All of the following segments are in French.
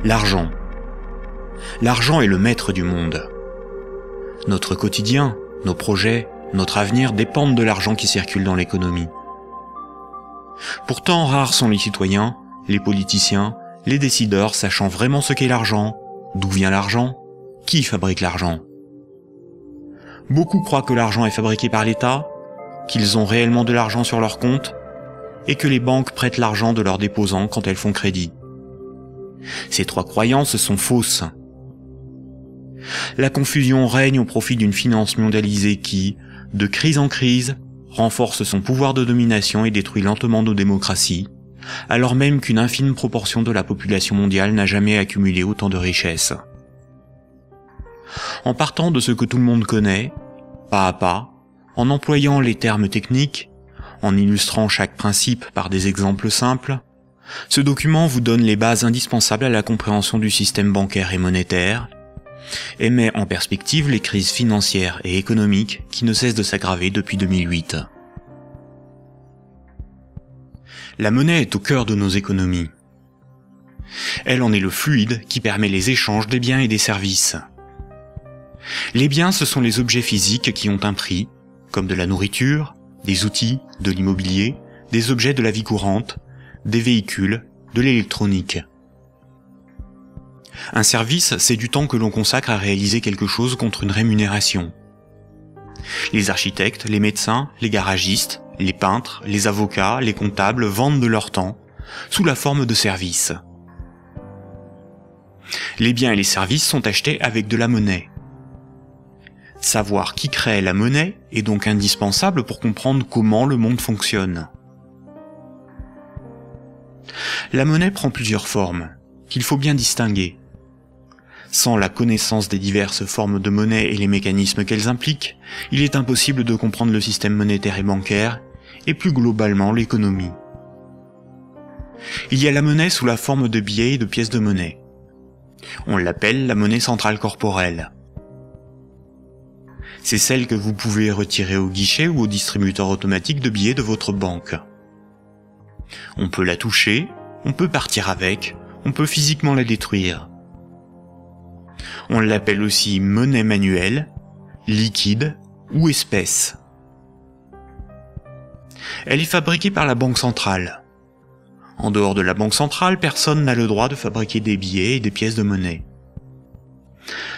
L'argent. L'argent est le maître du monde. Notre quotidien, nos projets, notre avenir dépendent de l'argent qui circule dans l'économie. Pourtant, rares sont les citoyens, les politiciens, les décideurs sachant vraiment ce qu'est l'argent, d'où vient l'argent, qui fabrique l'argent. Beaucoup croient que l'argent est fabriqué par l'État, qu'ils ont réellement de l'argent sur leur compte, et que les banques prêtent l'argent de leurs déposants quand elles font crédit. Ces trois croyances sont fausses. La confusion règne au profit d'une finance mondialisée qui, de crise en crise, renforce son pouvoir de domination et détruit lentement nos démocraties, alors même qu'une infime proportion de la population mondiale n'a jamais accumulé autant de richesses. En partant de ce que tout le monde connaît, pas à pas, en employant les termes techniques, en illustrant chaque principe par des exemples simples, ce document vous donne les bases indispensables à la compréhension du système bancaire et monétaire, et met en perspective les crises financières et économiques qui ne cessent de s'aggraver depuis 2008. La monnaie est au cœur de nos économies. Elle en est le fluide qui permet les échanges des biens et des services. Les biens, ce sont les objets physiques qui ont un prix, comme de la nourriture, des outils, de l'immobilier, des objets de la vie courante, des véhicules, de l'électronique. Un service, c'est du temps que l'on consacre à réaliser quelque chose contre une rémunération. Les architectes, les médecins, les garagistes, les peintres, les avocats, les comptables vendent de leur temps, sous la forme de services. Les biens et les services sont achetés avec de la monnaie. Savoir qui crée la monnaie est donc indispensable pour comprendre comment le monde fonctionne. La monnaie prend plusieurs formes, qu'il faut bien distinguer. Sans la connaissance des diverses formes de monnaie et les mécanismes qu'elles impliquent, il est impossible de comprendre le système monétaire et bancaire, et plus globalement l'économie. Il y a la monnaie sous la forme de billets et de pièces de monnaie. On l'appelle la monnaie centrale corporelle. C'est celle que vous pouvez retirer au guichet ou au distributeur automatique de billets de votre banque. On peut la toucher, on peut partir avec, on peut physiquement la détruire. On l'appelle aussi monnaie manuelle, liquide ou espèce. Elle est fabriquée par la Banque centrale. En dehors de la Banque centrale, personne n'a le droit de fabriquer des billets et des pièces de monnaie.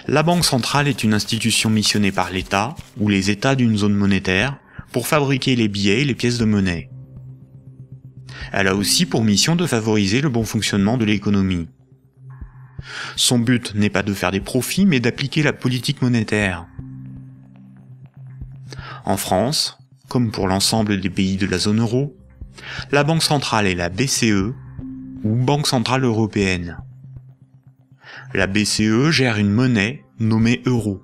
La Banque centrale est une institution missionnée par l'État ou les États d'une zone monétaire pour fabriquer les billets et les pièces de monnaie. Elle a aussi pour mission de favoriser le bon fonctionnement de l'économie. Son but n'est pas de faire des profits, mais d'appliquer la politique monétaire. En France, comme pour l'ensemble des pays de la zone euro, la Banque centrale est la BCE, ou Banque centrale européenne. La BCE gère une monnaie nommée euro.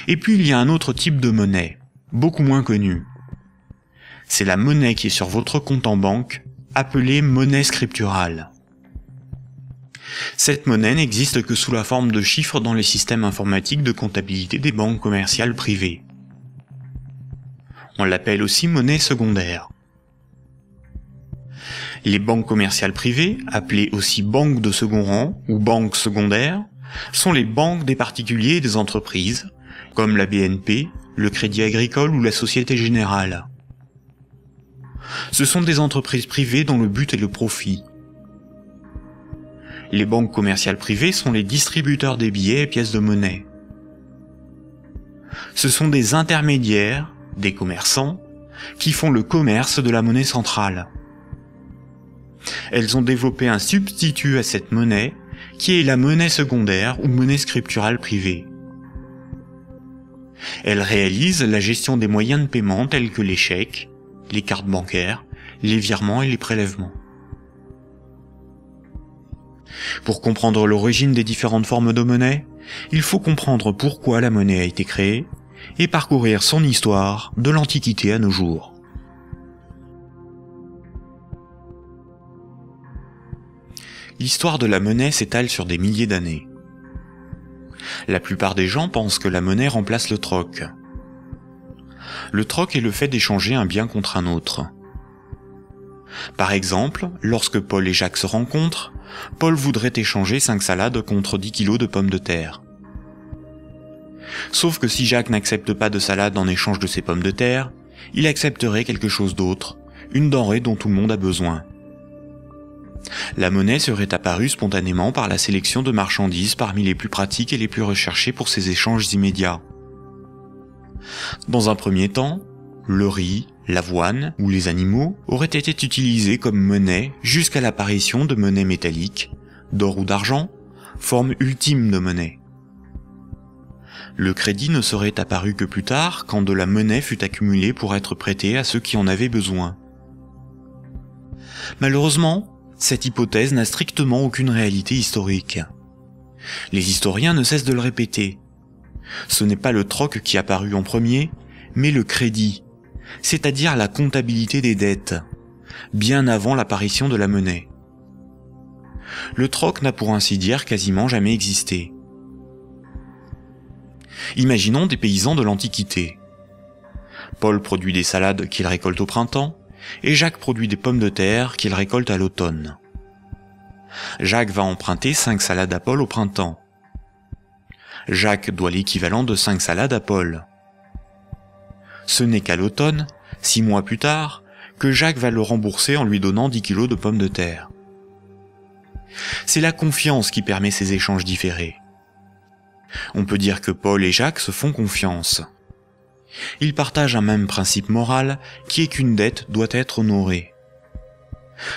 Et puis il y a un autre type de monnaie, beaucoup moins connu. C'est la monnaie qui est sur votre compte en banque, appelée monnaie scripturale. Cette monnaie n'existe que sous la forme de chiffres dans les systèmes informatiques de comptabilité des banques commerciales privées. On l'appelle aussi monnaie secondaire. Les banques commerciales privées, appelées aussi banques de second rang ou banques secondaires, sont les banques des particuliers et des entreprises, comme la BNP, le Crédit Agricole ou la Société Générale. Ce sont des entreprises privées dont le but est le profit. Les banques commerciales privées sont les distributeurs des billets et pièces de monnaie. Ce sont des intermédiaires, des commerçants, qui font le commerce de la monnaie centrale. Elles ont développé un substitut à cette monnaie, qui est la monnaie secondaire ou monnaie scripturale privée. Elles réalisent la gestion des moyens de paiement tels que les chèques, les cartes bancaires, les virements et les prélèvements. Pour comprendre l'origine des différentes formes de monnaie, il faut comprendre pourquoi la monnaie a été créée et parcourir son histoire de l'Antiquité à nos jours. L'histoire de la monnaie s'étale sur des milliers d'années. La plupart des gens pensent que la monnaie remplace le troc. Le troc est le fait d'échanger un bien contre un autre. Par exemple, lorsque Paul et Jacques se rencontrent, Paul voudrait échanger 5 salades contre 10 kilos de pommes de terre. Sauf que si Jacques n'accepte pas de salade en échange de ses pommes de terre, il accepterait quelque chose d'autre, une denrée dont tout le monde a besoin. La monnaie serait apparue spontanément par la sélection de marchandises parmi les plus pratiques et les plus recherchées pour ces échanges immédiats. Dans un premier temps, le riz, l'avoine ou les animaux auraient été utilisés comme monnaie jusqu'à l'apparition de monnaies métalliques, d'or ou d'argent, forme ultime de monnaie. Le crédit ne serait apparu que plus tard, quand de la monnaie fut accumulée pour être prêtée à ceux qui en avaient besoin. Malheureusement, cette hypothèse n'a strictement aucune réalité historique. Les historiens ne cessent de le répéter. Ce n'est pas le troc qui apparut en premier, mais le crédit, c'est-à-dire la comptabilité des dettes, bien avant l'apparition de la monnaie. Le troc n'a pour ainsi dire quasiment jamais existé. Imaginons des paysans de l'Antiquité. Paul produit des salades qu'il récolte au printemps, et Jacques produit des pommes de terre qu'il récolte à l'automne. Jacques va emprunter 5 salades à Paul au printemps. Jacques doit l'équivalent de 5 salades à Paul. Ce n'est qu'à l'automne, 6 mois plus tard, que Jacques va le rembourser en lui donnant 10 kilos de pommes de terre. C'est la confiance qui permet ces échanges différés. On peut dire que Paul et Jacques se font confiance. Ils partagent un même principe moral qui est qu'une dette doit être honorée.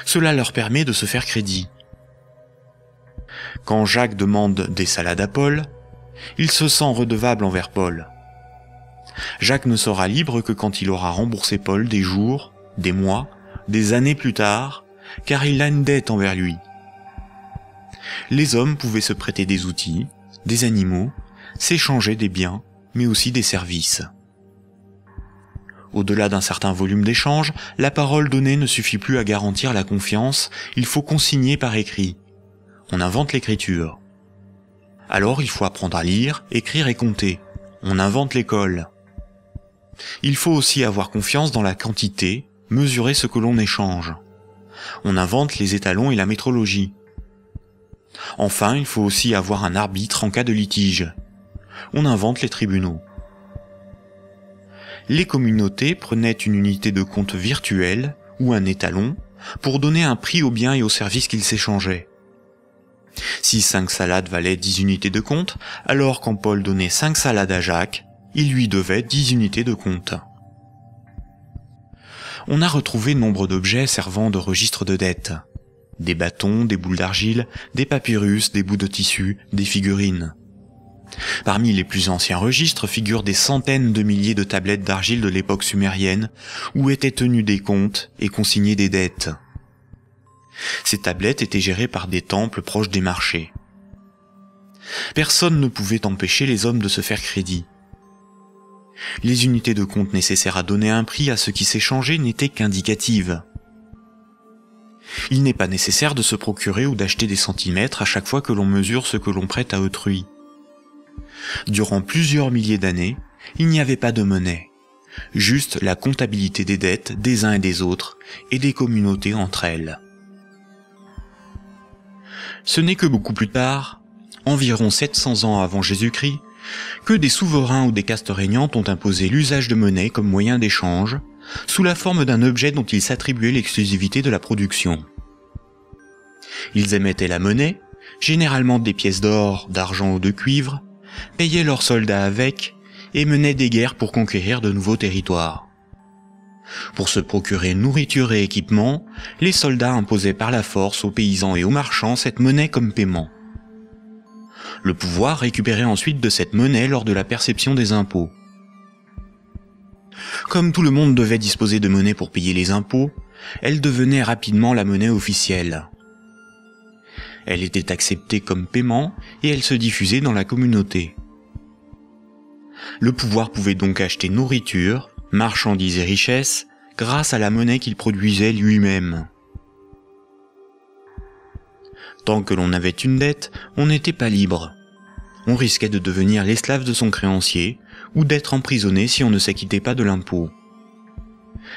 Cela leur permet de se faire crédit. Quand Jacques demande des salades à Paul, il se sent redevable envers Paul. Jacques ne sera libre que quand il aura remboursé Paul des jours, des mois, des années plus tard, car il a une dette envers lui. Les hommes pouvaient se prêter des outils, des animaux, s'échanger des biens, mais aussi des services. Au-delà d'un certain volume d'échanges, la parole donnée ne suffit plus à garantir la confiance, il faut consigner par écrit. On invente l'écriture. Alors il faut apprendre à lire, écrire et compter. On invente l'école. Il faut aussi avoir confiance dans la quantité, mesurer ce que l'on échange. On invente les étalons et la métrologie. Enfin, il faut aussi avoir un arbitre en cas de litige. On invente les tribunaux. Les communautés prenaient une unité de compte virtuelle, ou un étalon, pour donner un prix aux biens et aux services qu'ils s'échangeaient. Si 5 salades valaient 10 unités de compte, alors quand Paul donnait 5 salades à Jacques, il lui devait 10 unités de compte. On a retrouvé nombre d'objets servant de registre de dette. Des bâtons, des boules d'argile, des papyrus, des bouts de tissu, des figurines. Parmi les plus anciens registres figurent des centaines de milliers de tablettes d'argile de l'époque sumérienne où étaient tenus des comptes et consignés des dettes. Ces tablettes étaient gérées par des temples proches des marchés. Personne ne pouvait empêcher les hommes de se faire crédit. Les unités de compte nécessaires à donner un prix à ce qui s'échangeait n'étaient qu'indicatives. Il n'est pas nécessaire de se procurer ou d'acheter des centimètres à chaque fois que l'on mesure ce que l'on prête à autrui. Durant plusieurs milliers d'années, il n'y avait pas de monnaie, juste la comptabilité des dettes des uns et des autres et des communautés entre elles. Ce n'est que beaucoup plus tard, environ 700 ans avant Jésus-Christ, que des souverains ou des castes régnantes ont imposé l'usage de monnaie comme moyen d'échange, sous la forme d'un objet dont ils s'attribuaient l'exclusivité de la production. Ils émettaient la monnaie, généralement des pièces d'or, d'argent ou de cuivre, payaient leurs soldats avec, et menaient des guerres pour conquérir de nouveaux territoires. Pour se procurer nourriture et équipement, les soldats imposaient par la force aux paysans et aux marchands cette monnaie comme paiement. Le pouvoir récupérait ensuite de cette monnaie lors de la perception des impôts. Comme tout le monde devait disposer de monnaie pour payer les impôts, elle devenait rapidement la monnaie officielle. Elle était acceptée comme paiement et elle se diffusait dans la communauté. Le pouvoir pouvait donc acheter nourriture, marchandises et richesses grâce à la monnaie qu'il produisait lui-même. Tant que l'on avait une dette, on n'était pas libre. On risquait de devenir l'esclave de son créancier ou d'être emprisonné si on ne s'acquittait pas de l'impôt.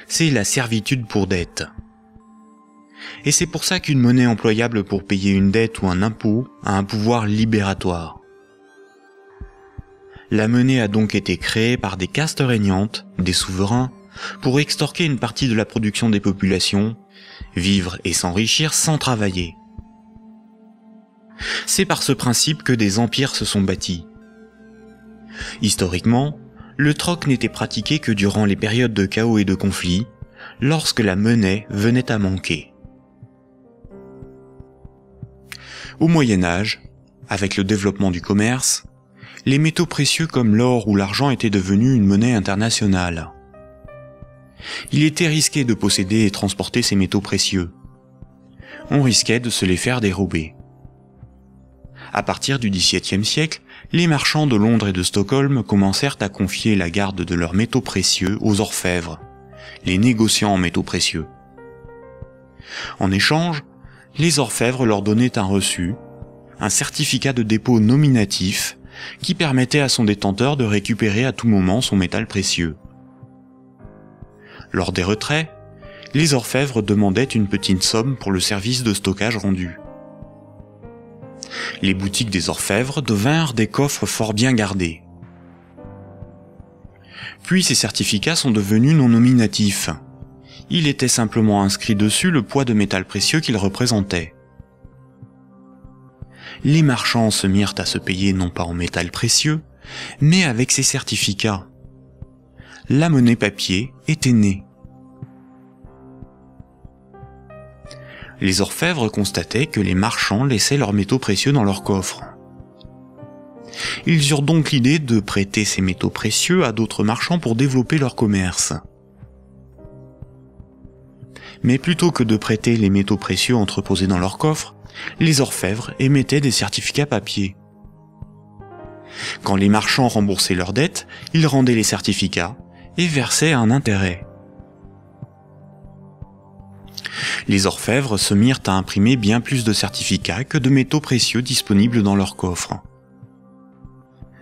C'est la servitude pour dette. Et c'est pour ça qu'une monnaie employable pour payer une dette ou un impôt a un pouvoir libératoire. La monnaie a donc été créée par des castes régnantes, des souverains, pour extorquer une partie de la production des populations, vivre et s'enrichir sans travailler. C'est par ce principe que des empires se sont bâtis. Historiquement, le troc n'était pratiqué que durant les périodes de chaos et de conflits, lorsque la monnaie venait à manquer. Au Moyen Âge, avec le développement du commerce, les métaux précieux comme l'or ou l'argent étaient devenus une monnaie internationale. Il était risqué de posséder et transporter ces métaux précieux. On risquait de se les faire dérober. À partir du XVIIe siècle, les marchands de Londres et de Stockholm commencèrent à confier la garde de leurs métaux précieux aux orfèvres, les négociants en métaux précieux. En échange, les orfèvres leur donnaient un reçu, un certificat de dépôt nominatif qui permettait à son détenteur de récupérer à tout moment son métal précieux. Lors des retraits, les orfèvres demandaient une petite somme pour le service de stockage rendu. Les boutiques des orfèvres devinrent des coffres fort bien gardés. Puis ces certificats sont devenus non nominatifs. Il était simplement inscrit dessus le poids de métal précieux qu'ils représentaient. Les marchands se mirent à se payer non pas en métal précieux, mais avec ces certificats. La monnaie papier était née. Les orfèvres constataient que les marchands laissaient leurs métaux précieux dans leurs coffres. Ils eurent donc l'idée de prêter ces métaux précieux à d'autres marchands pour développer leur commerce. Mais plutôt que de prêter les métaux précieux entreposés dans leurs coffres, les orfèvres émettaient des certificats papier. Quand les marchands remboursaient leurs dettes, ils rendaient les certificats et versaient un intérêt. Les orfèvres se mirent à imprimer bien plus de certificats que de métaux précieux disponibles dans leurs coffres.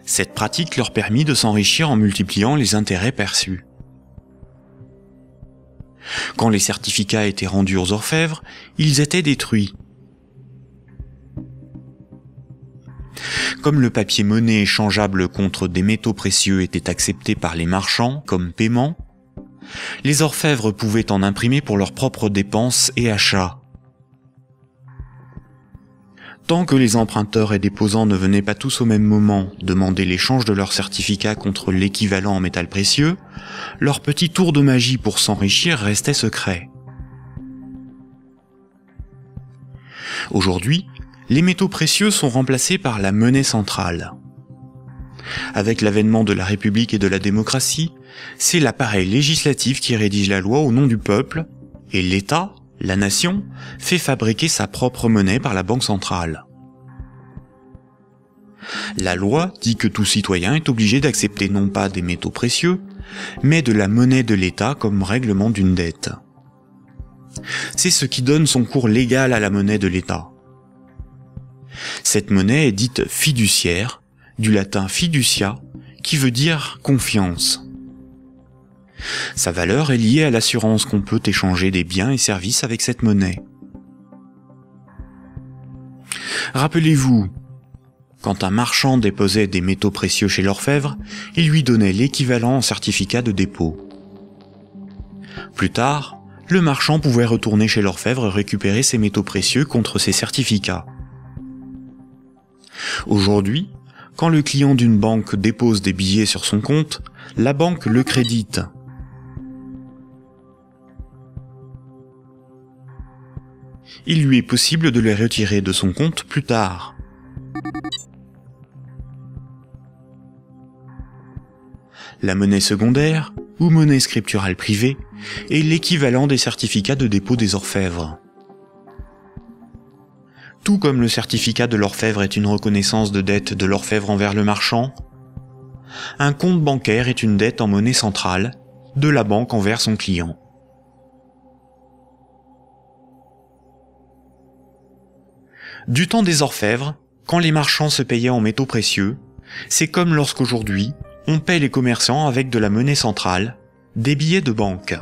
Cette pratique leur permit de s'enrichir en multipliant les intérêts perçus. Quand les certificats étaient rendus aux orfèvres, ils étaient détruits. Comme le papier monnaie échangeable contre des métaux précieux était accepté par les marchands comme paiement, les orfèvres pouvaient en imprimer pour leurs propres dépenses et achats. Tant que les emprunteurs et déposants ne venaient pas tous au même moment demander l'échange de leurs certificats contre l'équivalent en métal précieux, leur petit tour de magie pour s'enrichir restait secret. Aujourd'hui, les métaux précieux sont remplacés par la monnaie centrale. Avec l'avènement de la République et de la démocratie, c'est l'appareil législatif qui rédige la loi au nom du peuple, et l'État, la nation, fait fabriquer sa propre monnaie par la Banque centrale. La loi dit que tout citoyen est obligé d'accepter non pas des métaux précieux, mais de la monnaie de l'État comme règlement d'une dette. C'est ce qui donne son cours légal à la monnaie de l'État. Cette monnaie est dite fiduciaire, du latin fiducia, qui veut dire confiance. Sa valeur est liée à l'assurance qu'on peut échanger des biens et services avec cette monnaie. Rappelez-vous, quand un marchand déposait des métaux précieux chez l'orfèvre, il lui donnait l'équivalent en certificat de dépôt. Plus tard, le marchand pouvait retourner chez l'orfèvre et récupérer ses métaux précieux contre ses certificats. Aujourd'hui, quand le client d'une banque dépose des billets sur son compte, la banque le crédite. Il lui est possible de les retirer de son compte plus tard. La monnaie secondaire, ou monnaie scripturale privée, est l'équivalent des certificats de dépôt des orfèvres. Tout comme le certificat de l'orfèvre est une reconnaissance de dette de l'orfèvre envers le marchand, un compte bancaire est une dette en monnaie centrale de la banque envers son client. Du temps des orfèvres, quand les marchands se payaient en métaux précieux, c'est comme lorsqu'aujourd'hui, on paie les commerçants avec de la monnaie centrale, des billets de banque.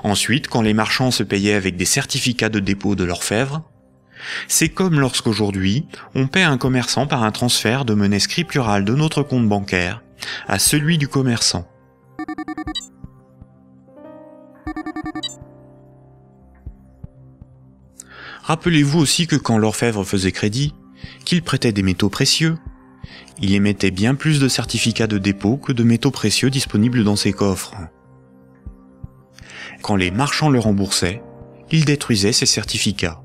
Ensuite, quand les marchands se payaient avec des certificats de dépôt de l'orfèvre, c'est comme lorsqu'aujourd'hui, on paie un commerçant par un transfert de monnaie scripturale de notre compte bancaire à celui du commerçant. Rappelez-vous aussi que quand l'orfèvre faisait crédit, qu'il prêtait des métaux précieux, il émettait bien plus de certificats de dépôt que de métaux précieux disponibles dans ses coffres. Quand les marchands le remboursaient, il détruisait ces certificats.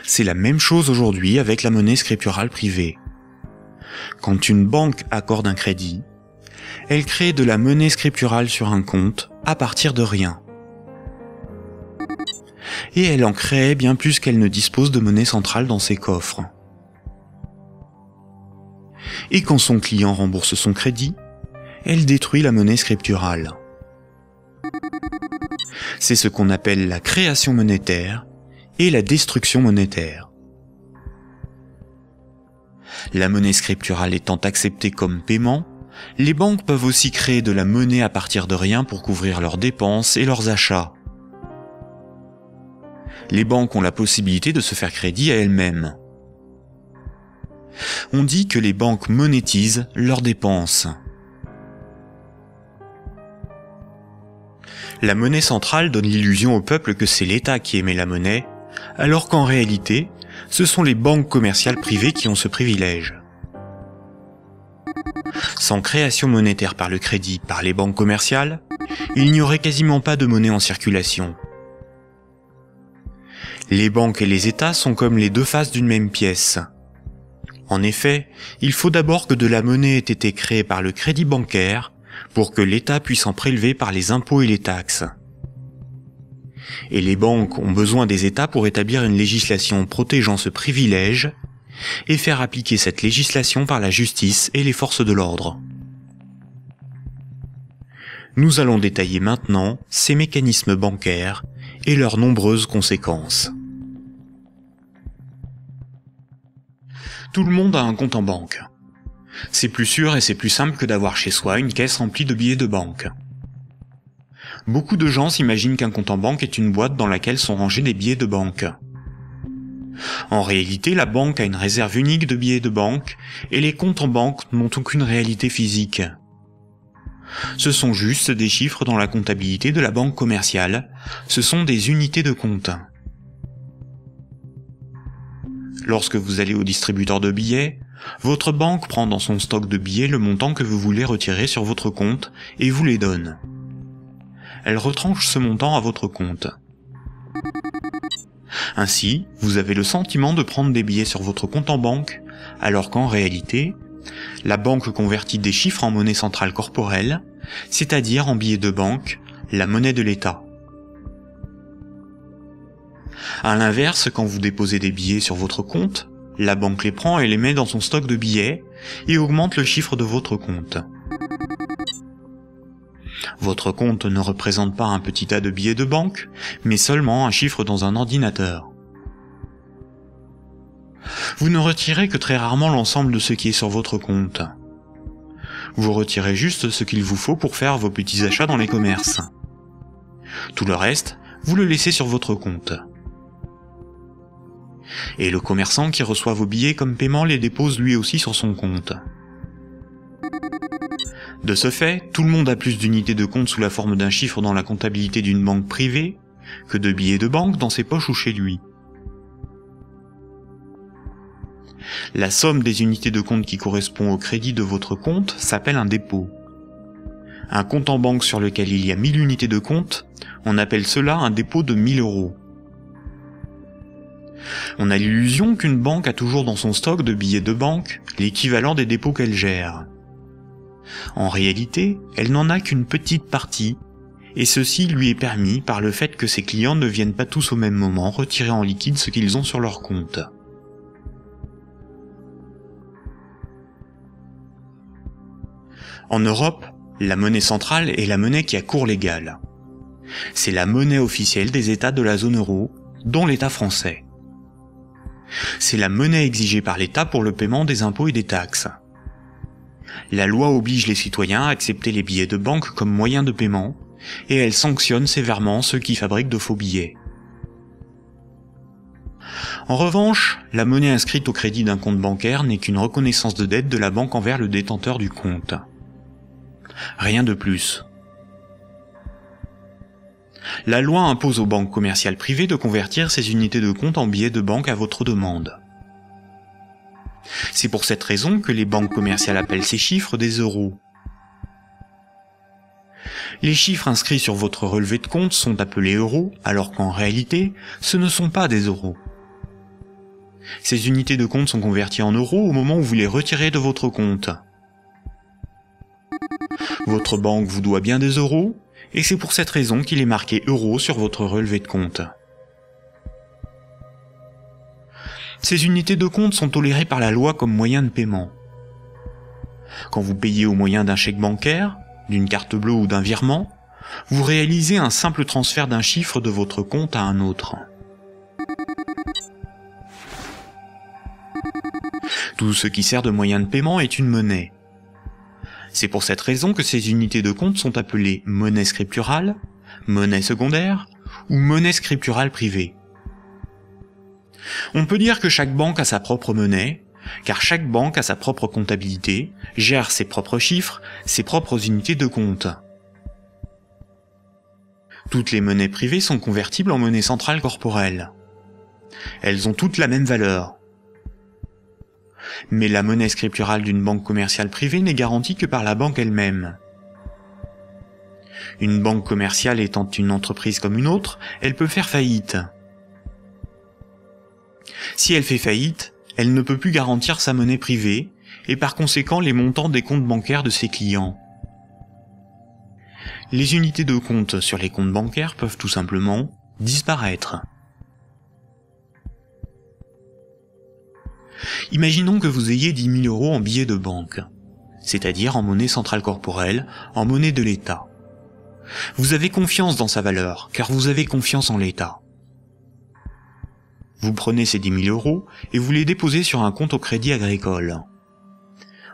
C'est la même chose aujourd'hui avec la monnaie scripturale privée. Quand une banque accorde un crédit, elle crée de la monnaie scripturale sur un compte à partir de rien. Et elle en crée bien plus qu'elle ne dispose de monnaie centrale dans ses coffres. Et quand son client rembourse son crédit, elle détruit la monnaie scripturale. C'est ce qu'on appelle la création monétaire et la destruction monétaire. La monnaie scripturale étant acceptée comme paiement, les banques peuvent aussi créer de la monnaie à partir de rien pour couvrir leurs dépenses et leurs achats. Les banques ont la possibilité de se faire crédit à elles-mêmes. On dit que les banques monétisent leurs dépenses. La monnaie centrale donne l'illusion au peuple que c'est l'État qui émet la monnaie, alors qu'en réalité, ce sont les banques commerciales privées qui ont ce privilège. Sans création monétaire par le crédit par les banques commerciales, il n'y aurait quasiment pas de monnaie en circulation. Les banques et les États sont comme les deux faces d'une même pièce. En effet, il faut d'abord que de la monnaie ait été créée par le crédit bancaire pour que l'État puisse en prélever par les impôts et les taxes. Et les banques ont besoin des États pour établir une législation protégeant ce privilège et faire appliquer cette législation par la justice et les forces de l'ordre. Nous allons détailler maintenant ces mécanismes bancaires et leurs nombreuses conséquences. Tout le monde a un compte en banque. C'est plus sûr et c'est plus simple que d'avoir chez soi une caisse remplie de billets de banque. Beaucoup de gens s'imaginent qu'un compte en banque est une boîte dans laquelle sont rangés des billets de banque. En réalité, la banque a une réserve unique de billets de banque et les comptes en banque n'ont aucune réalité physique. Ce sont juste des chiffres dans la comptabilité de la banque commerciale, ce sont des unités de compte. Lorsque vous allez au distributeur de billets, votre banque prend dans son stock de billets le montant que vous voulez retirer sur votre compte et vous les donne. Elle retranche ce montant à votre compte. Ainsi, vous avez le sentiment de prendre des billets sur votre compte en banque, alors qu'en réalité, la banque convertit des chiffres en monnaie centrale corporelle, c'est-à-dire en billets de banque, la monnaie de l'État. À l'inverse, quand vous déposez des billets sur votre compte, la banque les prend et les met dans son stock de billets et augmente le chiffre de votre compte. Votre compte ne représente pas un petit tas de billets de banque, mais seulement un chiffre dans un ordinateur. Vous ne retirez que très rarement l'ensemble de ce qui est sur votre compte. Vous retirez juste ce qu'il vous faut pour faire vos petits achats dans les commerces. Tout le reste, vous le laissez sur votre compte. Et le commerçant qui reçoit vos billets comme paiement les dépose lui aussi sur son compte. De ce fait, tout le monde a plus d'unités de compte sous la forme d'un chiffre dans la comptabilité d'une banque privée que de billets de banque dans ses poches ou chez lui. La somme des unités de compte qui correspond au crédit de votre compte s'appelle un dépôt. Un compte en banque sur lequel il y a 1000 unités de compte, on appelle cela un dépôt de 1000 €. On a l'illusion qu'une banque a toujours dans son stock de billets de banque l'équivalent des dépôts qu'elle gère. En réalité, elle n'en a qu'une petite partie, et ceci lui est permis par le fait que ses clients ne viennent pas tous au même moment retirer en liquide ce qu'ils ont sur leur compte. En Europe, la monnaie centrale est la monnaie qui a cours légal. C'est la monnaie officielle des États de la zone euro, dont l'État français. C'est la monnaie exigée par l'État pour le paiement des impôts et des taxes. La loi oblige les citoyens à accepter les billets de banque comme moyen de paiement, et elle sanctionne sévèrement ceux qui fabriquent de faux billets. En revanche, la monnaie inscrite au crédit d'un compte bancaire n'est qu'une reconnaissance de dette de la banque envers le détenteur du compte. Rien de plus. La loi impose aux banques commerciales privées de convertir ces unités de compte en billets de banque à votre demande. C'est pour cette raison que les banques commerciales appellent ces chiffres des euros. Les chiffres inscrits sur votre relevé de compte sont appelés euros, alors qu'en réalité, ce ne sont pas des euros. Ces unités de compte sont converties en euros au moment où vous les retirez de votre compte. Votre banque vous doit bien des euros, et c'est pour cette raison qu'il est marqué euros sur votre relevé de compte. Ces unités de compte sont tolérées par la loi comme moyen de paiement. Quand vous payez au moyen d'un chèque bancaire, d'une carte bleue ou d'un virement, vous réalisez un simple transfert d'un chiffre de votre compte à un autre. Tout ce qui sert de moyen de paiement est une monnaie. C'est pour cette raison que ces unités de compte sont appelées monnaie scripturale, monnaie secondaire ou monnaie scripturale privée. On peut dire que chaque banque a sa propre monnaie, car chaque banque a sa propre comptabilité, gère ses propres chiffres, ses propres unités de compte. Toutes les monnaies privées sont convertibles en monnaie centrale corporelle. Elles ont toutes la même valeur. Mais la monnaie scripturale d'une banque commerciale privée n'est garantie que par la banque elle-même. Une banque commerciale étant une entreprise comme une autre, elle peut faire faillite. Si elle fait faillite, elle ne peut plus garantir sa monnaie privée, et par conséquent les montants des comptes bancaires de ses clients. Les unités de compte sur les comptes bancaires peuvent tout simplement disparaître. Imaginons que vous ayez 10 000 € en billets de banque, c'est-à-dire en monnaie centrale corporelle, en monnaie de l'État. Vous avez confiance dans sa valeur, car vous avez confiance en l'État. Vous prenez ces 10 000 € et vous les déposez sur un compte au Crédit Agricole.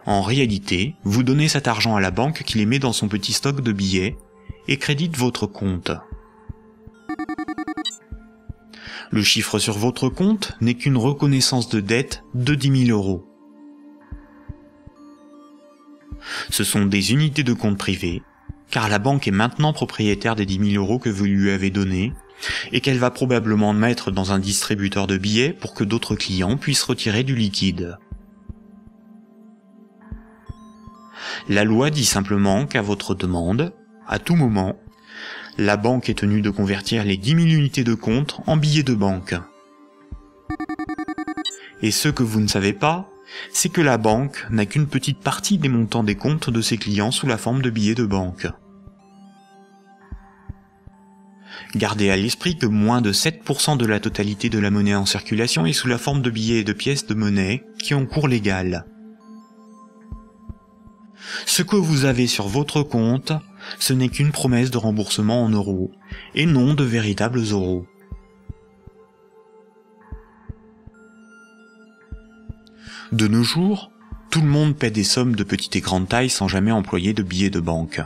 En réalité, vous donnez cet argent à la banque qui les met dans son petit stock de billets et crédite votre compte. Le chiffre sur votre compte n'est qu'une reconnaissance de dette de 10 000 €. Ce sont des unités de compte privées, car la banque est maintenant propriétaire des 10 000 € que vous lui avez donnés, et qu'elle va probablement mettre dans un distributeur de billets pour que d'autres clients puissent retirer du liquide. La loi dit simplement qu'à votre demande, à tout moment, la banque est tenue de convertir les 10 000 unités de compte en billets de banque. Et ce que vous ne savez pas, c'est que la banque n'a qu'une petite partie des montants des comptes de ses clients sous la forme de billets de banque. Gardez à l'esprit que moins de 7% de la totalité de la monnaie en circulation est sous la forme de billets et de pièces de monnaie qui ont cours légal. Ce que vous avez sur votre compte, ce n'est qu'une promesse de remboursement en euros, et non de véritables euros. De nos jours, tout le monde paie des sommes de petite et grande taille sans jamais employer de billets de banque.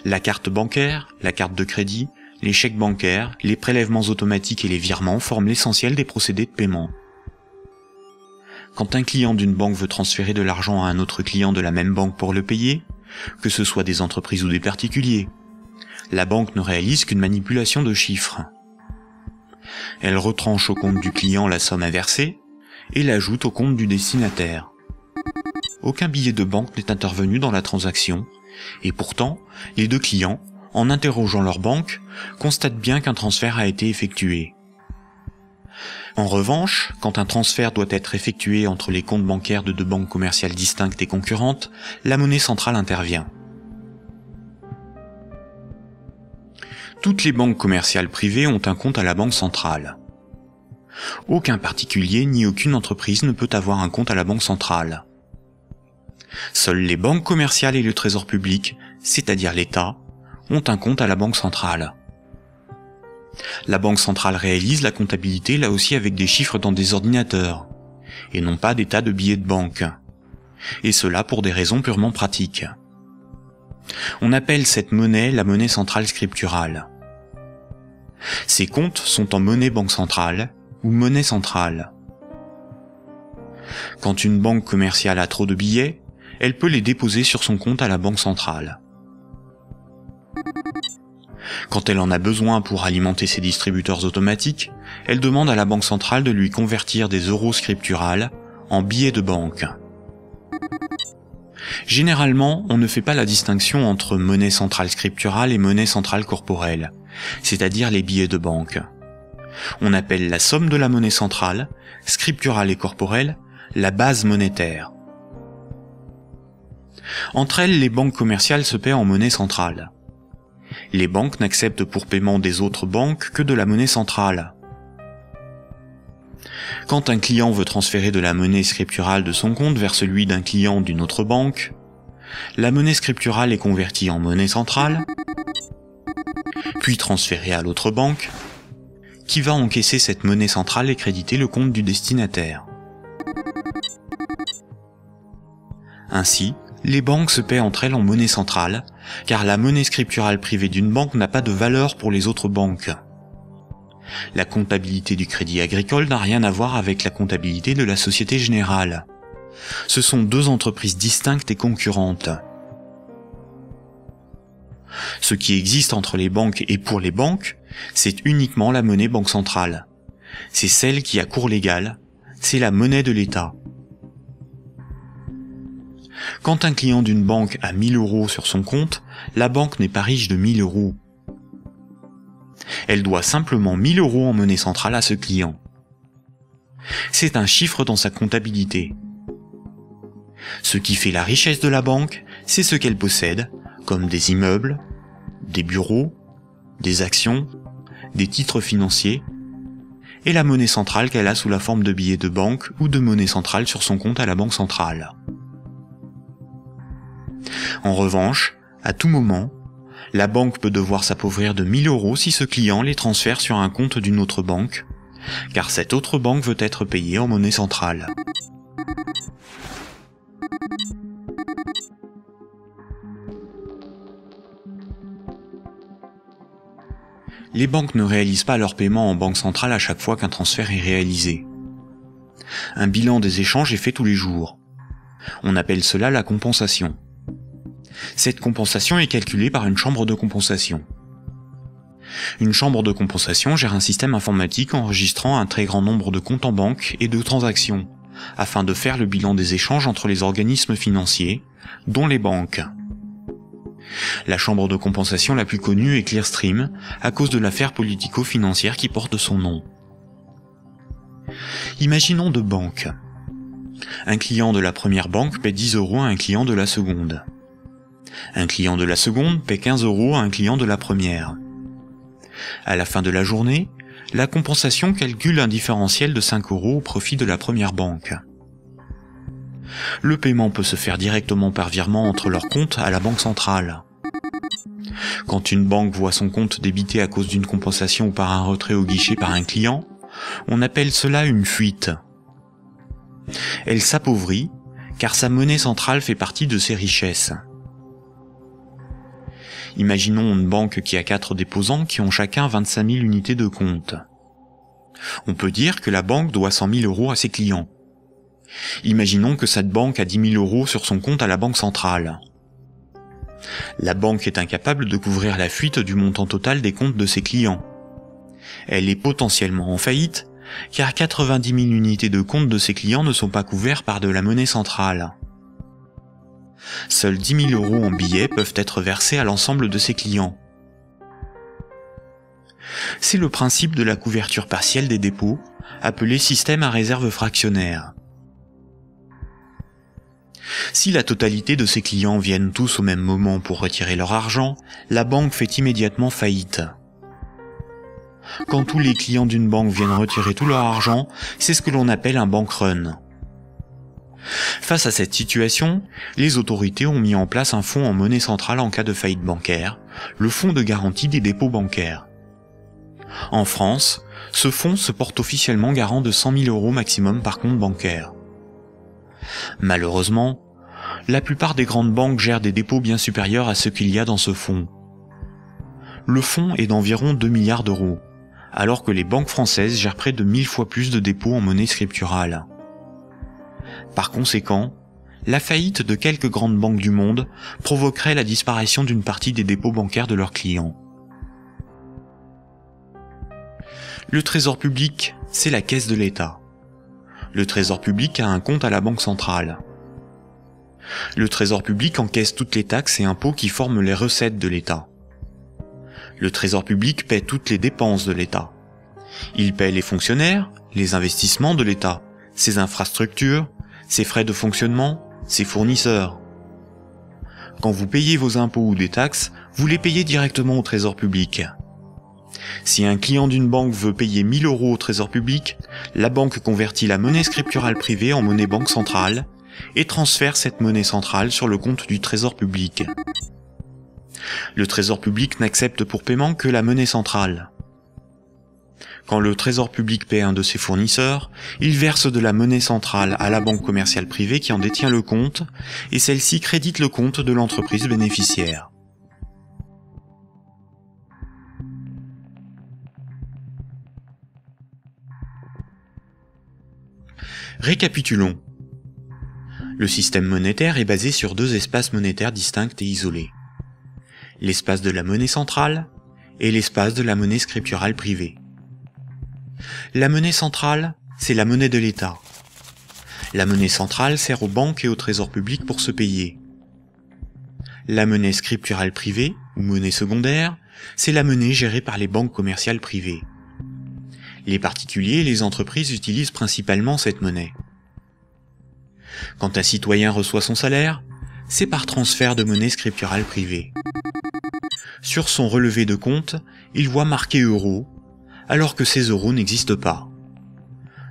La carte bancaire, la carte de crédit, les chèques bancaires, les prélèvements automatiques et les virements forment l'essentiel des procédés de paiement. Quand un client d'une banque veut transférer de l'argent à un autre client de la même banque pour le payer, que ce soit des entreprises ou des particuliers, la banque ne réalise qu'une manipulation de chiffres. Elle retranche au compte du client la somme inversée et l'ajoute au compte du destinataire. Aucun billet de banque n'est intervenu dans la transaction, et pourtant, les deux clients, en interrogeant leur banque, constatent bien qu'un transfert a été effectué. En revanche, quand un transfert doit être effectué entre les comptes bancaires de deux banques commerciales distinctes et concurrentes, la monnaie centrale intervient. Toutes les banques commerciales privées ont un compte à la banque centrale. Aucun particulier ni aucune entreprise ne peut avoir un compte à la banque centrale. Seules les banques commerciales et le trésor public, c'est-à-dire l'État, ont un compte à la banque centrale. La banque centrale réalise la comptabilité là aussi avec des chiffres dans des ordinateurs, et non pas des tas de billets de banque. Et cela pour des raisons purement pratiques. On appelle cette monnaie la monnaie centrale scripturale. Ces comptes sont en monnaie banque centrale ou monnaie centrale. Quand une banque commerciale a trop de billets, elle peut les déposer sur son compte à la banque centrale. Quand elle en a besoin pour alimenter ses distributeurs automatiques, elle demande à la banque centrale de lui convertir des euros scripturales en billets de banque. Généralement, on ne fait pas la distinction entre monnaie centrale scripturale et monnaie centrale corporelle, c'est-à-dire les billets de banque. On appelle la somme de la monnaie centrale, scripturale et corporelle, la base monétaire. Entre elles, les banques commerciales se paient en monnaie centrale. Les banques n'acceptent pour paiement des autres banques que de la monnaie centrale. Quand un client veut transférer de la monnaie scripturale de son compte vers celui d'un client d'une autre banque, la monnaie scripturale est convertie en monnaie centrale, puis transférée à l'autre banque, qui va encaisser cette monnaie centrale et créditer le compte du destinataire. Ainsi, les banques se paient entre elles en monnaie centrale, car la monnaie scripturale privée d'une banque n'a pas de valeur pour les autres banques. La comptabilité du Crédit Agricole n'a rien à voir avec la comptabilité de la Société Générale. Ce sont deux entreprises distinctes et concurrentes. Ce qui existe entre les banques et pour les banques, c'est uniquement la monnaie banque centrale. C'est celle qui a cours légal, c'est la monnaie de l'État. Quand un client d'une banque a 1000 euros sur son compte, la banque n'est pas riche de 1000 euros. Elle doit simplement 1000 euros en monnaie centrale à ce client. C'est un chiffre dans sa comptabilité. Ce qui fait la richesse de la banque, c'est ce qu'elle possède, comme des immeubles, des bureaux, des actions, des titres financiers, et la monnaie centrale qu'elle a sous la forme de billets de banque ou de monnaie centrale sur son compte à la banque centrale. En revanche, à tout moment, la banque peut devoir s'appauvrir de 1000 euros si ce client les transfère sur un compte d'une autre banque, car cette autre banque veut être payée en monnaie centrale. Les banques ne réalisent pas leur paiement en banque centrale à chaque fois qu'un transfert est réalisé. Un bilan des échanges est fait tous les jours. On appelle cela la compensation. Cette compensation est calculée par une chambre de compensation. Une chambre de compensation gère un système informatique enregistrant un très grand nombre de comptes en banque et de transactions, afin de faire le bilan des échanges entre les organismes financiers, dont les banques. La chambre de compensation la plus connue est Clearstream, à cause de l'affaire politico-financière qui porte son nom. Imaginons deux banques. Un client de la première banque paie 10 euros à un client de la seconde. Un client de la seconde paie 15 euros à un client de la première. À la fin de la journée, la compensation calcule un différentiel de 5 euros au profit de la première banque. Le paiement peut se faire directement par virement entre leurs comptes à la banque centrale. Quand une banque voit son compte débité à cause d'une compensation ou par un retrait au guichet par un client, on appelle cela une fuite. Elle s'appauvrit, car sa monnaie centrale fait partie de ses richesses. Imaginons une banque qui a 4 déposants qui ont chacun 25 000 unités de compte. On peut dire que la banque doit 100 000 euros à ses clients. Imaginons que cette banque a 10 000 euros sur son compte à la banque centrale. La banque est incapable de couvrir la fuite du montant total des comptes de ses clients. Elle est potentiellement en faillite, car 90 000 unités de compte de ses clients ne sont pas couverts par de la monnaie centrale. Seuls 10 000 euros en billets peuvent être versés à l'ensemble de ses clients. C'est le principe de la couverture partielle des dépôts, appelé système à réserve fractionnaire. Si la totalité de ses clients viennent tous au même moment pour retirer leur argent, la banque fait immédiatement faillite. Quand tous les clients d'une banque viennent retirer tout leur argent, c'est ce que l'on appelle un bank run. Face à cette situation, les autorités ont mis en place un fonds en monnaie centrale en cas de faillite bancaire, le fonds de garantie des dépôts bancaires. En France, ce fonds se porte officiellement garant de 100 000 euros maximum par compte bancaire. Malheureusement, La plupart des grandes banques gèrent des dépôts bien supérieurs à ce qu'il y a dans ce fonds. Le fonds est d'environ 2 milliards d'euros, alors que les banques françaises gèrent près de 1000 fois plus de dépôts en monnaie scripturale. Par conséquent, la faillite de quelques grandes banques du monde provoquerait la disparition d'une partie des dépôts bancaires de leurs clients. Le Trésor public, c'est la caisse de l'État. Le Trésor public a un compte à la Banque centrale. Le Trésor public encaisse toutes les taxes et impôts qui forment les recettes de l'État. Le Trésor public paie toutes les dépenses de l'État. Il paie les fonctionnaires, les investissements de l'État, ses infrastructures, ses frais de fonctionnement, ses fournisseurs. Quand vous payez vos impôts ou des taxes, vous les payez directement au Trésor public. Si un client d'une banque veut payer 1000 € au Trésor public, la banque convertit la monnaie scripturale privée en monnaie banque centrale et transfère cette monnaie centrale sur le compte du Trésor public. Le Trésor public n'accepte pour paiement que la monnaie centrale. Quand le Trésor public paie un de ses fournisseurs, il verse de la monnaie centrale à la banque commerciale privée qui en détient le compte, et celle-ci crédite le compte de l'entreprise bénéficiaire. Récapitulons. Le système monétaire est basé sur 2 espaces monétaires distincts et isolés. L'espace de la monnaie centrale et l'espace de la monnaie scripturale privée. La monnaie centrale, c'est la monnaie de l'État. La monnaie centrale sert aux banques et au Trésor public pour se payer. La monnaie scripturale privée, ou monnaie secondaire, c'est la monnaie gérée par les banques commerciales privées. Les particuliers et les entreprises utilisent principalement cette monnaie. Quand un citoyen reçoit son salaire, c'est par transfert de monnaie scripturale privée. Sur son relevé de compte, il voit marqué euros, alors que ces euros n'existent pas.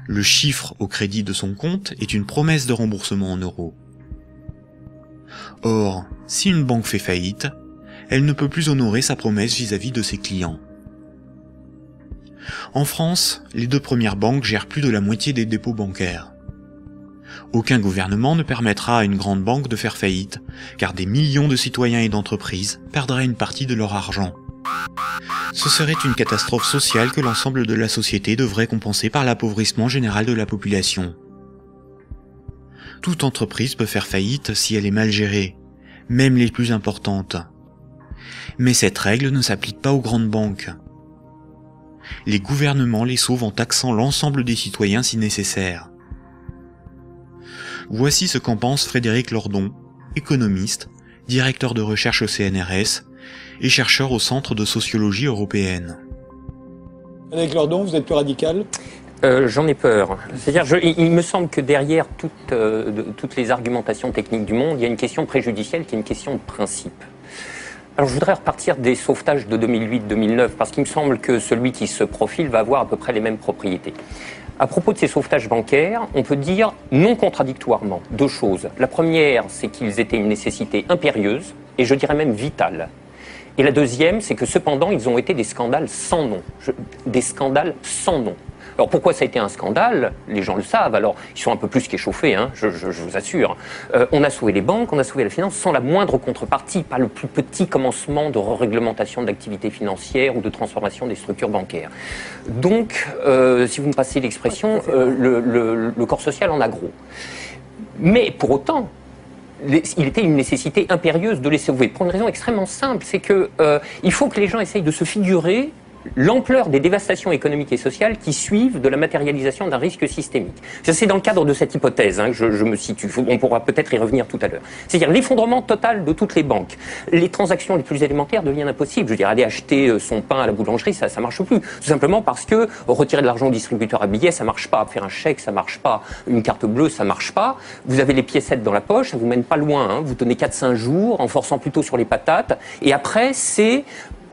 Le chiffre au crédit de son compte est une promesse de remboursement en euros. Or, si une banque fait faillite, elle ne peut plus honorer sa promesse vis-à-vis de ses clients. En France, les 2 premières banques gèrent plus de la moitié des dépôts bancaires. Aucun gouvernement ne permettra à une grande banque de faire faillite, car des millions de citoyens et d'entreprises perdraient une partie de leur argent. Ce serait une catastrophe sociale que l'ensemble de la société devrait compenser par l'appauvrissement général de la population. Toute entreprise peut faire faillite si elle est mal gérée, même les plus importantes. Mais cette règle ne s'applique pas aux grandes banques. Les gouvernements les sauvent en taxant l'ensemble des citoyens si nécessaire. Voici ce qu'en pense Frédéric Lordon, économiste, directeur de recherche au CNRS et chercheur au Centre de sociologie européenne. Frédéric Lordon, vous êtes plus radical ? J'en ai peur. C'est-à-dire, il me semble que derrière toutes les argumentations techniques du monde, il y a une question préjudicielle qui est une question de principe. Alors je voudrais repartir des sauvetages de 2008-2009, parce qu'il me semble que celui qui se profile va avoir à peu près les mêmes propriétés. À propos de ces sauvetages bancaires, on peut dire non contradictoirement 2 choses. La première, c'est qu'ils étaient une nécessité impérieuse, et je dirais même vitale. Et la deuxième, c'est que cependant, ils ont été des scandales sans nom. Des scandales sans nom. Alors pourquoi ça a été un scandale? Les gens le savent, alors ils sont un peu plus qu'échauffés, hein, je vous assure. On a sauvé les banques, on a sauvé la finance sans la moindre contrepartie, pas le plus petit commencement de réglementation de l'activité financière ou de transformation des structures bancaires. Donc, si vous me passez l'expression, le corps social en a gros. Mais pour autant, il était une nécessité impérieuse de les sauver, pour une raison extrêmement simple, c'est que il faut que les gens essayent de se figurer l'ampleur des dévastations économiques et sociales qui suivent de la matérialisation d'un risque systémique. C'est dans le cadre de cette hypothèse que je me situe. On pourra peut-être y revenir tout à l'heure. C'est-à-dire l'effondrement total de toutes les banques. Les transactions les plus élémentaires deviennent impossibles. Je veux dire, aller acheter son pain à la boulangerie, ça marche plus. Tout simplement parce que retirer de l'argent au distributeur à billets, ça marche pas. Faire un chèque, ça marche pas. Une carte bleue, ça marche pas. Vous avez les piécettes dans la poche, ça vous mène pas loin. Vous tenez 4-5 jours en forçant plutôt sur les patates. Et après, c'est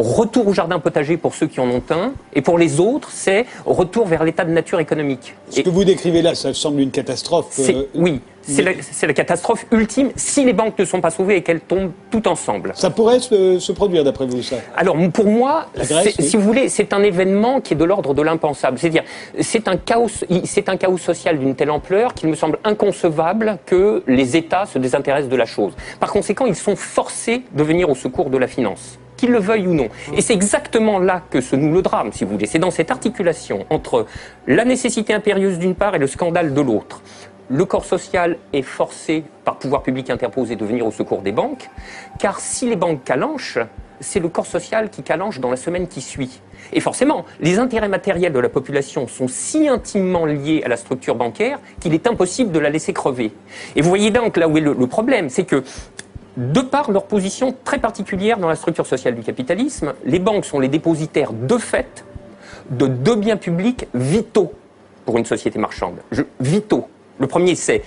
retour au jardin potager pour ceux qui en ont un, et pour les autres, c'est retour vers l'état de nature économique. Ce que vous décrivez là, ça semble une catastrophe. Oui, c'est la catastrophe ultime si les banques ne sont pas sauvées et qu'elles tombent toutes ensemble. Ça pourrait se produire, d'après vous, ça? Alors, pour moi, Grèce, oui. si vous voulez, c'est un événement qui est de l'ordre de l'impensable. C'est-à-dire, c'est un chaos social d'une telle ampleur qu'il me semble inconcevable que les États se désintéressent de la chose. Par conséquent, ils sont forcés de venir au secours de la finance, qu'ils le veuillent ou non. Et c'est exactement là que se noue le drame, si vous voulez. C'est dans cette articulation entre la nécessité impérieuse d'une part et le scandale de l'autre. Le corps social est forcé, par pouvoir public interposé, de venir au secours des banques, car si les banques calanchent, c'est le corps social qui calanche dans la semaine qui suit. Et forcément, les intérêts matériels de la population sont si intimement liés à la structure bancaire qu'il est impossible de la laisser crever. Et vous voyez donc là où est le problème, c'est que de par leur position très particulière dans la structure sociale du capitalisme, les banques sont les dépositaires de fait de deux biens publics vitaux pour une société marchande. Vitaux. Le premier, c'est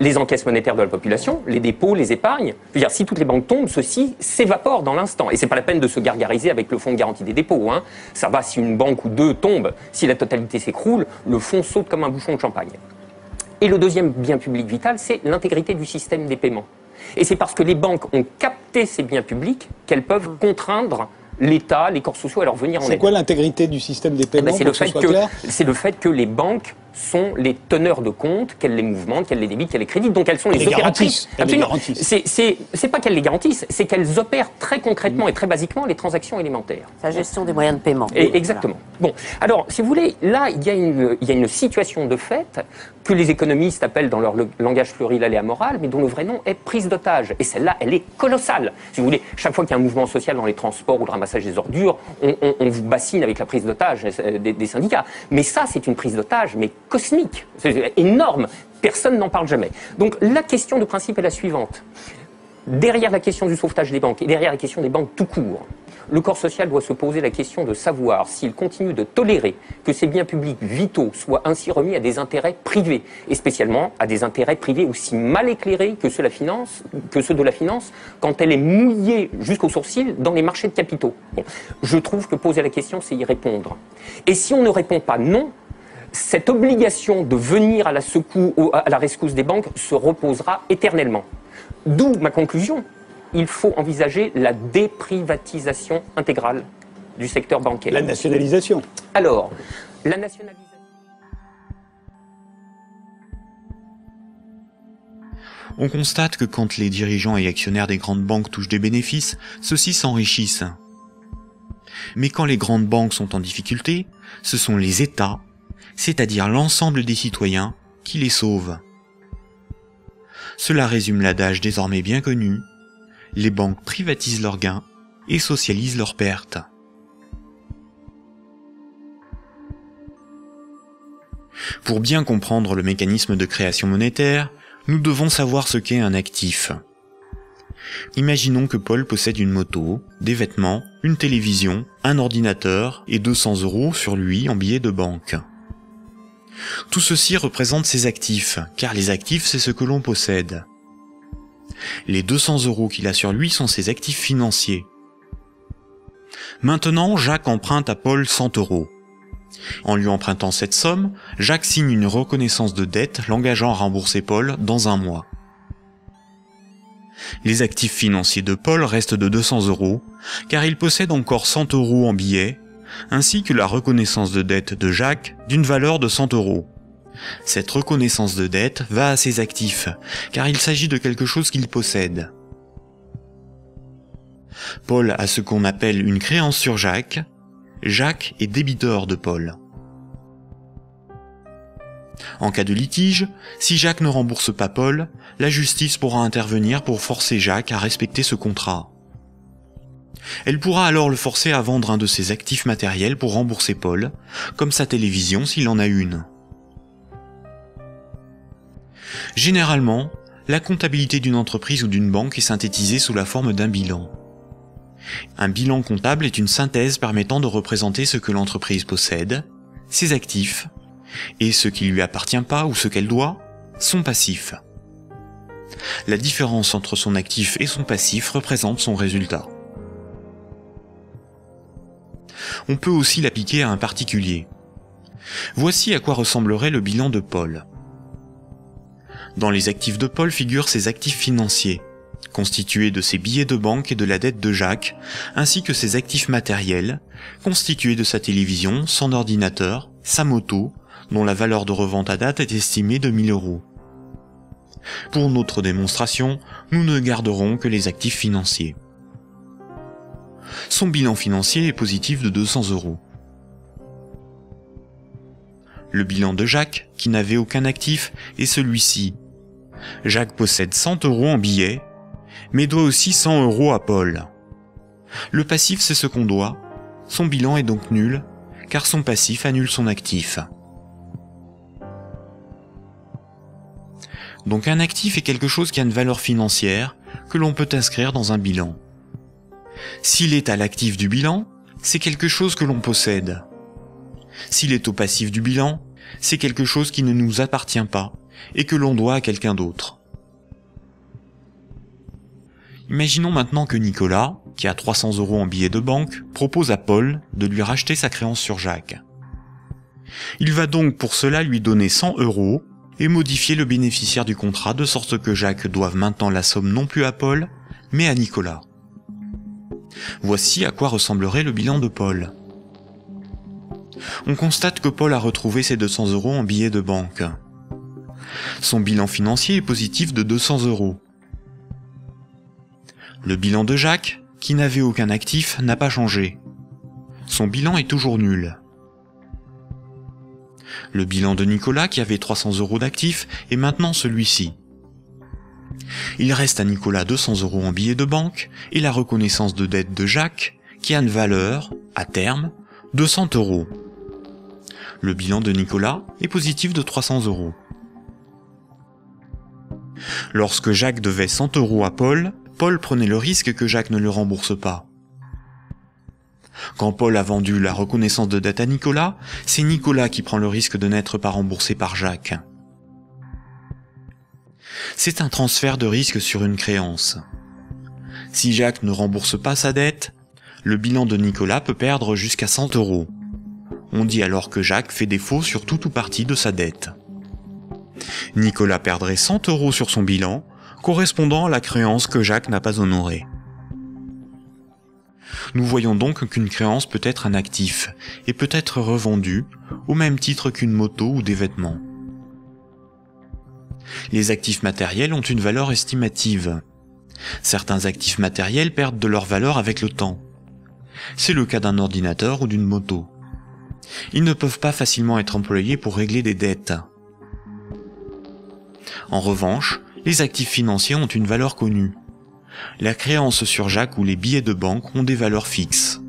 les encaisses monétaires de la population, les dépôts, les épargnes. Je veux dire, si toutes les banques tombent, ceci s'évapore dans l'instant. Et c'est pas la peine de se gargariser avec le fonds de garantie des dépôts. Hein. Ça va si une banque ou deux tombe. Si la totalité s'écroule, le fonds saute comme un bouchon de champagne. Et le deuxième bien public vital, c'est l'intégrité du système des paiements. Et c'est parce que les banques ont capté ces biens publics qu'elles peuvent contraindre l'État, les corps sociaux à leur venir en aide. C'est quoi l'intégrité du système des paiements, c'est le fait que les banques sont les teneurs de compte, qu'elles les mouvementent, qu'elles les débitent, qu'elles les créditent, donc elles sont les opératrices. Absolument. C'est pas qu'elles les garantissent, c'est qu'elles opèrent très concrètement et très basiquement les transactions élémentaires. La gestion des moyens de paiement. Exactement. Voilà. Bon, alors, si vous voulez, là, il y a une situation de fait que les économistes appellent dans leur langage fleuri l'aléa moral, mais dont le vrai nom est prise d'otage. Et celle-là, elle est colossale. Si vous voulez, chaque fois qu'il y a un mouvement social dans les transports ou le ramassage des ordures, on vous bassine avec la prise d'otage des syndicats. Mais ça, c'est une prise d'otage, mais cosmique. C'est énorme. Personne n'en parle jamais. Donc, la question de principe est la suivante. Derrière la question du sauvetage des banques et derrière la question des banques tout court, le corps social doit se poser la question de savoir s'il continue de tolérer que ces biens publics vitaux soient ainsi remis à des intérêts privés, et spécialement à des intérêts privés aussi mal éclairés que ceux de la finance, quand elle est mouillée jusqu'aux sourcils dans les marchés de capitaux. Bon, je trouve que poser la question, c'est y répondre. Et si on ne répond pas non, cette obligation de venir à la rescousse des banques se reposera éternellement. D'où ma conclusion. Il faut envisager la déprivatisation intégrale du secteur bancaire. La nationalisation. Alors, la nationalisation... On constate que quand les dirigeants et actionnaires des grandes banques touchent des bénéfices, ceux-ci s'enrichissent. Mais quand les grandes banques sont en difficulté, ce sont les États, c'est-à-dire l'ensemble des citoyens, qui les sauvent. Cela résume l'adage désormais bien connu: les banques privatisent leurs gains et socialisent leurs pertes. Pour bien comprendre le mécanisme de création monétaire, nous devons savoir ce qu'est un actif. Imaginons que Paul possède une moto, des vêtements, une télévision, un ordinateur et 200 € sur lui en billets de banque. Tout ceci représente ses actifs, car les actifs, c'est ce que l'on possède. Les 200 € qu'il a sur lui sont ses actifs financiers. Maintenant, Jacques emprunte à Paul 100 €. En lui empruntant cette somme, Jacques signe une reconnaissance de dette l'engageant à rembourser Paul dans 1 mois. Les actifs financiers de Paul restent de 200 €, car il possède encore 100 € en billets, ainsi que la reconnaissance de dette de Jacques d'une valeur de 100 €. Cette reconnaissance de dette va à ses actifs, car il s'agit de quelque chose qu'il possède. Paul a ce qu'on appelle une créance sur Jacques. Jacques est débiteur de Paul. En cas de litige, si Jacques ne rembourse pas Paul, la justice pourra intervenir pour forcer Jacques à respecter ce contrat. Elle pourra alors le forcer à vendre un de ses actifs matériels pour rembourser Paul, comme sa télévision s'il en a une. Généralement, la comptabilité d'une entreprise ou d'une banque est synthétisée sous la forme d'un bilan. Un bilan comptable est une synthèse permettant de représenter ce que l'entreprise possède, ses actifs, et ce qui lui appartient pas ou ce qu'elle doit, son passif. La différence entre son actif et son passif représente son résultat. On peut aussi l'appliquer à un particulier. Voici à quoi ressemblerait le bilan de Paul. Dans les actifs de Paul figurent ses actifs financiers, constitués de ses billets de banque et de la dette de Jacques, ainsi que ses actifs matériels, constitués de sa télévision, son ordinateur, sa moto, dont la valeur de revente à date est estimée de 1000 €. Pour notre démonstration, nous ne garderons que les actifs financiers. Son bilan financier est positif de 200 €. Le bilan de Jacques, qui n'avait aucun actif, est celui-ci. Jacques possède 100 € en billets, mais doit aussi 100 € à Paul. Le passif, c'est ce qu'on doit. Son bilan est donc nul, car son passif annule son actif. Donc un actif est quelque chose qui a une valeur financière que l'on peut inscrire dans un bilan. S'il est à l'actif du bilan, c'est quelque chose que l'on possède. S'il est au passif du bilan, c'est quelque chose qui ne nous appartient pas et que l'on doit à quelqu'un d'autre. Imaginons maintenant que Nicolas, qui a 300 € en billets de banque, propose à Paul de lui racheter sa créance sur Jacques. Il va donc pour cela lui donner 100 € et modifier le bénéficiaire du contrat de sorte que Jacques doive maintenant la somme non plus à Paul, mais à Nicolas. Voici à quoi ressemblerait le bilan de Paul. On constate que Paul a retrouvé ses 200 € en billets de banque. Son bilan financier est positif de 200 €. Le bilan de Jacques, qui n'avait aucun actif, n'a pas changé. Son bilan est toujours nul. Le bilan de Nicolas, qui avait 300 € d'actifs, est maintenant celui-ci. Il reste à Nicolas 200 € en billets de banque et la reconnaissance de dette de Jacques, qui a une valeur, à terme, de 100 €. Le bilan de Nicolas est positif de 300 €. Lorsque Jacques devait 100 € à Paul, Paul prenait le risque que Jacques ne le rembourse pas. Quand Paul a vendu la reconnaissance de dette à Nicolas, c'est Nicolas qui prend le risque de n'être pas remboursé par Jacques. C'est un transfert de risque sur une créance. Si Jacques ne rembourse pas sa dette, le bilan de Nicolas peut perdre jusqu'à 100 €. On dit alors que Jacques fait défaut sur tout ou partie de sa dette. Nicolas perdrait 100 € sur son bilan, correspondant à la créance que Jacques n'a pas honorée. Nous voyons donc qu'une créance peut être un actif et peut être revendue au même titre qu'une moto ou des vêtements. Les actifs matériels ont une valeur estimative. Certains actifs matériels perdent de leur valeur avec le temps. C'est le cas d'un ordinateur ou d'une moto. Ils ne peuvent pas facilement être employés pour régler des dettes. En revanche, les actifs financiers ont une valeur connue. La créance sur Jacques ou les billets de banque ont des valeurs fixes.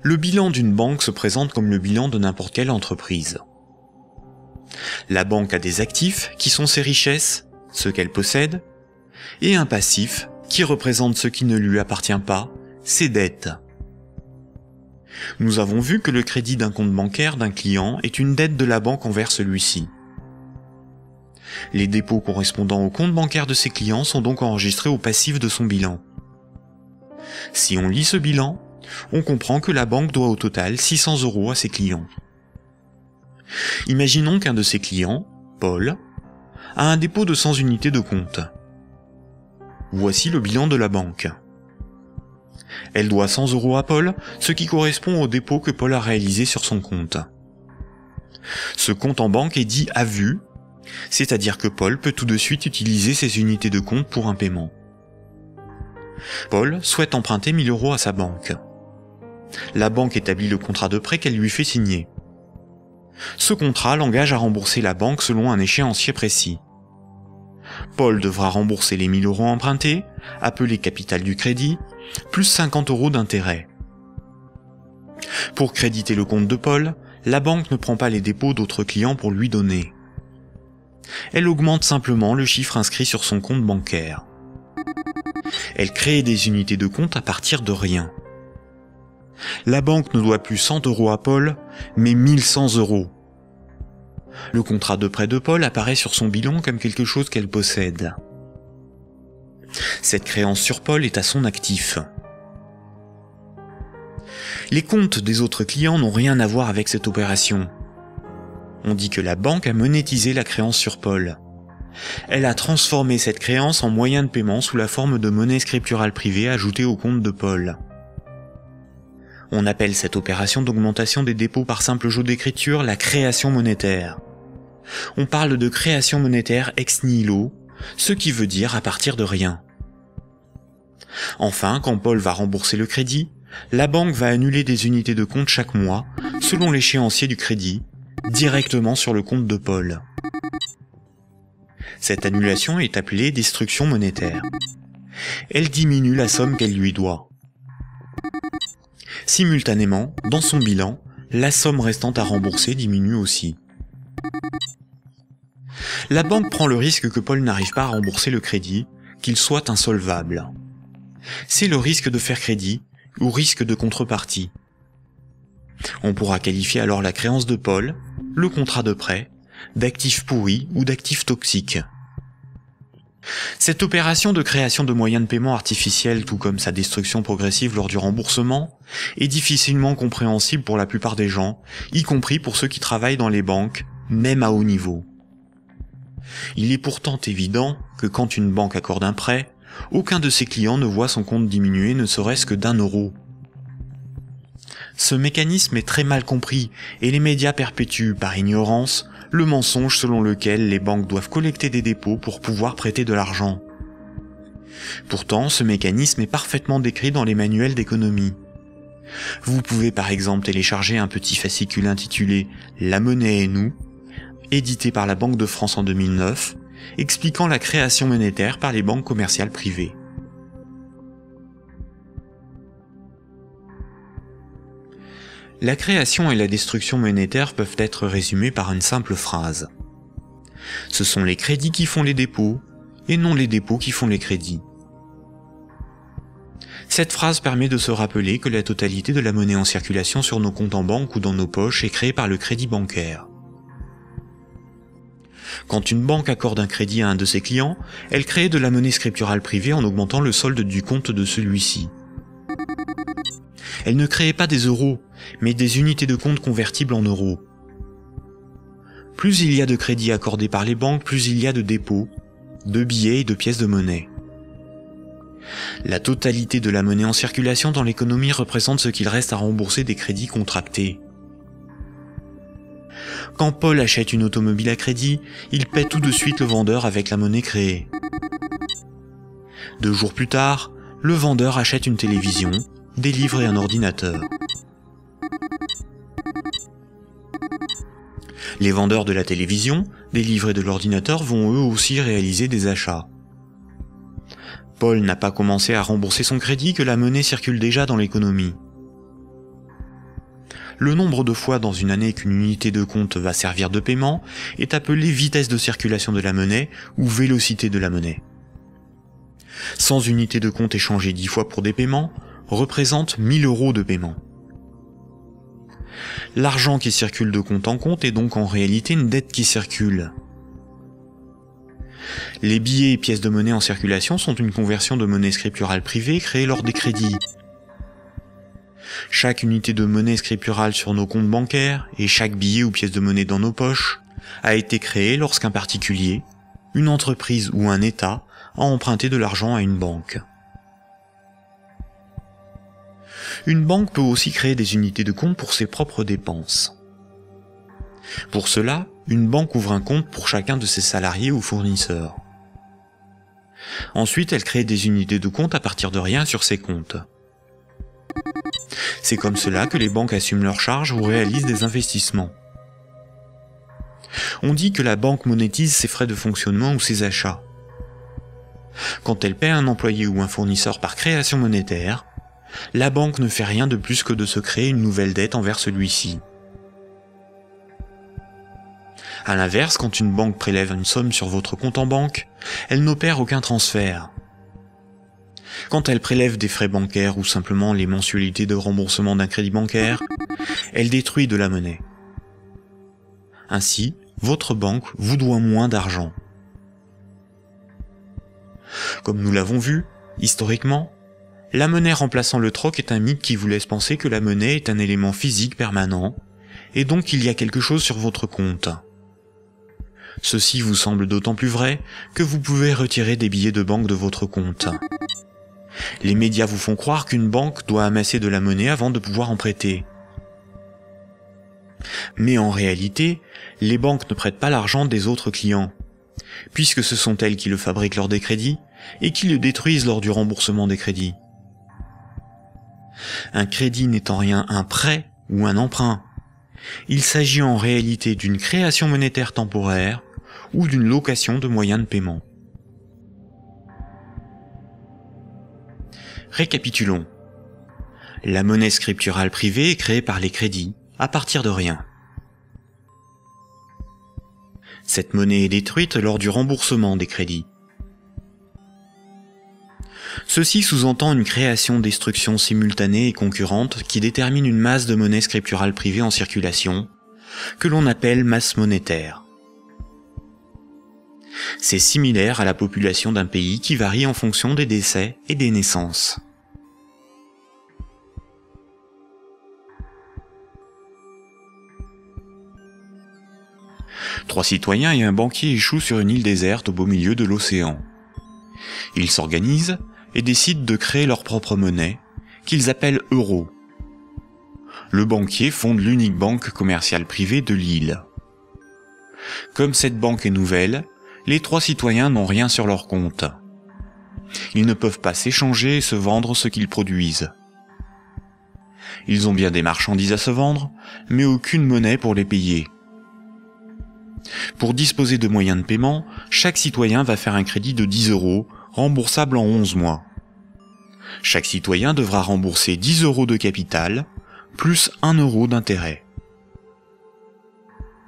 Le bilan d'une banque se présente comme le bilan de n'importe quelle entreprise. La banque a des actifs qui sont ses richesses, ce qu'elle possède, et un passif qui représente ce qui ne lui appartient pas, ses dettes. Nous avons vu que le crédit d'un compte bancaire d'un client est une dette de la banque envers celui-ci. Les dépôts correspondant au compte bancaire de ses clients sont donc enregistrés au passif de son bilan. Si on lit ce bilan, on comprend que la banque doit au total 600 € à ses clients. Imaginons qu'un de ses clients, Paul, a un dépôt de 100 unités de compte. Voici le bilan de la banque. Elle doit 100 € à Paul, ce qui correspond au dépôt que Paul a réalisé sur son compte. Ce compte en banque est dit à vue, c'est-à-dire que Paul peut tout de suite utiliser ses unités de compte pour un paiement. Paul souhaite emprunter 1000 € à sa banque. La banque établit le contrat de prêt qu'elle lui fait signer. Ce contrat l'engage à rembourser la banque selon un échéancier précis. Paul devra rembourser les 1000 € empruntés, appelés capital du crédit, plus 50 € d'intérêt. Pour créditer le compte de Paul, la banque ne prend pas les dépôts d'autres clients pour lui donner. Elle augmente simplement le chiffre inscrit sur son compte bancaire. Elle crée des unités de compte à partir de rien. La banque ne doit plus 100 € à Paul, mais 1100 €. Le contrat de prêt de Paul apparaît sur son bilan comme quelque chose qu'elle possède. Cette créance sur Paul est à son actif. Les comptes des autres clients n'ont rien à voir avec cette opération. On dit que la banque a monétisé la créance sur Paul. Elle a transformé cette créance en moyen de paiement sous la forme de monnaie scripturale privée ajoutée au compte de Paul. On appelle cette opération d'augmentation des dépôts par simple jeu d'écriture la création monétaire. On parle de création monétaire ex nihilo, ce qui veut dire à partir de rien. Enfin, quand Paul va rembourser le crédit, la banque va annuler des unités de compte chaque mois, selon l'échéancier du crédit, directement sur le compte de Paul. Cette annulation est appelée destruction monétaire. Elle diminue la somme qu'elle lui doit. Simultanément, dans son bilan, la somme restant à rembourser diminue aussi. La banque prend le risque que Paul n'arrive pas à rembourser le crédit, qu'il soit insolvable. C'est le risque de faire crédit ou risque de contrepartie. On pourra qualifier alors la créance de Paul, le contrat de prêt, d'actifs pourris ou d'actifs toxiques. Cette opération de création de moyens de paiement artificiels, tout comme sa destruction progressive lors du remboursement, est difficilement compréhensible pour la plupart des gens, y compris pour ceux qui travaillent dans les banques, même à haut niveau. Il est pourtant évident que quand une banque accorde un prêt, aucun de ses clients ne voit son compte diminuer ne serait-ce que d'1 €. Ce mécanisme est très mal compris et les médias perpétuent, par ignorance, le mensonge selon lequel les banques doivent collecter des dépôts pour pouvoir prêter de l'argent. Pourtant, ce mécanisme est parfaitement décrit dans les manuels d'économie. Vous pouvez par exemple télécharger un petit fascicule intitulé « La monnaie et nous », édité par la Banque de France en 2009, expliquant la création monétaire par les banques commerciales privées. La création et la destruction monétaire peuvent être résumées par une simple phrase. Ce sont les crédits qui font les dépôts, et non les dépôts qui font les crédits. Cette phrase permet de se rappeler que la totalité de la monnaie en circulation sur nos comptes en banque ou dans nos poches est créée par le crédit bancaire. Quand une banque accorde un crédit à un de ses clients, elle crée de la monnaie scripturale privée en augmentant le solde du compte de celui-ci. Elle ne crée pas des euros, mais des unités de compte convertibles en euros. Plus il y a de crédits accordés par les banques, plus il y a de dépôts, de billets et de pièces de monnaie. La totalité de la monnaie en circulation dans l'économie représente ce qu'il reste à rembourser des crédits contractés. Quand Paul achète une automobile à crédit, il paie tout de suite le vendeur avec la monnaie créée. 2 jours plus tard, le vendeur achète une télévision, des livres et un ordinateur. Les vendeurs de la télévision, des livres et de l'ordinateur vont eux aussi réaliser des achats. Paul n'a pas commencé à rembourser son crédit que la monnaie circule déjà dans l'économie. Le nombre de fois dans une année qu'une unité de compte va servir de paiement est appelé vitesse de circulation de la monnaie ou vélocité de la monnaie. 100 unités de compte échangées 10 fois pour des paiements représente 1000 € de paiement. L'argent qui circule de compte en compte est donc en réalité une dette qui circule. Les billets et pièces de monnaie en circulation sont une conversion de monnaie scripturale privée créée lors des crédits. Chaque unité de monnaie scripturale sur nos comptes bancaires et chaque billet ou pièce de monnaie dans nos poches a été créé lorsqu'un particulier, une entreprise ou un État a emprunté de l'argent à une banque. Une banque peut aussi créer des unités de compte pour ses propres dépenses. Pour cela, une banque ouvre un compte pour chacun de ses salariés ou fournisseurs. Ensuite, elle crée des unités de compte à partir de rien sur ses comptes. C'est comme cela que les banques assument leurs charges ou réalisent des investissements. On dit que la banque monétise ses frais de fonctionnement ou ses achats. Quand elle paie un employé ou un fournisseur par création monétaire, la banque ne fait rien de plus que de se créer une nouvelle dette envers celui-ci. À l'inverse, quand une banque prélève une somme sur votre compte en banque, elle n'opère aucun transfert. Quand elle prélève des frais bancaires ou simplement les mensualités de remboursement d'un crédit bancaire, elle détruit de la monnaie. Ainsi, votre banque vous doit moins d'argent. Comme nous l'avons vu, historiquement, la monnaie remplaçant le troc est un mythe qui vous laisse penser que la monnaie est un élément physique permanent et donc il y a quelque chose sur votre compte. Ceci vous semble d'autant plus vrai que vous pouvez retirer des billets de banque de votre compte. Les médias vous font croire qu'une banque doit amasser de la monnaie avant de pouvoir en prêter. Mais en réalité, les banques ne prêtent pas l'argent des autres clients, puisque ce sont elles qui le fabriquent lors des crédits et qui le détruisent lors du remboursement des crédits. Un crédit n'est en rien un prêt ou un emprunt. Il s'agit en réalité d'une création monétaire temporaire ou d'une location de moyens de paiement. Récapitulons. La monnaie scripturale privée est créée par les crédits, à partir de rien. Cette monnaie est détruite lors du remboursement des crédits. Ceci sous-entend une création-destruction simultanée et concurrente qui détermine une masse de monnaie scripturale privée en circulation, que l'on appelle masse monétaire. C'est similaire à la population d'un pays qui varie en fonction des décès et des naissances. Trois citoyens et un banquier échouent sur une île déserte au beau milieu de l'océan. Ils s'organisent et décident de créer leur propre monnaie, qu'ils appellent euro. Le banquier fonde l'unique banque commerciale privée de l'île. Comme cette banque est nouvelle, les trois citoyens n'ont rien sur leur compte. Ils ne peuvent pas s'échanger et se vendre ce qu'ils produisent. Ils ont bien des marchandises à se vendre, mais aucune monnaie pour les payer. Pour disposer de moyens de paiement, chaque citoyen va faire un crédit de 10 €, remboursable en 11 mois. Chaque citoyen devra rembourser 10 € de capital, plus 1 € d'intérêt.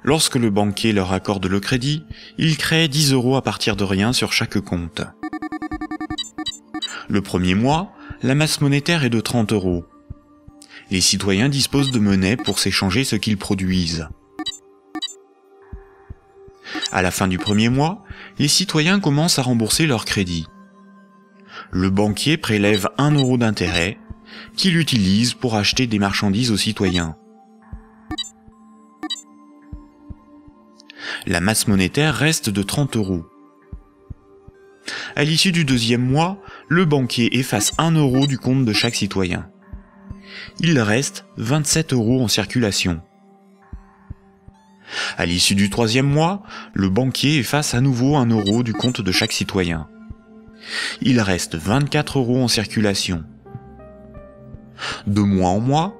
Lorsque le banquier leur accorde le crédit, il crée 10 € à partir de rien sur chaque compte. Le premier mois, la masse monétaire est de 30 €. Les citoyens disposent de monnaie pour s'échanger ce qu'ils produisent. À la fin du premier mois, les citoyens commencent à rembourser leur crédit. Le banquier prélève 1 € d'intérêt, qu'il utilise pour acheter des marchandises aux citoyens. La masse monétaire reste de 30 €. À l'issue du deuxième mois, le banquier efface 1 € du compte de chaque citoyen. Il reste 27 € en circulation. À l'issue du troisième mois, le banquier efface à nouveau 1 € du compte de chaque citoyen. Il reste 24 € en circulation. De mois en mois,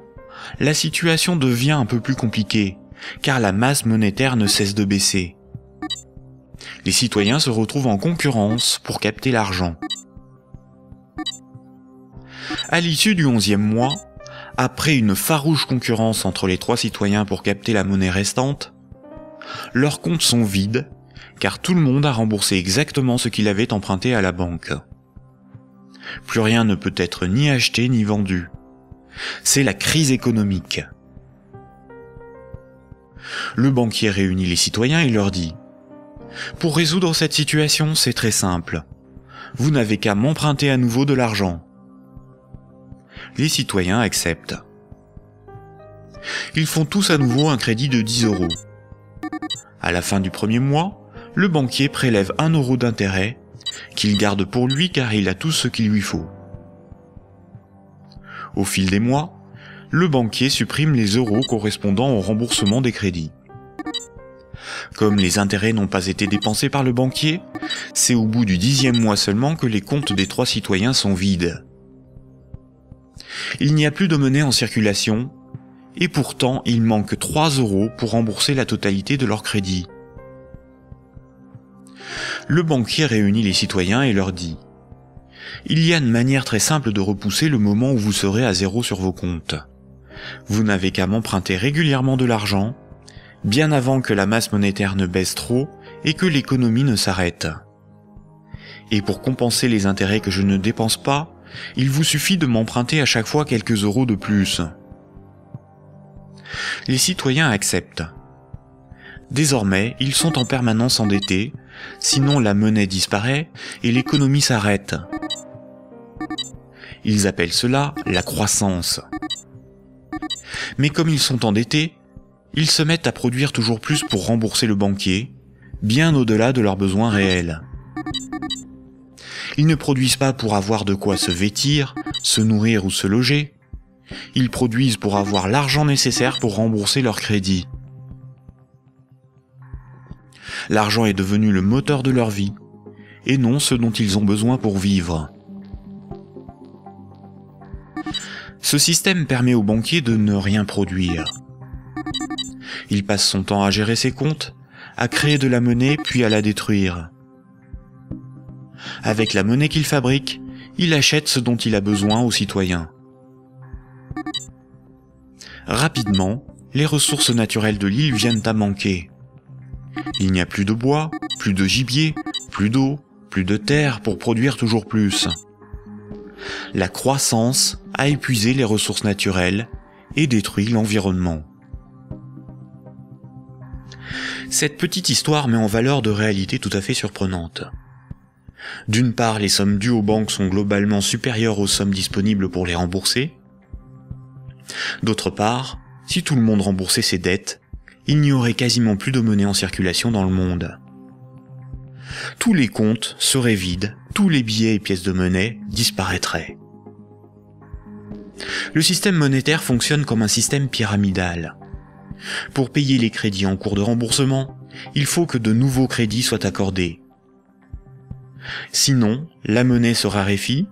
la situation devient un peu plus compliquée, car la masse monétaire ne cesse de baisser. Les citoyens se retrouvent en concurrence pour capter l'argent. À l'issue du 11e mois, après une farouche concurrence entre les trois citoyens pour capter la monnaie restante, leurs comptes sont vides, car tout le monde a remboursé exactement ce qu'il avait emprunté à la banque. Plus rien ne peut être ni acheté ni vendu. C'est la crise économique. Le banquier réunit les citoyens et leur dit : « Pour résoudre cette situation, c'est très simple. Vous n'avez qu'à m'emprunter à nouveau de l'argent. » Les citoyens acceptent. Ils font tous à nouveau un crédit de 10 €. À la fin du premier mois, le banquier prélève 1 € d'intérêt, qu'il garde pour lui car il a tout ce qu'il lui faut. Au fil des mois, le banquier supprime les euros correspondant au remboursement des crédits. Comme les intérêts n'ont pas été dépensés par le banquier, c'est au bout du 10e mois seulement que les comptes des trois citoyens sont vides. Il n'y a plus de monnaie en circulation, et pourtant il manque 3 € pour rembourser la totalité de leur crédit. Le banquier réunit les citoyens et leur dit : « Il y a une manière très simple de repousser le moment où vous serez à zéro sur vos comptes. Vous n'avez qu'à m'emprunter régulièrement de l'argent, bien avant que la masse monétaire ne baisse trop et que l'économie ne s'arrête. Et pour compenser les intérêts que je ne dépense pas, il vous suffit de m'emprunter à chaque fois quelques euros de plus. » Les citoyens acceptent. Désormais, ils sont en permanence endettés, sinon la monnaie disparaît et l'économie s'arrête. Ils appellent cela la croissance. Mais comme ils sont endettés, ils se mettent à produire toujours plus pour rembourser le banquier, bien au-delà de leurs besoins réels. Ils ne produisent pas pour avoir de quoi se vêtir, se nourrir ou se loger. Ils produisent pour avoir l'argent nécessaire pour rembourser leur crédit. L'argent est devenu le moteur de leur vie, et non ce dont ils ont besoin pour vivre. Ce système permet au banquier de ne rien produire. Il passe son temps à gérer ses comptes, à créer de la monnaie puis à la détruire. Avec la monnaie qu'il fabrique, il achète ce dont il a besoin aux citoyens. Rapidement, les ressources naturelles de l'île viennent à manquer. Il n'y a plus de bois, plus de gibier, plus d'eau, plus de terre pour produire toujours plus. La croissance a épuisé les ressources naturelles et détruit l'environnement. Cette petite histoire met en valeur de réalités tout à fait surprenantes. D'une part, les sommes dues aux banques sont globalement supérieures aux sommes disponibles pour les rembourser. D'autre part, si tout le monde remboursait ses dettes, il n'y aurait quasiment plus de monnaie en circulation dans le monde. Tous les comptes seraient vides, tous les billets et pièces de monnaie disparaîtraient. Le système monétaire fonctionne comme un système pyramidal. Pour payer les crédits en cours de remboursement, il faut que de nouveaux crédits soient accordés. Sinon, la monnaie se raréfie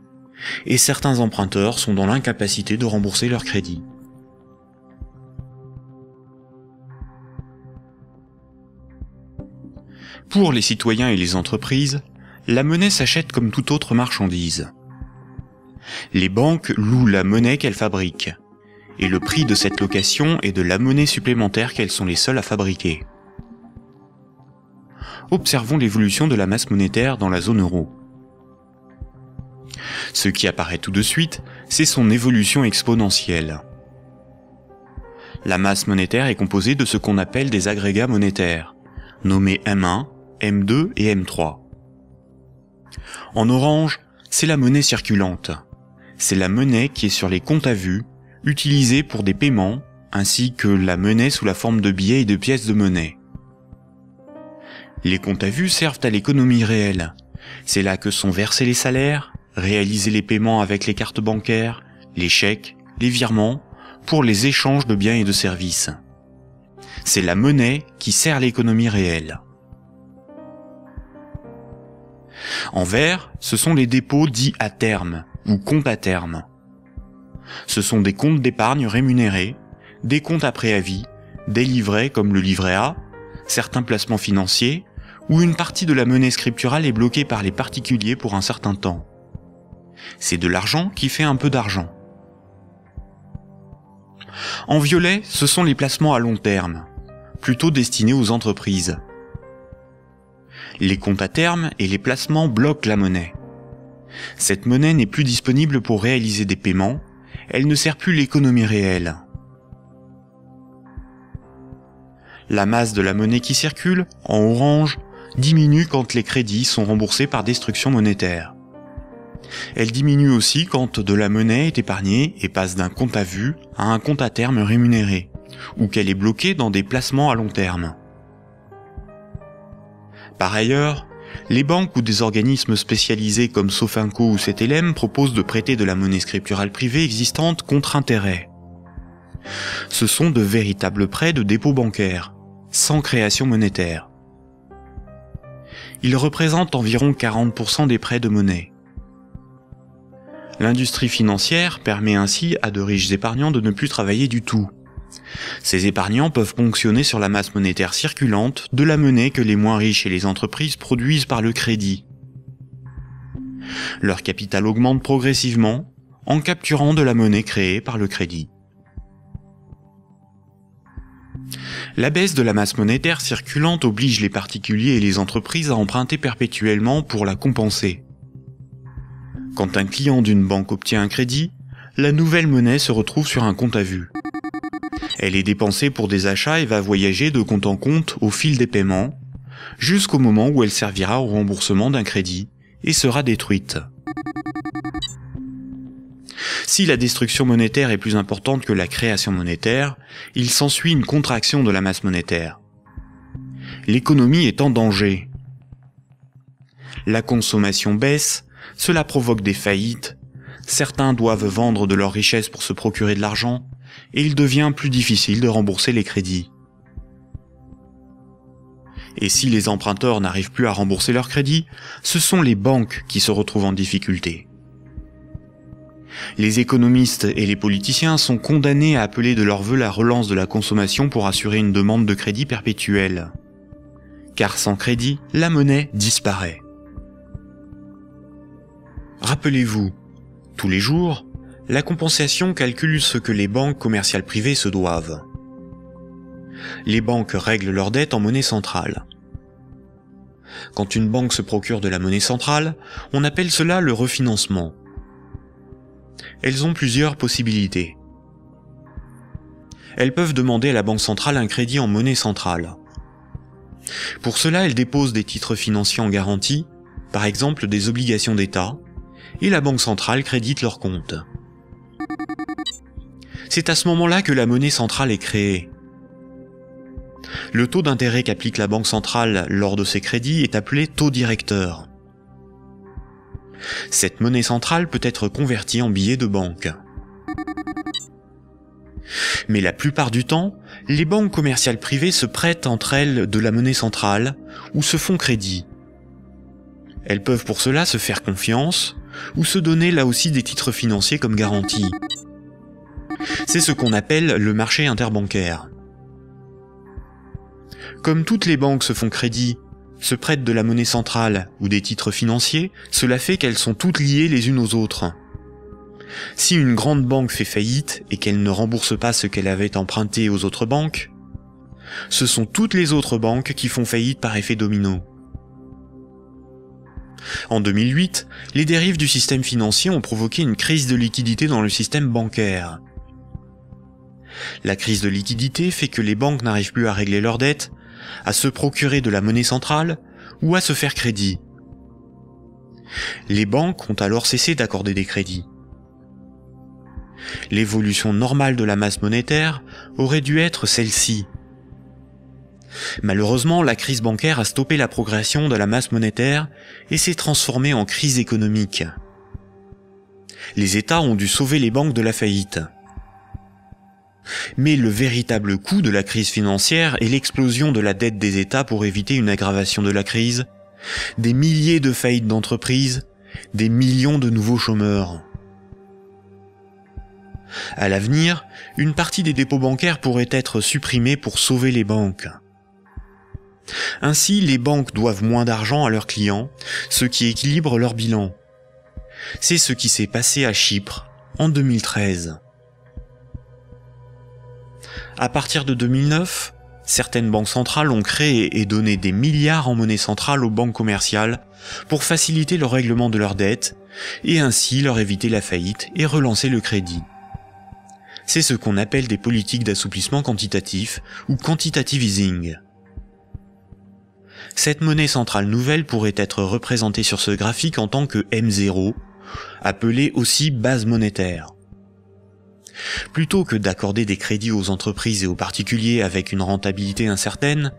et certains emprunteurs sont dans l'incapacité de rembourser leurs crédits. Pour les citoyens et les entreprises, la monnaie s'achète comme toute autre marchandise. Les banques louent la monnaie qu'elles fabriquent, et le prix de cette location est de la monnaie supplémentaire qu'elles sont les seules à fabriquer. Observons l'évolution de la masse monétaire dans la zone euro. Ce qui apparaît tout de suite, c'est son évolution exponentielle. La masse monétaire est composée de ce qu'on appelle des agrégats monétaires, nommés M1, M2 et M3. En orange, c'est la monnaie circulante. C'est la monnaie qui est sur les comptes à vue, utilisée pour des paiements, ainsi que la monnaie sous la forme de billets et de pièces de monnaie. Les comptes à vue servent à l'économie réelle. C'est là que sont versés les salaires, réalisés les paiements avec les cartes bancaires, les chèques, les virements, pour les échanges de biens et de services. C'est la monnaie qui sert l'économie réelle. En vert, ce sont les dépôts dits à terme, ou comptes à terme. Ce sont des comptes d'épargne rémunérés, des comptes à préavis, des livrets comme le livret A, certains placements financiers, où une partie de la monnaie scripturale est bloquée par les particuliers pour un certain temps. C'est de l'argent qui fait un peu d'argent. En violet, ce sont les placements à long terme, plutôt destinés aux entreprises. Les comptes à terme et les placements bloquent la monnaie. Cette monnaie n'est plus disponible pour réaliser des paiements, elle ne sert plus l'économie réelle. La masse de la monnaie qui circule, en orange, diminue quand les crédits sont remboursés par destruction monétaire. Elle diminue aussi quand de la monnaie est épargnée et passe d'un compte à vue à un compte à terme rémunéré, ou qu'elle est bloquée dans des placements à long terme. Par ailleurs, les banques ou des organismes spécialisés comme Sofinco ou Cetelem proposent de prêter de la monnaie scripturale privée existante contre intérêt. Ce sont de véritables prêts de dépôt bancaire, sans création monétaire. Ils représentent environ 40% des prêts de monnaie. L'industrie financière permet ainsi à de riches épargnants de ne plus travailler du tout. Ces épargnants peuvent ponctionner sur la masse monétaire circulante de la monnaie que les moins riches et les entreprises produisent par le crédit. Leur capital augmente progressivement en capturant de la monnaie créée par le crédit. La baisse de la masse monétaire circulante oblige les particuliers et les entreprises à emprunter perpétuellement pour la compenser. Quand un client d'une banque obtient un crédit, la nouvelle monnaie se retrouve sur un compte à vue. Elle est dépensée pour des achats et va voyager de compte en compte au fil des paiements, jusqu'au moment où elle servira au remboursement d'un crédit et sera détruite. Si Si la destruction monétaire est plus importante que la création monétaire, il s'ensuit une contraction de la masse monétaire. L'économie est en danger. La consommation baisse, cela provoque des faillites, certains doivent vendre de leurs richesses pour se procurer de l'argent, et il devient plus difficile de rembourser les crédits. Et si les emprunteurs n'arrivent plus à rembourser leurs crédits, ce sont les banques qui se retrouvent en difficulté. Les économistes et les politiciens sont condamnés à appeler de leur vœu la relance de la consommation pour assurer une demande de crédit perpétuelle. Car sans crédit, la monnaie disparaît. Rappelez-vous, tous les jours, la compensation calcule ce que les banques commerciales privées se doivent. Les banques règlent leurs dettes en monnaie centrale. Quand une banque se procure de la monnaie centrale, on appelle cela le refinancement. Elles ont plusieurs possibilités. Elles peuvent demander à la banque centrale un crédit en monnaie centrale. Pour cela, elles déposent des titres financiers en garantie, par exemple des obligations d'État, et la banque centrale crédite leurs comptes. C'est à ce moment-là que la monnaie centrale est créée. Le taux d'intérêt qu'applique la banque centrale lors de ces crédits est appelé taux directeur. Cette monnaie centrale peut être convertie en billets de banque. Mais la plupart du temps, les banques commerciales privées se prêtent entre elles de la monnaie centrale ou se font crédit. Elles peuvent pour cela se faire confiance ou se donner là aussi des titres financiers comme garantie. C'est ce qu'on appelle le marché interbancaire. Comme toutes les banques se font crédit, se prêtent de la monnaie centrale ou des titres financiers, cela fait qu'elles sont toutes liées les unes aux autres. Si une grande banque fait faillite et qu'elle ne rembourse pas ce qu'elle avait emprunté aux autres banques, ce sont toutes les autres banques qui font faillite par effet domino. En 2008, les dérives du système financier ont provoqué une crise de liquidité dans le système bancaire. La crise de liquidité fait que les banques n'arrivent plus à régler leurs dettes, à se procurer de la monnaie centrale ou à se faire crédit. Les banques ont alors cessé d'accorder des crédits. L'évolution normale de la masse monétaire aurait dû être celle-ci. Malheureusement, la crise bancaire a stoppé la progression de la masse monétaire et s'est transformée en crise économique. Les États ont dû sauver les banques de la faillite. Mais le véritable coût de la crise financière est l'explosion de la dette des États pour éviter une aggravation de la crise, des milliers de faillites d'entreprises, des millions de nouveaux chômeurs. À l'avenir, une partie des dépôts bancaires pourrait être supprimée pour sauver les banques. Ainsi, les banques doivent moins d'argent à leurs clients, ce qui équilibre leur bilan. C'est ce qui s'est passé à Chypre en 2013. À partir de 2009, certaines banques centrales ont créé et donné des milliards en monnaie centrale aux banques commerciales pour faciliter le règlement de leurs dettes et ainsi leur éviter la faillite et relancer le crédit. C'est ce qu'on appelle des politiques d'assouplissement quantitatif ou quantitative easing. Cette monnaie centrale nouvelle pourrait être représentée sur ce graphique en tant que M0, appelée aussi base monétaire. Plutôt que d'accorder des crédits aux entreprises et aux particuliers avec une rentabilité incertaine,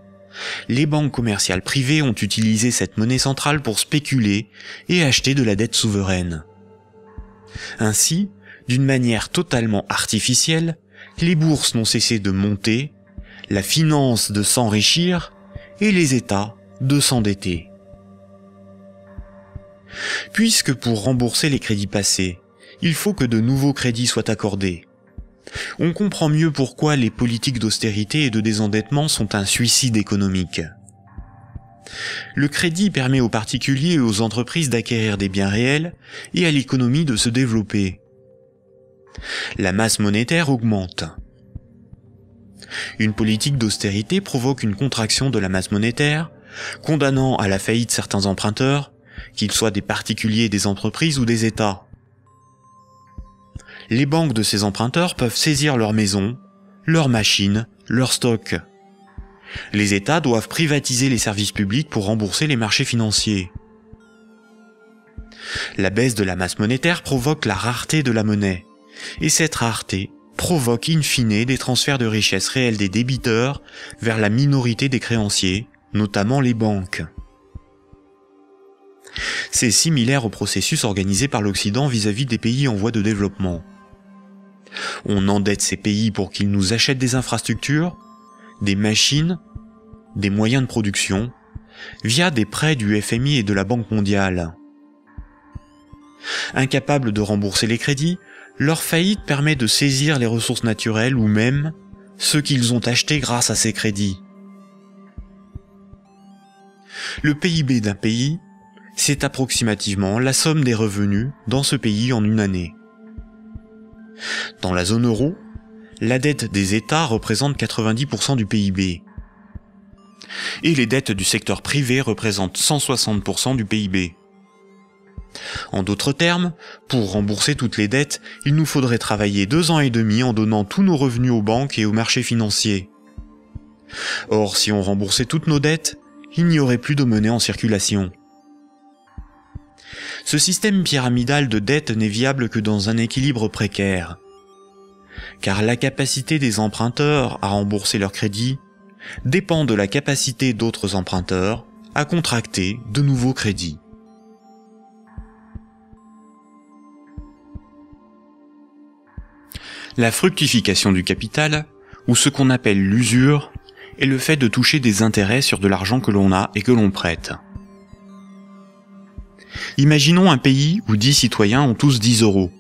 les banques commerciales privées ont utilisé cette monnaie centrale pour spéculer et acheter de la dette souveraine. Ainsi, d'une manière totalement artificielle, les bourses n'ont cessé de monter, la finance de s'enrichir et les États de s'endetter. Puisque pour rembourser les crédits passés, il faut que de nouveaux crédits soient accordés, on comprend mieux pourquoi les politiques d'austérité et de désendettement sont un suicide économique. Le crédit permet aux particuliers et aux entreprises d'acquérir des biens réels et à l'économie de se développer. La masse monétaire augmente. Une politique d'austérité provoque une contraction de la masse monétaire, condamnant à la faillite certains emprunteurs, qu'ils soient des particuliers, des entreprises ou des États. Les banques de ces emprunteurs peuvent saisir leurs maisons, leurs machines, leurs stocks. Les États doivent privatiser les services publics pour rembourser les marchés financiers. La baisse de la masse monétaire provoque la rareté de la monnaie, et cette rareté provoque in fine des transferts de richesses réelles des débiteurs vers la minorité des créanciers, notamment les banques. C'est similaire au processus organisé par l'Occident vis-à-vis des pays en voie de développement. On endette ces pays pour qu'ils nous achètent des infrastructures, des machines, des moyens de production, via des prêts du FMI et de la Banque mondiale. Incapables de rembourser les crédits, leur faillite permet de saisir les ressources naturelles ou même ceux qu'ils ont achetés grâce à ces crédits. Le PIB d'un pays, c'est approximativement la somme des revenus dans ce pays en une année. Dans la zone euro, la dette des États représente 90% du PIB. Et les dettes du secteur privé représentent 160% du PIB. En d'autres termes, pour rembourser toutes les dettes, il nous faudrait travailler 2 ans et demi en donnant tous nos revenus aux banques et aux marchés financiers. Or, si on remboursait toutes nos dettes, il n'y aurait plus de monnaie en circulation. Ce système pyramidal de dette n'est viable que dans un équilibre précaire, car la capacité des emprunteurs à rembourser leurs crédits dépend de la capacité d'autres emprunteurs à contracter de nouveaux crédits. La fructification du capital, ou ce qu'on appelle l'usure, est le fait de toucher des intérêts sur de l'argent que l'on a et que l'on prête. Imaginons un pays où 10 citoyens ont tous 10 euros.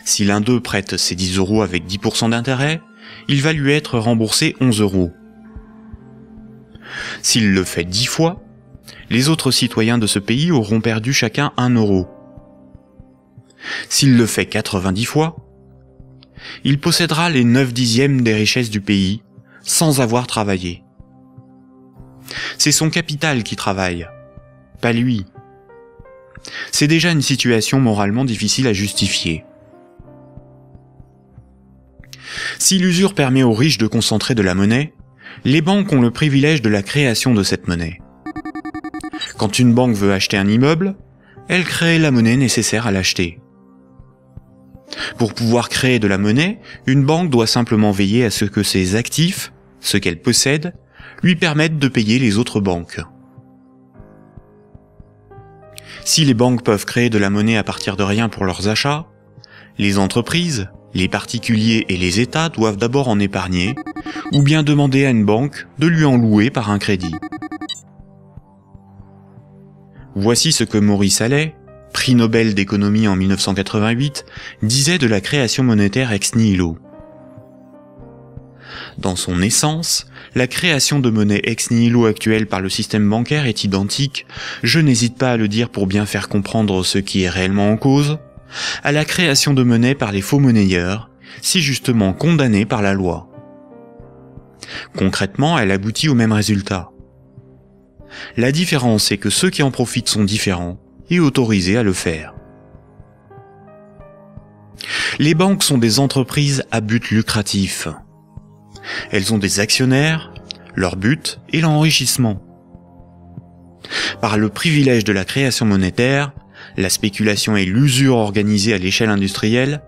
Si l'un d'eux prête ces 10 euros avec 10% d'intérêt, il va lui être remboursé 11 euros. S'il le fait 10 fois, les autres citoyens de ce pays auront perdu chacun 1 euro. S'il le fait 90 fois, il possédera les 9/10 des richesses du pays, sans avoir travaillé. C'est son capital qui travaille, pas lui. C'est déjà une situation moralement difficile à justifier. Si l'usure permet aux riches de concentrer de la monnaie, les banques ont le privilège de la création de cette monnaie. Quand une banque veut acheter un immeuble, elle crée la monnaie nécessaire à l'acheter. Pour pouvoir créer de la monnaie, une banque doit simplement veiller à ce que ses actifs, ce qu'elle possède, lui permettent de payer les autres banques. Si les banques peuvent créer de la monnaie à partir de rien pour leurs achats, les entreprises, les particuliers et les États doivent d'abord en épargner, ou bien demander à une banque de lui en louer par un crédit. Voici ce que Maurice Allais, prix Nobel d'économie en 1988, disait de la création monétaire ex nihilo. Dans son essence, la création de monnaie ex nihilo actuelle par le système bancaire est identique, je n'hésite pas à le dire pour bien faire comprendre ce qui est réellement en cause, à la création de monnaie par les faux monnayeurs, si justement condamnée par la loi. Concrètement, elle aboutit au même résultat. La différence est que ceux qui en profitent sont différents et autorisés à le faire. Les banques sont des entreprises à but lucratif. Elles ont des actionnaires, leur but est l'enrichissement. Par le privilège de la création monétaire, la spéculation et l'usure organisée à l'échelle industrielle,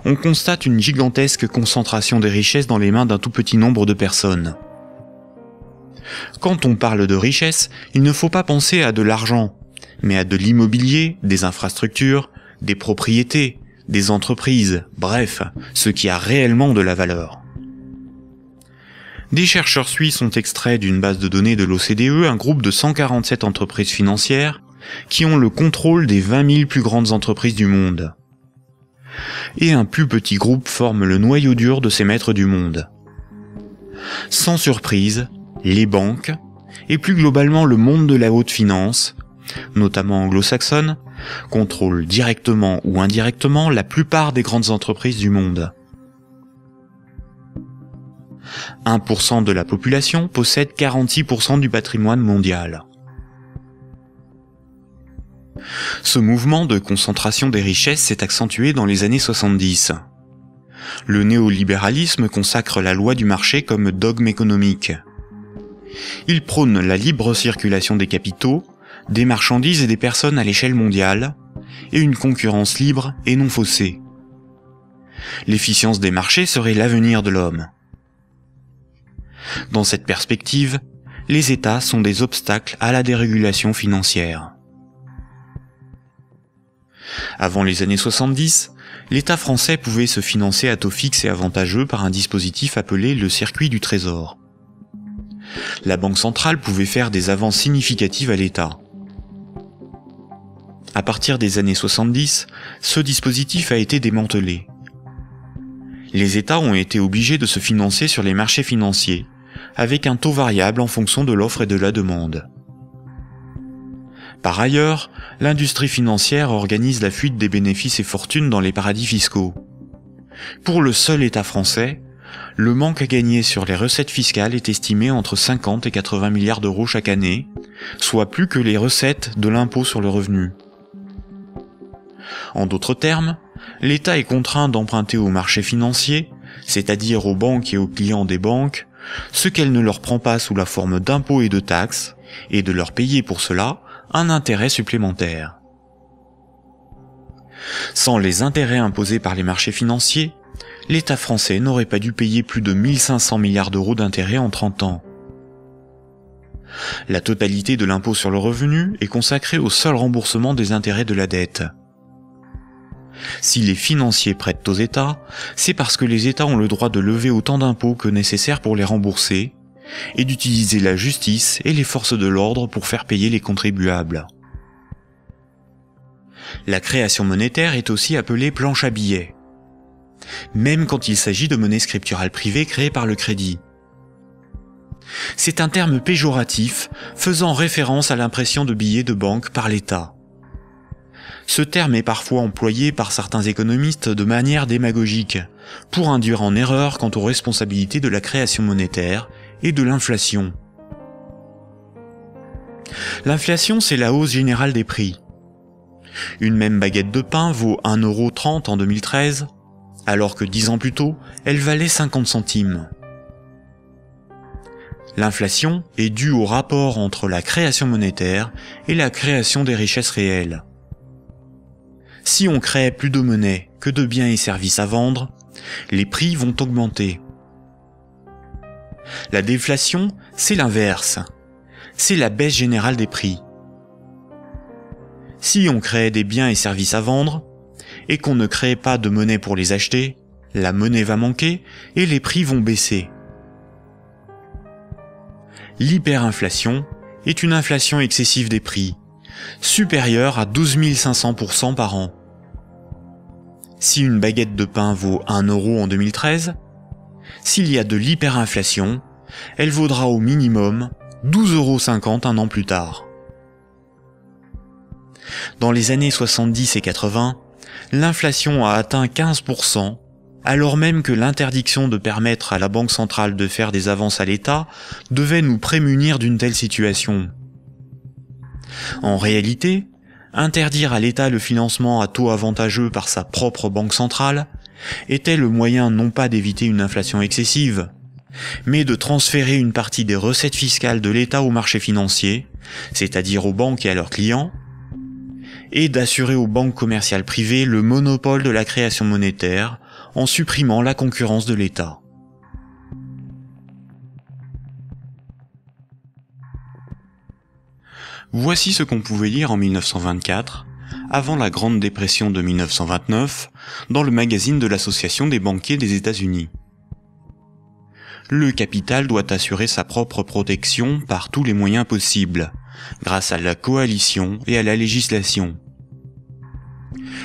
on constate une gigantesque concentration des richesses dans les mains d'un tout petit nombre de personnes. Quand on parle de richesse, il ne faut pas penser à de l'argent, mais à de l'immobilier, des infrastructures, des propriétés, des entreprises, bref, ce qui a réellement de la valeur. Des chercheurs suisses ont extrait d'une base de données de l'OCDE un groupe de 147 entreprises financières qui ont le contrôle des 20 000 plus grandes entreprises du monde. Et un plus petit groupe forme le noyau dur de ces maîtres du monde. Sans surprise, les banques, et plus globalement le monde de la haute finance, notamment anglo-saxonne, contrôlent directement ou indirectement la plupart des grandes entreprises du monde. 1% de la population possède 46% du patrimoine mondial. Ce mouvement de concentration des richesses s'est accentué dans les années 70. Le néolibéralisme consacre la loi du marché comme dogme économique. Il prône la libre circulation des capitaux, des marchandises et des personnes à l'échelle mondiale, et une concurrence libre et non faussée. L'efficience des marchés serait l'avenir de l'homme. Dans cette perspective, les États sont des obstacles à la dérégulation financière. Avant les années 70, l'État français pouvait se financer à taux fixe et avantageux par un dispositif appelé le circuit du trésor. La Banque centrale pouvait faire des avances significatives à l'État. À partir des années 70, ce dispositif a été démantelé. Les États ont été obligés de se financer sur les marchés financiers, avec un taux variable en fonction de l'offre et de la demande. Par ailleurs, l'industrie financière organise la fuite des bénéfices et fortunes dans les paradis fiscaux. Pour le seul État français, le manque à gagner sur les recettes fiscales est estimé entre 50 et 80 milliards d'euros chaque année, soit plus que les recettes de l'impôt sur le revenu. En d'autres termes, l'État est contraint d'emprunter aux marchés financiers, c'est-à-dire aux banques et aux clients des banques, ce qu'elle ne leur prend pas sous la forme d'impôts et de taxes, et de leur payer pour cela un intérêt supplémentaire. Sans les intérêts imposés par les marchés financiers, l'État français n'aurait pas dû payer plus de 1500 milliards d'euros d'intérêts en 30 ans. La totalité de l'impôt sur le revenu est consacrée au seul remboursement des intérêts de la dette. Si les financiers prêtent aux États, c'est parce que les États ont le droit de lever autant d'impôts que nécessaire pour les rembourser, et d'utiliser la justice et les forces de l'ordre pour faire payer les contribuables. La création monétaire est aussi appelée planche à billets, même quand il s'agit de monnaie scripturale privée créée par le crédit. C'est un terme péjoratif faisant référence à l'impression de billets de banque par l'État. Ce terme est parfois employé par certains économistes de manière démagogique, pour induire en erreur quant aux responsabilités de la création monétaire et de l'inflation. L'inflation, c'est la hausse générale des prix. Une même baguette de pain vaut 1,30 € en 2013, alors que 10 ans plus tôt, elle valait 50 centimes. L'inflation est due au rapport entre la création monétaire et la création des richesses réelles. Si on crée plus de monnaie que de biens et services à vendre, les prix vont augmenter. La déflation, c'est l'inverse. C'est la baisse générale des prix. Si on crée des biens et services à vendre, et qu'on ne crée pas de monnaie pour les acheter, la monnaie va manquer et les prix vont baisser. L'hyperinflation est une inflation excessive des prix, supérieure à 12 500% par an. Si une baguette de pain vaut 1 € en 2013, s'il y a de l'hyperinflation, elle vaudra au minimum 12,50 € un an plus tard. Dans les années 70 et 80, l'inflation a atteint 15%, alors même que l'interdiction de permettre à la Banque centrale de faire des avances à l'État devait nous prémunir d'une telle situation. En réalité, interdire à l'État le financement à taux avantageux par sa propre Banque centrale était le moyen non pas d'éviter une inflation excessive, mais de transférer une partie des recettes fiscales de l'État au marché financier, c'est-à-dire aux banques et à leurs clients, et d'assurer aux banques commerciales privées le monopole de la création monétaire en supprimant la concurrence de l'État. Voici ce qu'on pouvait lire en 1924, avant la Grande Dépression de 1929, dans le magazine de l'Association des banquiers des États-Unis. Le capital doit assurer sa propre protection par tous les moyens possibles, grâce à la coalition et à la législation.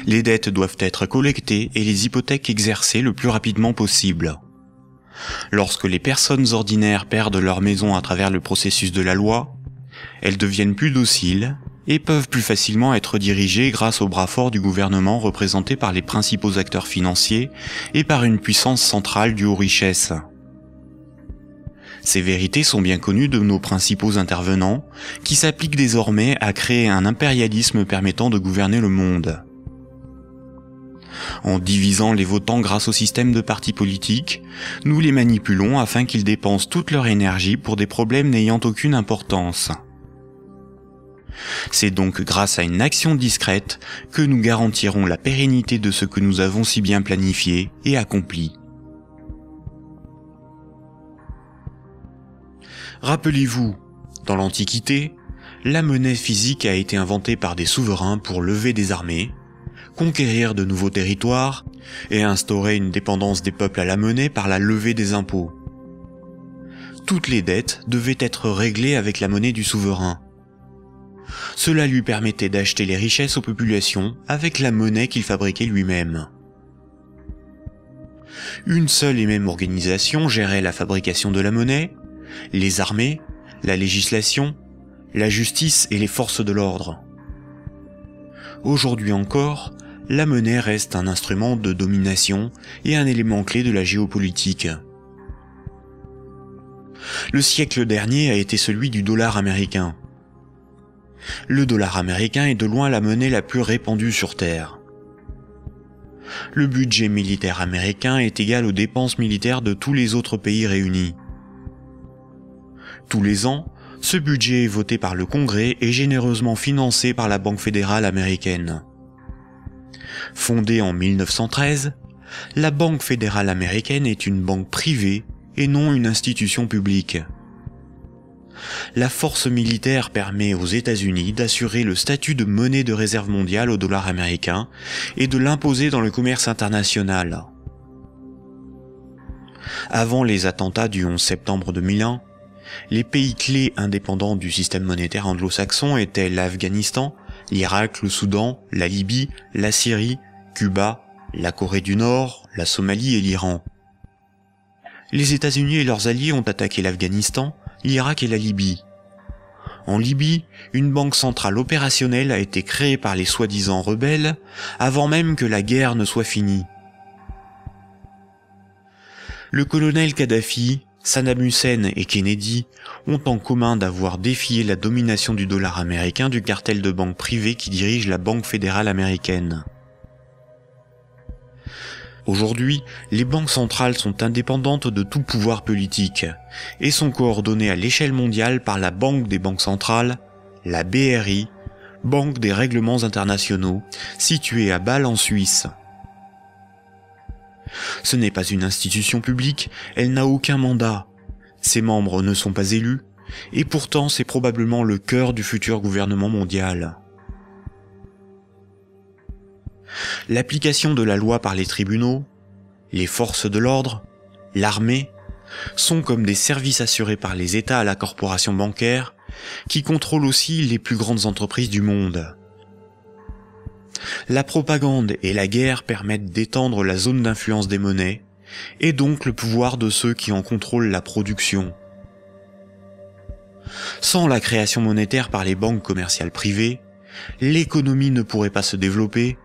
Les dettes doivent être collectées et les hypothèques exercées le plus rapidement possible. Lorsque les personnes ordinaires perdent leur maison à travers le processus de la loi, elles deviennent plus dociles et peuvent plus facilement être dirigées grâce au bras fort du gouvernement représenté par les principaux acteurs financiers et par une puissance centrale due aux richesses. Ces vérités sont bien connues de nos principaux intervenants, qui s'appliquent désormais à créer un impérialisme permettant de gouverner le monde. En divisant les votants grâce au système de partis politiques, nous les manipulons afin qu'ils dépensent toute leur énergie pour des problèmes n'ayant aucune importance. C'est donc grâce à une action discrète que nous garantirons la pérennité de ce que nous avons si bien planifié et accompli. Rappelez-vous, dans l'Antiquité, la monnaie physique a été inventée par des souverains pour lever des armées, conquérir de nouveaux territoires et instaurer une dépendance des peuples à la monnaie par la levée des impôts. Toutes les dettes devaient être réglées avec la monnaie du souverain. Cela lui permettait d'acheter les richesses aux populations avec la monnaie qu'il fabriquait lui-même. Une seule et même organisation gérait la fabrication de la monnaie, les armées, la législation, la justice et les forces de l'ordre. Aujourd'hui encore, la monnaie reste un instrument de domination et un élément clé de la géopolitique. Le siècle dernier a été celui du dollar américain. Le dollar américain est de loin la monnaie la plus répandue sur Terre. Le budget militaire américain est égal aux dépenses militaires de tous les autres pays réunis. Tous les ans, ce budget est voté par le Congrès et généreusement financé par la Banque fédérale américaine. Fondée en 1913, la Banque fédérale américaine est une banque privée et non une institution publique. La force militaire permet aux États-Unis d'assurer le statut de monnaie de réserve mondiale au dollar américain et de l'imposer dans le commerce international. Avant les attentats du 11 septembre 2001, les pays clés indépendants du système monétaire anglo-saxon étaient l'Afghanistan, l'Irak, le Soudan, la Libye, la Syrie, Cuba, la Corée du Nord, la Somalie et l'Iran. Les États-Unis et leurs alliés ont attaqué l'Afghanistan, l'Irak et la Libye. En Libye, une banque centrale opérationnelle a été créée par les soi-disant rebelles avant même que la guerre ne soit finie. Le colonel Kadhafi, Saddam Hussein et Kennedy ont en commun d'avoir défié la domination du dollar américain du cartel de banques privées qui dirige la Banque fédérale américaine. Aujourd'hui, les banques centrales sont indépendantes de tout pouvoir politique et sont coordonnées à l'échelle mondiale par la Banque des banques centrales, la BRI, Banque des règlements internationaux, située à Bâle en Suisse. Ce n'est pas une institution publique, elle n'a aucun mandat, ses membres ne sont pas élus, et pourtant c'est probablement le cœur du futur gouvernement mondial. L'application de la loi par les tribunaux, les forces de l'ordre, l'armée, sont comme des services assurés par les États à la corporation bancaire, qui contrôle aussi les plus grandes entreprises du monde. La propagande et la guerre permettent d'étendre la zone d'influence des monnaies, et donc le pouvoir de ceux qui en contrôlent la production. Sans la création monétaire par les banques commerciales privées, l'économie ne pourrait pas se développer,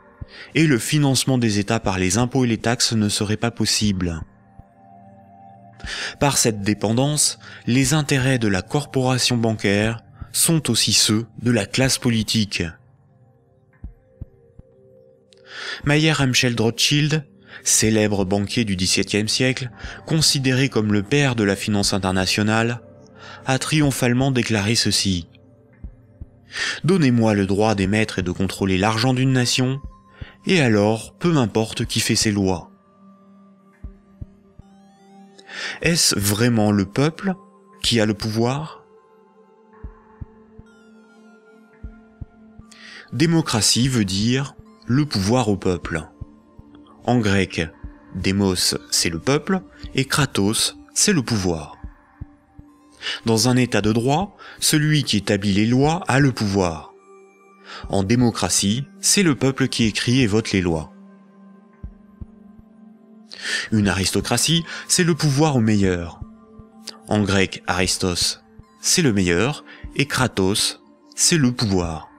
et le financement des États par les impôts et les taxes ne serait pas possible. Par cette dépendance, les intérêts de la corporation bancaire sont aussi ceux de la classe politique. Mayer Amschel Rothschild, célèbre banquier du XVIIe siècle, considéré comme le père de la finance internationale, a triomphalement déclaré ceci. « Donnez-moi le droit d'émettre et de contrôler l'argent d'une nation, et alors peu m'importe qui fait ses lois. » Est-ce vraiment le peuple qui a le pouvoir ? Démocratie veut dire le pouvoir au peuple. En grec, démos c'est le peuple et kratos c'est le pouvoir. Dans un état de droit, celui qui établit les lois a le pouvoir. En démocratie, c'est le peuple qui écrit et vote les lois. Une aristocratie, c'est le pouvoir au meilleur. En grec, aristos, c'est le meilleur, et kratos, c'est le pouvoir.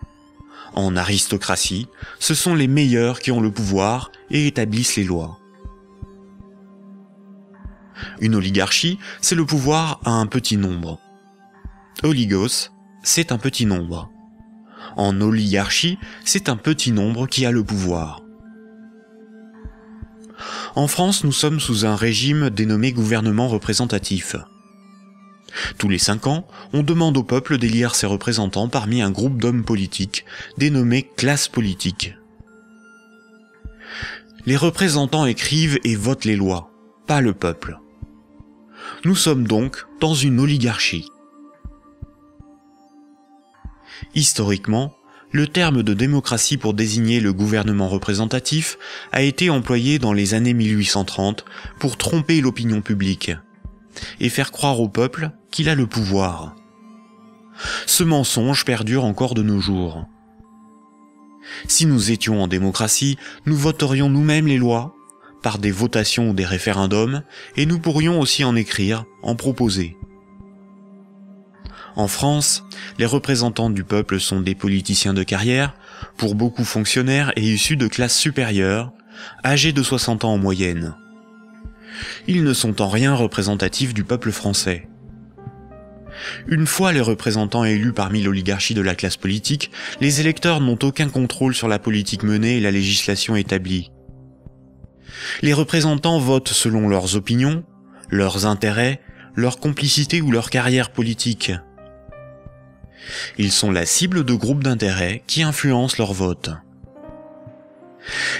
En aristocratie, ce sont les meilleurs qui ont le pouvoir et établissent les lois. Une oligarchie, c'est le pouvoir à un petit nombre. Oligos, c'est un petit nombre. En oligarchie, c'est un petit nombre qui a le pouvoir. En France, nous sommes sous un régime dénommé gouvernement représentatif. Tous les 5 ans, on demande au peuple d'élire ses représentants parmi un groupe d'hommes politiques, dénommé classe politique. Les représentants écrivent et votent les lois, pas le peuple. Nous sommes donc dans une oligarchie. Historiquement, le terme de démocratie pour désigner le gouvernement représentatif a été employé dans les années 1830 pour tromper l'opinion publique et faire croire au peuple qu'il a le pouvoir. Ce mensonge perdure encore de nos jours. Si nous étions en démocratie, nous voterions nous-mêmes les lois, par des votations ou des référendums, et nous pourrions aussi en écrire, en proposer. En France, les représentants du peuple sont des politiciens de carrière, pour beaucoup fonctionnaires et issus de classes supérieures, âgés de 60 ans en moyenne. Ils ne sont en rien représentatifs du peuple français. Une fois les représentants élus parmi l'oligarchie de la classe politique, les électeurs n'ont aucun contrôle sur la politique menée et la législation établie. Les représentants votent selon leurs opinions, leurs intérêts, leur complicité ou leur carrière politique. Ils sont la cible de groupes d'intérêts qui influencent leur vote.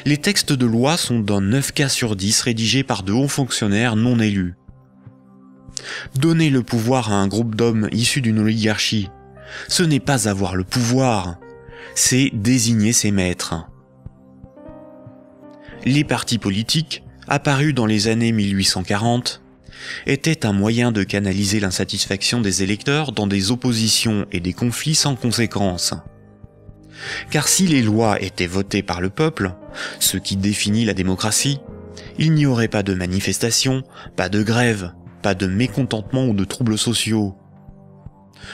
Les textes de loi sont dans 9 cas sur 10 rédigés par de hauts fonctionnaires non élus. Donner le pouvoir à un groupe d'hommes issus d'une oligarchie, ce n'est pas avoir le pouvoir, c'est désigner ses maîtres. Les partis politiques, apparus dans les années 1840, étaient un moyen de canaliser l'insatisfaction des électeurs dans des oppositions et des conflits sans conséquences. Car si les lois étaient votées par le peuple, ce qui définit la démocratie, il n'y aurait pas de manifestations, pas de grèves, pas de mécontentement ou de troubles sociaux.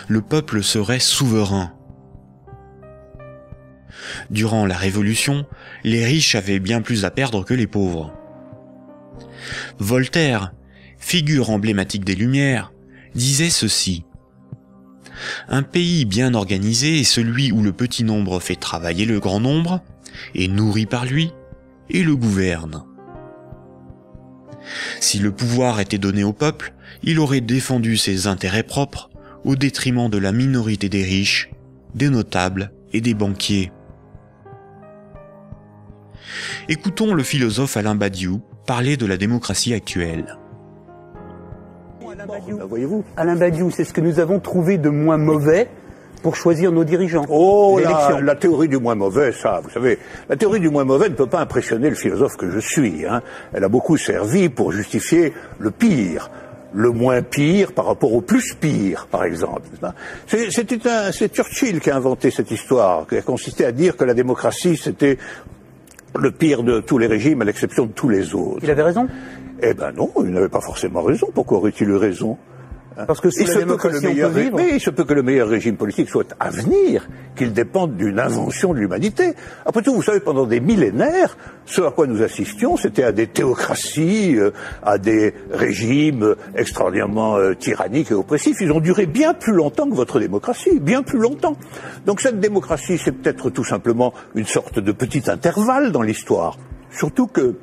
Le peuple serait souverain. Durant la Révolution, les riches avaient bien plus à perdre que les pauvres. Voltaire, figure emblématique des Lumières, disait ceci: « Un pays bien organisé est celui où le petit nombre fait travailler le grand nombre, est nourri par lui, et le gouverne. » Si le pouvoir était donné au peuple, il aurait défendu ses intérêts propres au détriment de la minorité des riches, des notables et des banquiers. Écoutons le philosophe Alain Badiou parler de la démocratie actuelle. Voyez-vous, Alain Badiou, c'est ce que nous avons trouvé de moins mauvais pour choisir nos dirigeants. Oh, la théorie du moins mauvais, ça, vous savez, la théorie du moins mauvais ne peut pas impressionner le philosophe que je suis. Hein. Elle a beaucoup servi pour justifier le pire, le moins pire par rapport au plus pire, par exemple. C'est Churchill qui a inventé cette histoire, qui a consisté à dire que la démocratie, c'était le pire de tous les régimes, à l'exception de tous les autres. Il avait raison? Eh ben non, il n'avait pas forcément raison. Pourquoi aurait-il eu raison? Parce que sous la démocratie, on peut vivre. Mais il se peut que le meilleur régime politique soit à venir, qu'il dépende d'une invention de l'humanité. Après tout, vous savez, pendant des millénaires, ce à quoi nous assistions, c'était à des théocraties, à des régimes extraordinairement tyranniques et oppressifs. Ils ont duré bien plus longtemps que votre démocratie, bien plus longtemps. Donc cette démocratie, c'est peut-être tout simplement une sorte de petit intervalle dans l'histoire. Surtout que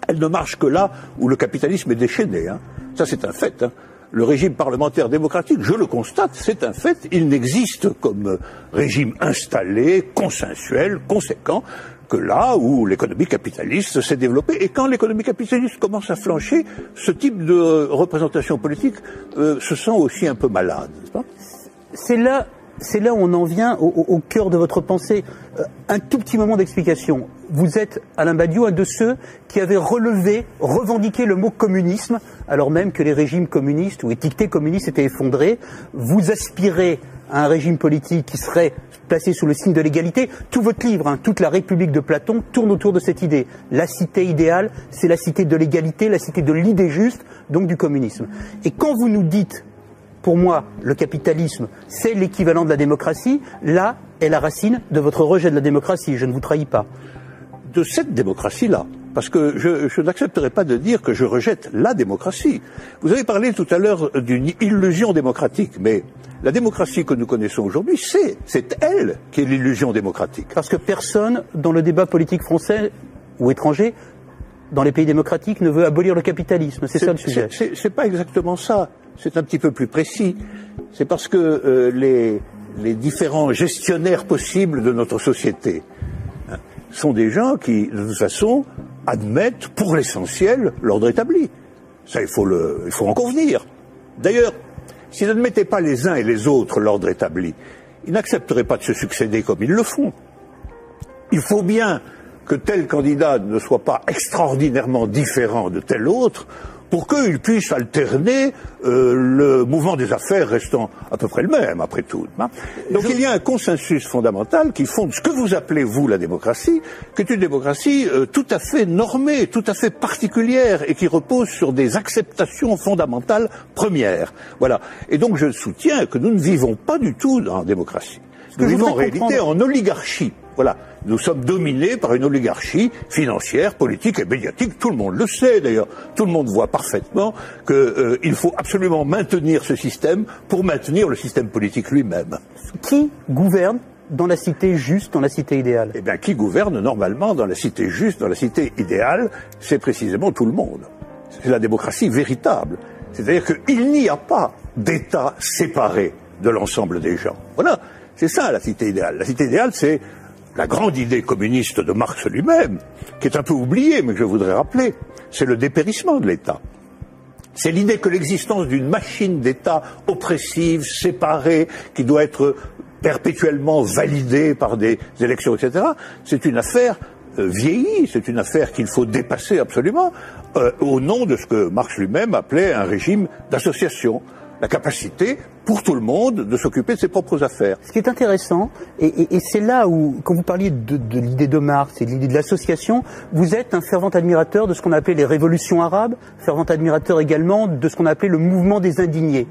elle ne marche que là où le capitalisme est déchaîné. Hein. Ça, c'est un fait. Hein. Le régime parlementaire démocratique, je le constate, c'est un fait. Il n'existe comme régime installé, consensuel, conséquent, que là où l'économie capitaliste s'est développée. Et quand l'économie capitaliste commence à flancher, ce type de représentation politique se sent aussi un peu malade, n'est-ce pas ? C'est là où on en vient au cœur de votre pensée. Un tout petit moment d'explication. Vous êtes, Alain Badiou, un de ceux qui avaient revendiqué le mot communisme, alors même que les régimes communistes ou étiquetés communistes étaient effondrés. Vous aspirez à un régime politique qui serait placé sous le signe de l'égalité. Tout votre livre, toute la République de Platon, tourne autour de cette idée. La cité idéale, c'est la cité de l'égalité, la cité de l'idée juste, donc du communisme. Et quand vous nous dites, pour moi, le capitalisme, c'est l'équivalent de la démocratie, là est la racine de votre rejet de la démocratie, je ne vous trahis pas. De cette démocratie-là, parce que je n'accepterai pas de dire que je rejette la démocratie. Vous avez parlé tout à l'heure d'une illusion démocratique, mais la démocratie que nous connaissons aujourd'hui, c'est elle qui est l'illusion démocratique. Parce que personne, dans le débat politique français ou étranger, dans les pays démocratiques, ne veut abolir le capitalisme. C'est ça le sujet. C'est pas exactement ça. C'est un petit peu plus précis. C'est parce que les différents gestionnaires possibles de notre société sont des gens qui, de toute façon, admettent pour l'essentiel l'ordre établi. Ça, il faut en convenir. D'ailleurs, s'ils n'admettaient pas les uns et les autres l'ordre établi, ils n'accepteraient pas de se succéder comme ils le font. Il faut bien que tel candidat ne soit pas extraordinairement différent de tel autre pour qu'il puisse alterner le mouvement des affaires restant à peu près le même, après tout. Donc il y a un consensus fondamental qui fonde ce que vous appelez, vous, la démocratie, qui est une démocratie tout à fait normée, tout à fait particulière, et qui repose sur des acceptations fondamentales premières. Voilà. Et donc je soutiens que nous ne vivons pas du tout en démocratie. Nous vivons en réalité en oligarchie. Voilà. Nous sommes dominés par une oligarchie financière, politique et médiatique. Tout le monde le sait d'ailleurs. Tout le monde voit parfaitement qu'il faut absolument maintenir ce système pour maintenir le système politique lui-même. Qui gouverne dans la cité juste, dans la cité idéale? Eh bien, qui gouverne normalement dans la cité juste, dans la cité idéale, c'est précisément tout le monde. C'est la démocratie véritable. C'est-à-dire qu'il n'y a pas d'État séparé de l'ensemble des gens. Voilà. C'est ça la cité idéale. La cité idéale, c'est la grande idée communiste de Marx lui-même, qui est un peu oubliée, mais que je voudrais rappeler. C'est le dépérissement de l'État. C'est l'idée que l'existence d'une machine d'État oppressive, séparée, qui doit être perpétuellement validée par des élections, etc., c'est une affaire vieillie, c'est une affaire qu'il faut dépasser absolument, au nom de ce que Marx lui-même appelait un régime d'association. La capacité, pour tout le monde, de s'occuper de ses propres affaires. Ce qui est intéressant, et c'est là où, quand vous parliez de l'idée de Marx et de l'idée de l'association, vous êtes un fervent admirateur de ce qu'on appelait les révolutions arabes, fervent admirateur également de ce qu'on appelait le mouvement des indignés.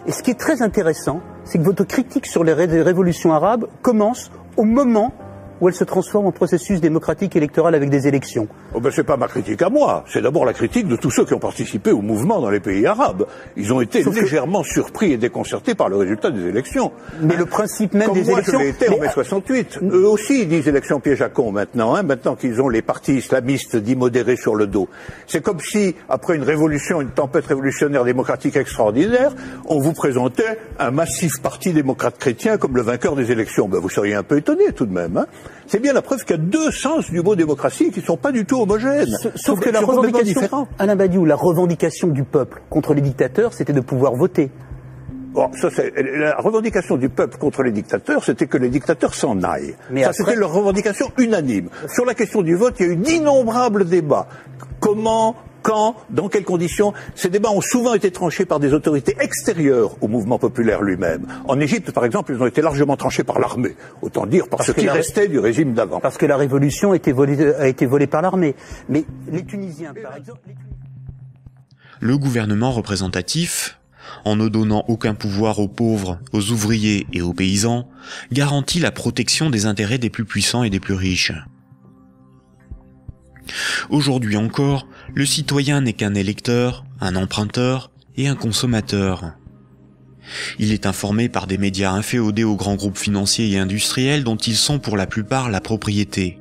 Et ce qui est très intéressant, c'est que votre critique sur les révolutions arabes commence au moment où elle se transforme en processus démocratique électoral avec des élections. Oh ben c'est pas ma critique à moi, c'est d'abord la critique de tous ceux qui ont participé au mouvement dans les pays arabes. Ils ont été légèrement surpris et déconcertés par le résultat des élections. Mais le principe même des élections... Comme moi je l'ai été en mai 68. Eux aussi ils disent élections piège à con maintenant, maintenant qu'ils ont les partis islamistes dits modérés sur le dos. C'est comme si, après une révolution, une tempête révolutionnaire démocratique extraordinaire, on vous présentait un massif parti démocrate chrétien comme le vainqueur des élections. Ben vous seriez un peu étonné tout de même. C'est bien la preuve qu'il y a deux sens du mot démocratie qui ne sont pas du tout homogènes. Sauf que la revendication, Alain Badiou, la revendication du peuple contre les dictateurs, c'était de pouvoir voter. Bon, la revendication du peuple contre les dictateurs, c'était que les dictateurs s'en aillent. Mais c'était leur revendication unanime. Sur la question du vote, il y a eu d'innombrables débats. Comment, quand, dans quelles conditions? Ces débats ont souvent été tranchés par des autorités extérieures au mouvement populaire lui-même. En Égypte, par exemple, ils ont été largement tranchés par l'armée. Autant dire par ce qui restait du régime d'avant. Parce que la révolution a été volée par l'armée. Mais les Tunisiens, par exemple... Le gouvernement représentatif, en ne donnant aucun pouvoir aux pauvres, aux ouvriers et aux paysans, garantit la protection des intérêts des plus puissants et des plus riches. Aujourd'hui encore, le citoyen n'est qu'un électeur, un emprunteur et un consommateur. Il est informé par des médias inféodés aux grands groupes financiers et industriels dont ils sont pour la plupart la propriété.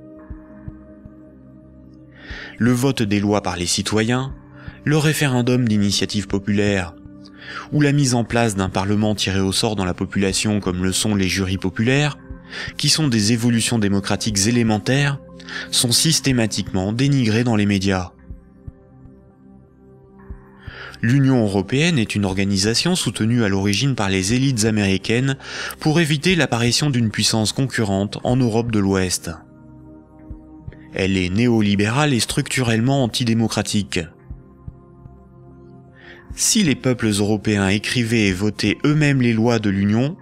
Le vote des lois par les citoyens, le référendum d'initiative populaire, ou la mise en place d'un parlement tiré au sort dans la population comme le sont les jurys populaires, qui sont des évolutions démocratiques élémentaires, sont systématiquement dénigrés dans les médias. L'Union européenne est une organisation soutenue à l'origine par les élites américaines pour éviter l'apparition d'une puissance concurrente en Europe de l'Ouest. Elle est néolibérale et structurellement antidémocratique. Si les peuples européens écrivaient et votaient eux-mêmes les lois de l'Union,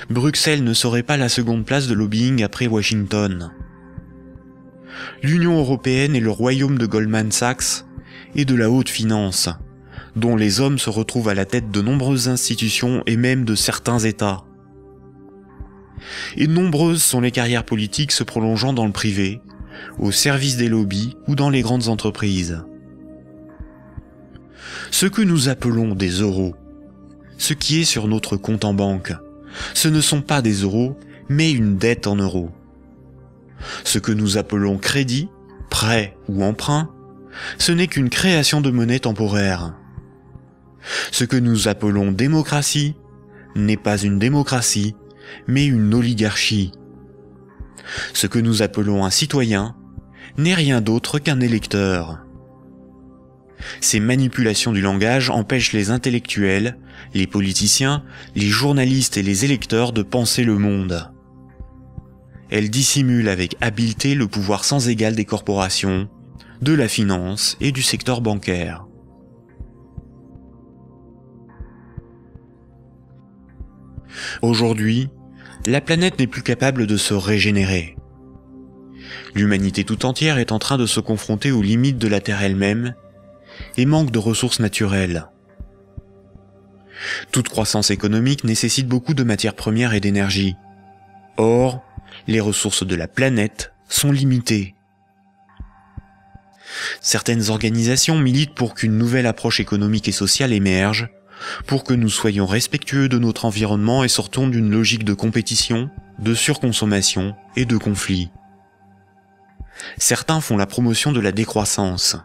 Bruxelles ne serait pas la seconde place de lobbying après Washington. L'Union européenne est le royaume de Goldman Sachs et de la haute finance, dont les hommes se retrouvent à la tête de nombreuses institutions et même de certains États. Et nombreuses sont les carrières politiques se prolongeant dans le privé, au service des lobbies ou dans les grandes entreprises. Ce que nous appelons des euros, ce qui est sur notre compte en banque, ce ne sont pas des euros, mais une dette en euros. Ce que nous appelons crédit, prêt ou emprunt, ce n'est qu'une création de monnaie temporaire. Ce que nous appelons démocratie n'est pas une démocratie, mais une oligarchie. Ce que nous appelons un citoyen n'est rien d'autre qu'un électeur. Ces manipulations du langage empêchent les intellectuels, les politiciens, les journalistes et les électeurs de penser le monde. Elles dissimulent avec habileté le pouvoir sans égal des corporations, de la finance et du secteur bancaire. Aujourd'hui, la planète n'est plus capable de se régénérer. L'humanité tout entière est en train de se confronter aux limites de la Terre elle-même et manque de ressources naturelles. Toute croissance économique nécessite beaucoup de matières premières et d'énergie. Or, les ressources de la planète sont limitées. Certaines organisations militent pour qu'une nouvelle approche économique et sociale émerge, pour que nous soyons respectueux de notre environnement et sortons d'une logique de compétition, de surconsommation et de conflit. Certains font la promotion de la décroissance.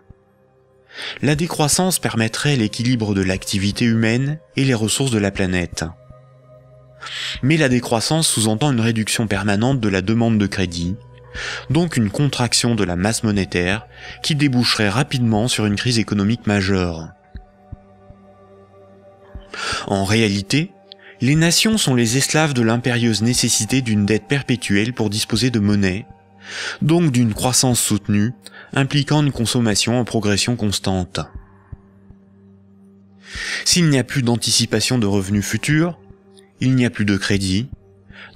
La décroissance permettrait l'équilibre de l'activité humaine et les ressources de la planète. Mais la décroissance sous-entend une réduction permanente de la demande de crédit, donc une contraction de la masse monétaire qui déboucherait rapidement sur une crise économique majeure. En réalité, les nations sont les esclaves de l'impérieuse nécessité d'une dette perpétuelle pour disposer de monnaie, donc d'une croissance soutenue, impliquant une consommation en progression constante. S'il n'y a plus d'anticipation de revenus futurs, il n'y a plus de crédit,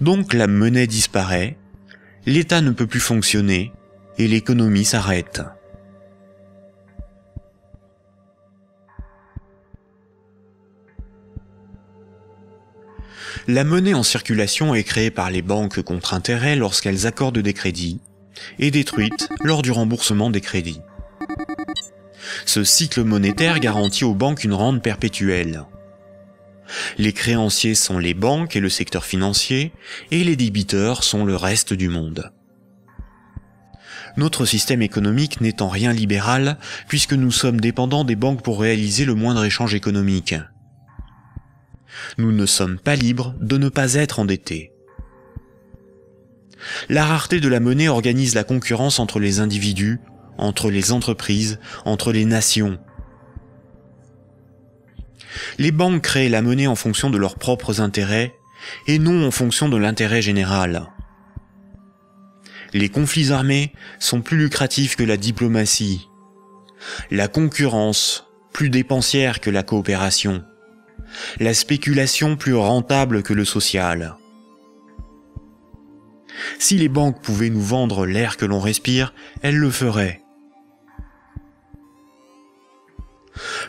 donc la monnaie disparaît, l'État ne peut plus fonctionner et l'économie s'arrête. La monnaie en circulation est créée par les banques contre intérêt lorsqu'elles accordent des crédits et détruite lors du remboursement des crédits. Ce cycle monétaire garantit aux banques une rente perpétuelle. Les créanciers sont les banques et le secteur financier, et les débiteurs sont le reste du monde. Notre système économique n'est en rien libéral, puisque nous sommes dépendants des banques pour réaliser le moindre échange économique. Nous ne sommes pas libres de ne pas être endettés. La rareté de la monnaie organise la concurrence entre les individus, entre les entreprises, entre les nations. Les banques créent la monnaie en fonction de leurs propres intérêts et non en fonction de l'intérêt général. Les conflits armés sont plus lucratifs que la diplomatie. La concurrence, plus dépensière que la coopération. La spéculation, plus rentable que le social. Si les banques pouvaient nous vendre l'air que l'on respire, elles le feraient.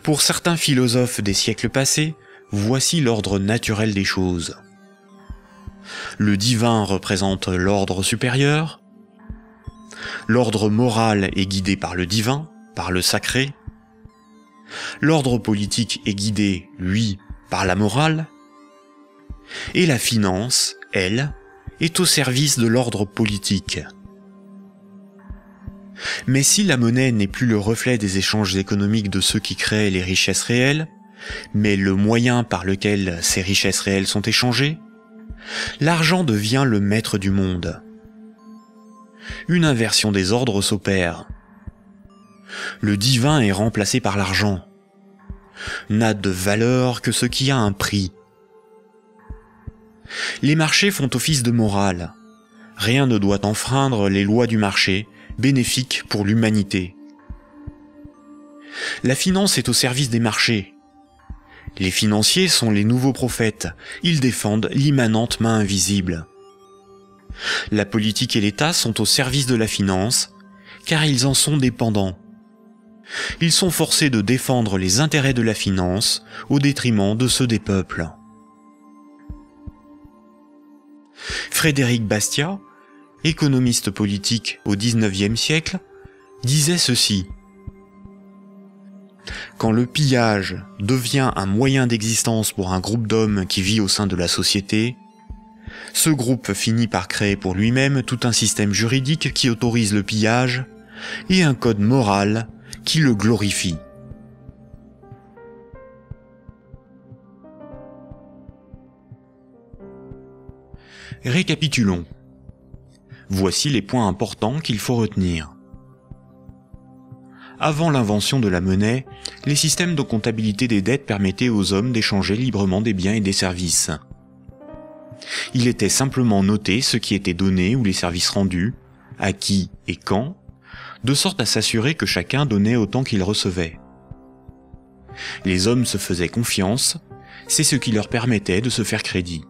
Pour certains philosophes des siècles passés, voici l'ordre naturel des choses. Le divin représente l'ordre supérieur. L'ordre moral est guidé par le divin, par le sacré. L'ordre politique est guidé, lui, par la morale. Et la finance, elle, est au service de l'ordre politique. Mais si la monnaie n'est plus le reflet des échanges économiques de ceux qui créent les richesses réelles, mais le moyen par lequel ces richesses réelles sont échangées, l'argent devient le maître du monde. Une inversion des ordres s'opère. Le divin est remplacé par l'argent. N'a de valeur que ce qui a un prix. Les marchés font office de morale. Rien ne doit enfreindre les lois du marché, bénéfiques pour l'humanité. La finance est au service des marchés. Les financiers sont les nouveaux prophètes, ils défendent l'immanente main invisible. La politique et l'État sont au service de la finance, car ils en sont dépendants. Ils sont forcés de défendre les intérêts de la finance au détriment de ceux des peuples. Frédéric Bastiat, économiste politique au XIXe siècle, disait ceci. Quand le pillage devient un moyen d'existence pour un groupe d'hommes qui vit au sein de la société, ce groupe finit par créer pour lui-même tout un système juridique qui autorise le pillage et un code moral qui le glorifient. Récapitulons. Voici les points importants qu'il faut retenir. Avant l'invention de la monnaie, les systèmes de comptabilité des dettes permettaient aux hommes d'échanger librement des biens et des services. Il était simplement noté ce qui était donné ou les services rendus, à qui et quand, de sorte à s'assurer que chacun donnait autant qu'il recevait. Les hommes se faisaient confiance, c'est ce qui leur permettait de se faire crédit.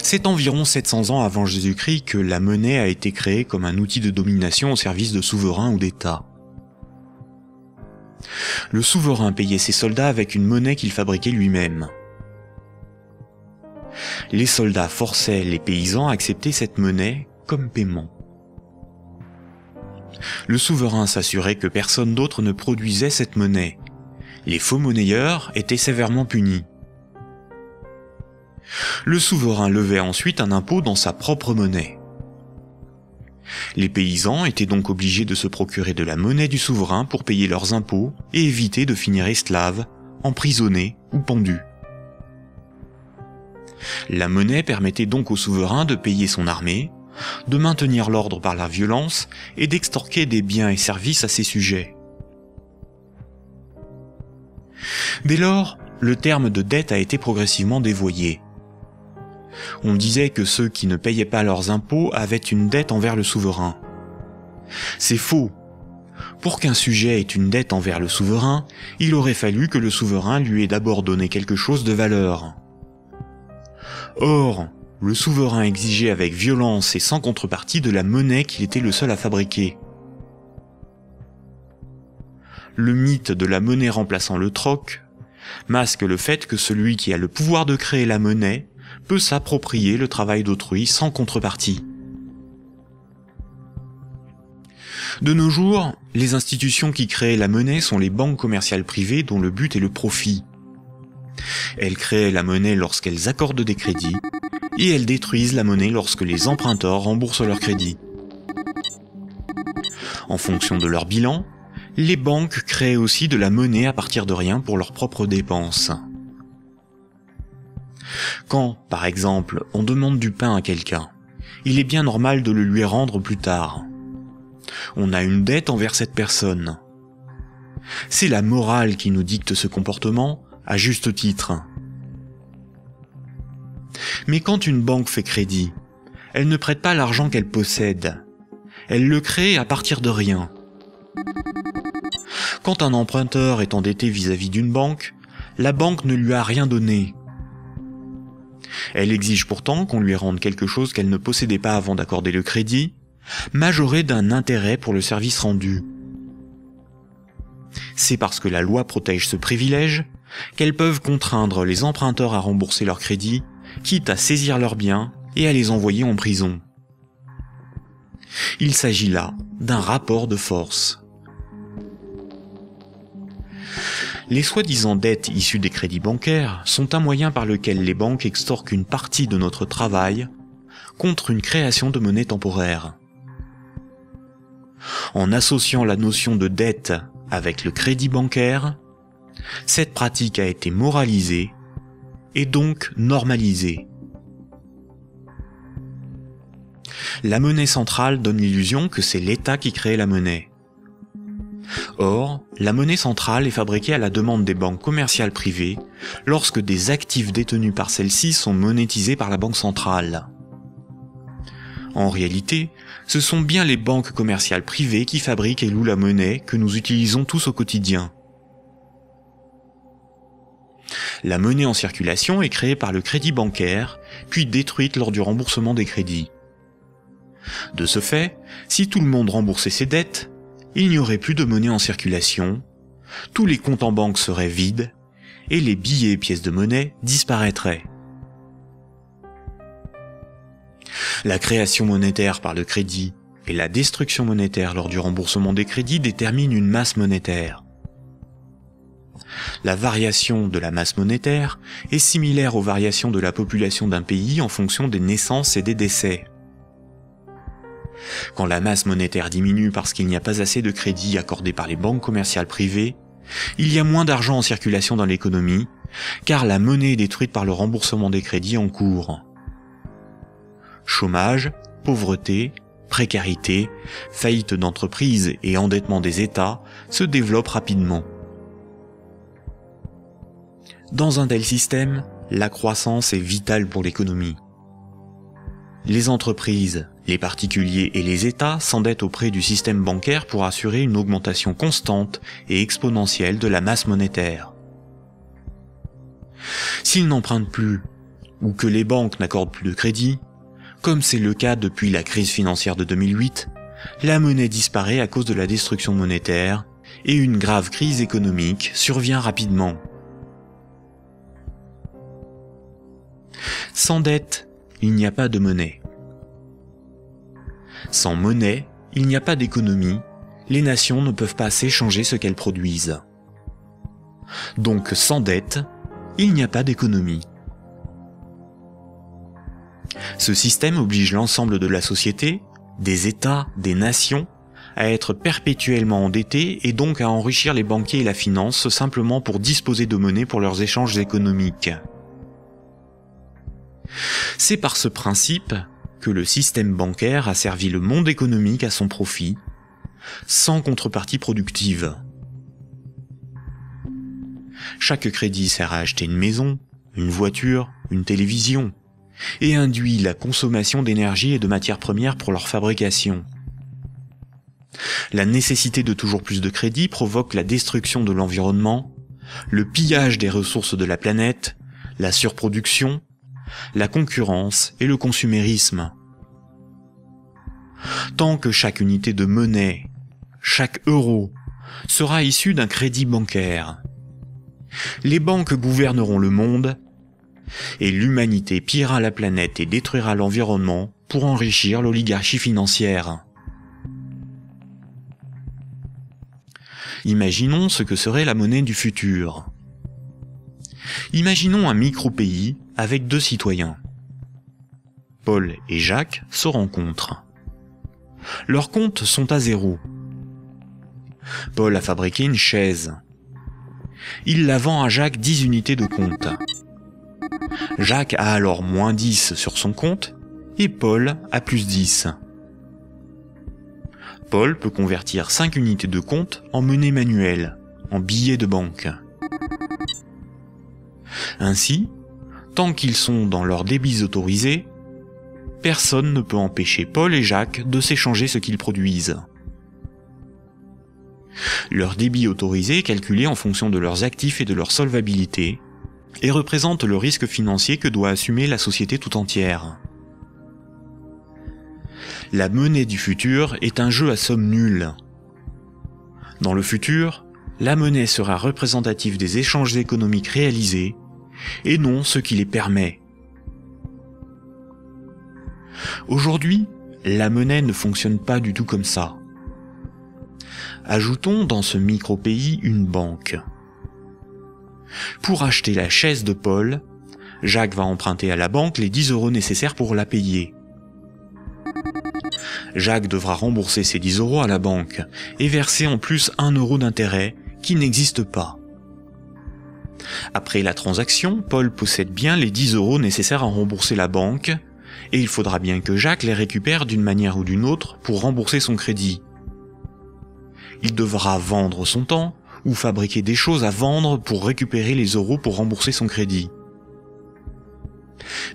C'est environ 700 ans avant Jésus-Christ que la monnaie a été créée comme un outil de domination au service de souverains ou d'États. Le souverain payait ses soldats avec une monnaie qu'il fabriquait lui-même. Les soldats forçaient les paysans à accepter cette monnaie comme paiement. Le souverain s'assurait que personne d'autre ne produisait cette monnaie. Les faux monnayeurs étaient sévèrement punis. Le souverain levait ensuite un impôt dans sa propre monnaie. Les paysans étaient donc obligés de se procurer de la monnaie du souverain pour payer leurs impôts et éviter de finir esclaves, emprisonnés ou pendus. La monnaie permettait donc au souverain de payer son armée, de maintenir l'ordre par la violence et d'extorquer des biens et services à ses sujets. Dès lors, le terme de dette a été progressivement dévoyé. On disait que ceux qui ne payaient pas leurs impôts avaient une dette envers le souverain. C'est faux. Pour qu'un sujet ait une dette envers le souverain, il aurait fallu que le souverain lui ait d'abord donné quelque chose de valeur. Or, le souverain exigeait avec violence et sans contrepartie de la monnaie qu'il était le seul à fabriquer. Le mythe de la monnaie remplaçant le troc masque le fait que celui qui a le pouvoir de créer la monnaie peut s'approprier le travail d'autrui sans contrepartie. De nos jours, les institutions qui créent la monnaie sont les banques commerciales privées dont le but est le profit. Elles créent la monnaie lorsqu'elles accordent des crédits, et elles détruisent la monnaie lorsque les emprunteurs remboursent leurs crédits. En fonction de leur bilan, les banques créent aussi de la monnaie à partir de rien pour leurs propres dépenses. Quand, par exemple, on demande du pain à quelqu'un, il est bien normal de le lui rendre plus tard. On a une dette envers cette personne. C'est la morale qui nous dicte ce comportement, à juste titre. Mais quand une banque fait crédit, elle ne prête pas l'argent qu'elle possède. Elle le crée à partir de rien. Quand un emprunteur est endetté vis-à-vis d'une banque, la banque ne lui a rien donné. Elle exige pourtant qu'on lui rende quelque chose qu'elle ne possédait pas avant d'accorder le crédit, majoré d'un intérêt pour le service rendu. C'est parce que la loi protège ce privilège qu'elles peuvent contraindre les emprunteurs à rembourser leur crédit, quitte à saisir leurs biens et à les envoyer en prison. Il s'agit là d'un rapport de force. Les soi-disant dettes issues des crédits bancaires sont un moyen par lequel les banques extorquent une partie de notre travail contre une création de monnaie temporaire. En associant la notion de dette avec le crédit bancaire, cette pratique a été moralisée et donc normalisée. La monnaie centrale donne l'illusion que c'est l'État qui crée la monnaie. Or, la monnaie centrale est fabriquée à la demande des banques commerciales privées lorsque des actifs détenus par celles-ci sont monétisés par la banque centrale. En réalité, ce sont bien les banques commerciales privées qui fabriquent et louent la monnaie que nous utilisons tous au quotidien. La monnaie en circulation est créée par le crédit bancaire, puis détruite lors du remboursement des crédits. De ce fait, si tout le monde remboursait ses dettes, il n'y aurait plus de monnaie en circulation, tous les comptes en banque seraient vides, et les billets et pièces de monnaie disparaîtraient. La création monétaire par le crédit et la destruction monétaire lors du remboursement des crédits déterminent une masse monétaire. La variation de la masse monétaire est similaire aux variations de la population d'un pays en fonction des naissances et des décès. Quand la masse monétaire diminue parce qu'il n'y a pas assez de crédits accordés par les banques commerciales privées, il y a moins d'argent en circulation dans l'économie, car la monnaie est détruite par le remboursement des crédits en cours. Chômage, pauvreté, précarité, faillite d'entreprises et endettement des États se développent rapidement. Dans un tel système, la croissance est vitale pour l'économie. Les entreprises, les particuliers et les États s'endettent auprès du système bancaire pour assurer une augmentation constante et exponentielle de la masse monétaire. S'ils n'empruntent plus, ou que les banques n'accordent plus de crédit, comme c'est le cas depuis la crise financière de 2008, la monnaie disparaît à cause de la destruction monétaire et une grave crise économique survient rapidement. Sans dette, il n'y a pas de monnaie. Sans monnaie, il n'y a pas d'économie, les nations ne peuvent pas s'échanger ce qu'elles produisent. Donc sans dette, il n'y a pas d'économie. Ce système oblige l'ensemble de la société, des États, des nations, à être perpétuellement endettés et donc à enrichir les banquiers et la finance simplement pour disposer de monnaie pour leurs échanges économiques. C'est par ce principe que le système bancaire a servi le monde économique à son profit, sans contrepartie productive. Chaque crédit sert à acheter une maison, une voiture, une télévision, et induit la consommation d'énergie et de matières premières pour leur fabrication. La nécessité de toujours plus de crédit provoque la destruction de l'environnement, le pillage des ressources de la planète, la surproduction, la concurrence et le consumérisme. Tant que chaque unité de monnaie, chaque euro, sera issu d'un crédit bancaire, les banques gouverneront le monde et l'humanité pillera la planète et détruira l'environnement pour enrichir l'oligarchie financière. Imaginons ce que serait la monnaie du futur. Imaginons un micro-pays avec 2 citoyens. Paul et Jacques se rencontrent. Leurs comptes sont à 0. Paul a fabriqué une chaise. Il la vend à Jacques 10 unités de compte. Jacques a alors moins 10 sur son compte et Paul a plus 10. Paul peut convertir 5 unités de compte en monnaie manuelle, en billets de banque. Ainsi, tant qu'ils sont dans leurs débits autorisés, personne ne peut empêcher Paul et Jacques de s'échanger ce qu'ils produisent. Leur débit autorisé est calculé en fonction de leurs actifs et de leur solvabilité, et représente le risque financier que doit assumer la société tout entière. La monnaie du futur est un jeu à somme nulle. Dans le futur, la monnaie sera représentative des échanges économiques réalisés, et non ce qui les permet. Aujourd'hui, la monnaie ne fonctionne pas du tout comme ça. Ajoutons dans ce micro-pays une banque. Pour acheter la chaise de Paul, Jacques va emprunter à la banque les 10 € nécessaires pour la payer. Jacques devra rembourser ces 10 € à la banque et verser en plus 1 € d'intérêt qui n'existe pas. Après la transaction, Paul possède bien les 10 € nécessaires à rembourser la banque et il faudra bien que Jacques les récupère d'une manière ou d'une autre pour rembourser son crédit. Il devra vendre son temps ou fabriquer des choses à vendre pour récupérer les euros pour rembourser son crédit.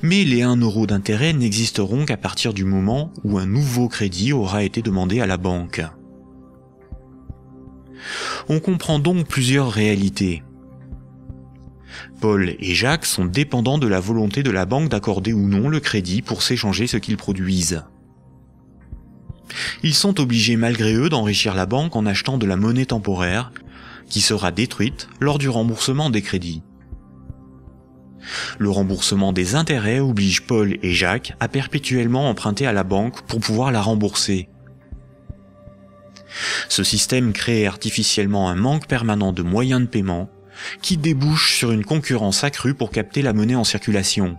Mais les 1 € d'intérêt n'existeront qu'à partir du moment où un nouveau crédit aura été demandé à la banque. On comprend donc plusieurs réalités. Paul et Jacques sont dépendants de la volonté de la banque d'accorder ou non le crédit pour s'échanger ce qu'ils produisent. Ils sont obligés malgré eux d'enrichir la banque en achetant de la monnaie temporaire, qui sera détruite lors du remboursement des crédits. Le remboursement des intérêts oblige Paul et Jacques à perpétuellement emprunter à la banque pour pouvoir la rembourser. Ce système crée artificiellement un manque permanent de moyens de paiement qui débouche sur une concurrence accrue pour capter la monnaie en circulation.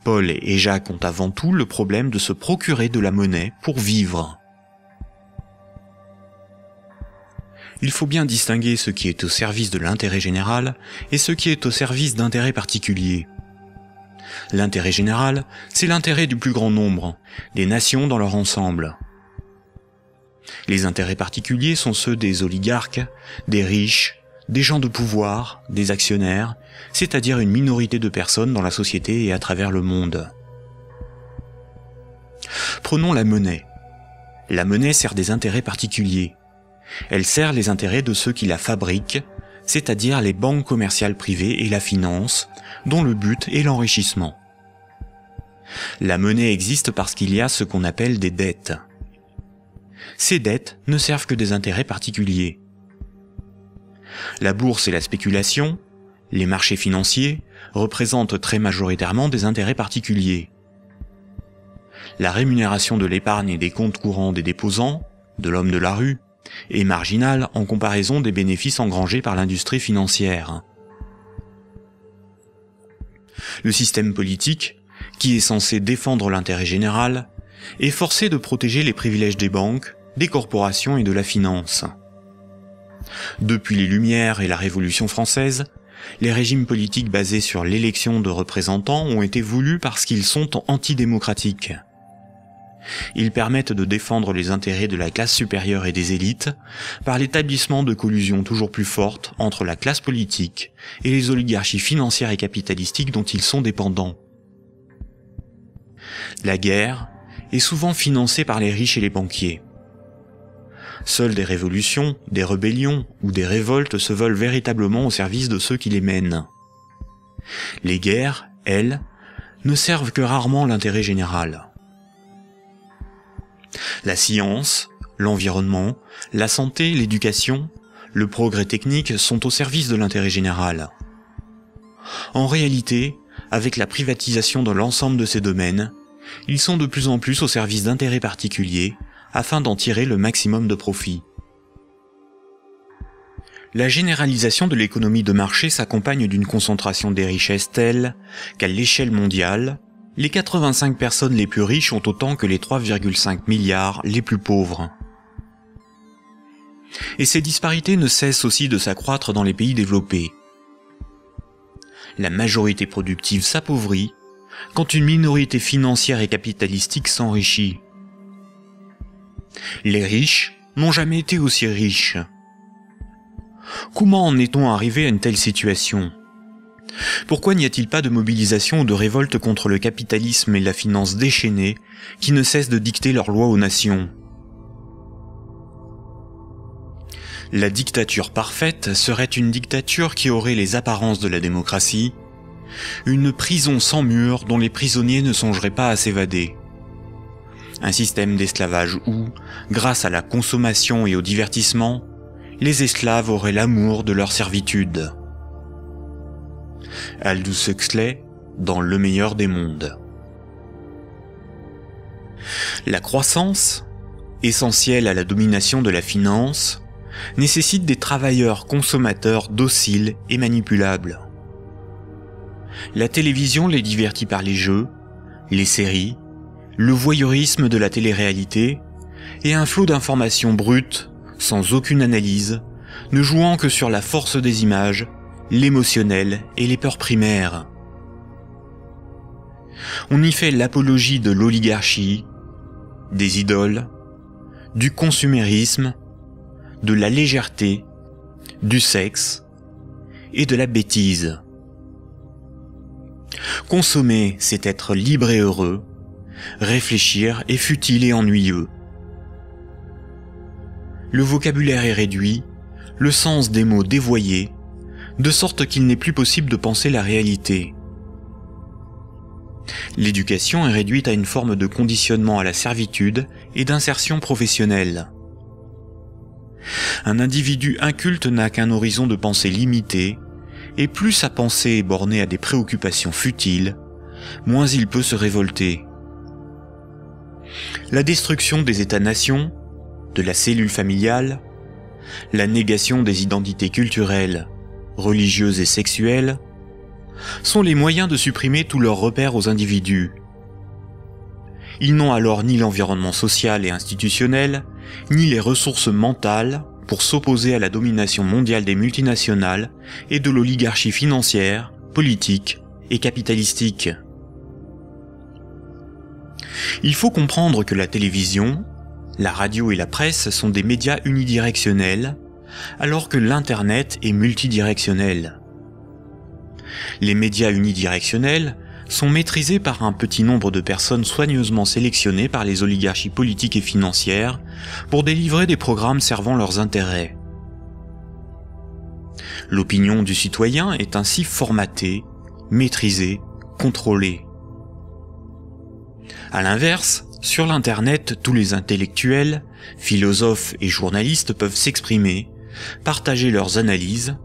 Paul et Jacques ont avant tout le problème de se procurer de la monnaie pour vivre. Il faut bien distinguer ce qui est au service de l'intérêt général et ce qui est au service d'intérêts particuliers. L'intérêt général, c'est l'intérêt du plus grand nombre, des nations dans leur ensemble. Les intérêts particuliers sont ceux des oligarques, des riches, des gens de pouvoir, des actionnaires, c'est-à-dire une minorité de personnes dans la société et à travers le monde. Prenons la monnaie. La monnaie sert des intérêts particuliers. Elle sert les intérêts de ceux qui la fabriquent, c'est-à-dire les banques commerciales privées et la finance, dont le but est l'enrichissement. La monnaie existe parce qu'il y a ce qu'on appelle des dettes. Ces dettes ne servent que des intérêts particuliers. La bourse et la spéculation, les marchés financiers, représentent très majoritairement des intérêts particuliers. La rémunération de l'épargne et des comptes courants des déposants, de l'homme de la rue, est marginale en comparaison des bénéfices engrangés par l'industrie financière. Le système politique, qui est censé défendre l'intérêt général, est forcé de protéger les privilèges des banques, des corporations et de la finance. Depuis les Lumières et la Révolution française, les régimes politiques basés sur l'élection de représentants ont été voulus parce qu'ils sont antidémocratiques. Ils permettent de défendre les intérêts de la classe supérieure et des élites par l'établissement de collusions toujours plus fortes entre la classe politique et les oligarchies financières et capitalistiques dont ils sont dépendants. La guerre est souvent financée par les riches et les banquiers. Seules des révolutions, des rébellions ou des révoltes se veulent véritablement au service de ceux qui les mènent. Les guerres, elles, ne servent que rarement l'intérêt général. La science, l'environnement, la santé, l'éducation, le progrès technique sont au service de l'intérêt général. En réalité, avec la privatisation de l'ensemble de ces domaines, ils sont de plus en plus au service d'intérêts particuliers afin d'en tirer le maximum de profit. La généralisation de l'économie de marché s'accompagne d'une concentration des richesses telle qu'à l'échelle mondiale, les 85 personnes les plus riches ont autant que les 3,5 milliards les plus pauvres. Et ces disparités ne cessent aussi de s'accroître dans les pays développés. La majorité productive s'appauvrit quand une minorité financière et capitalistique s'enrichit. Les riches n'ont jamais été aussi riches. Comment en est-on arrivé à une telle situation ? Pourquoi n'y a-t-il pas de mobilisation ou de révolte contre le capitalisme et la finance déchaînée qui ne cessent de dicter leurs lois aux nations ? La dictature parfaite serait une dictature qui aurait les apparences de la démocratie, une prison sans murs dont les prisonniers ne songeraient pas à s'évader. Un système d'esclavage où, grâce à la consommation et au divertissement, les esclaves auraient l'amour de leur servitude. Aldous Huxley, dans Le meilleur des mondes. La croissance, essentielle à la domination de la finance, nécessite des travailleurs consommateurs dociles et manipulables. La télévision les divertit par les jeux, les séries, le voyeurisme de la télé-réalité et un flot d'informations brutes, sans aucune analyse, ne jouant que sur la force des images, l'émotionnel et les peurs primaires. On y fait l'apologie de l'oligarchie, des idoles, du consumérisme, de la légèreté, du sexe et de la bêtise. Consommer, c'est être libre et heureux, réfléchir est futile et ennuyeux. Le vocabulaire est réduit, le sens des mots dévoyé, de sorte qu'il n'est plus possible de penser la réalité. L'éducation est réduite à une forme de conditionnement à la servitude et d'insertion professionnelle. Un individu inculte n'a qu'un horizon de pensée limité, et plus sa pensée est bornée à des préoccupations futiles, moins il peut se révolter. La destruction des États-nations, de la cellule familiale, la négation des identités culturelles, religieuses et sexuelles, sont les moyens de supprimer tous leurs repères aux individus. Ils n'ont alors ni l'environnement social et institutionnel, ni les ressources mentales pour s'opposer à la domination mondiale des multinationales et de l'oligarchie financière, politique et capitalistique. Il faut comprendre que la télévision, la radio et la presse sont des médias unidirectionnels, alors que l'Internet est multidirectionnel. Les médias unidirectionnels sont maîtrisés par un petit nombre de personnes soigneusement sélectionnées par les oligarchies politiques et financières pour délivrer des programmes servant leurs intérêts. L'opinion du citoyen est ainsi formatée, maîtrisée, contrôlée. À l'inverse, sur l'Internet, tous les intellectuels, philosophes et journalistes peuvent s'exprimer, partager leurs analyses,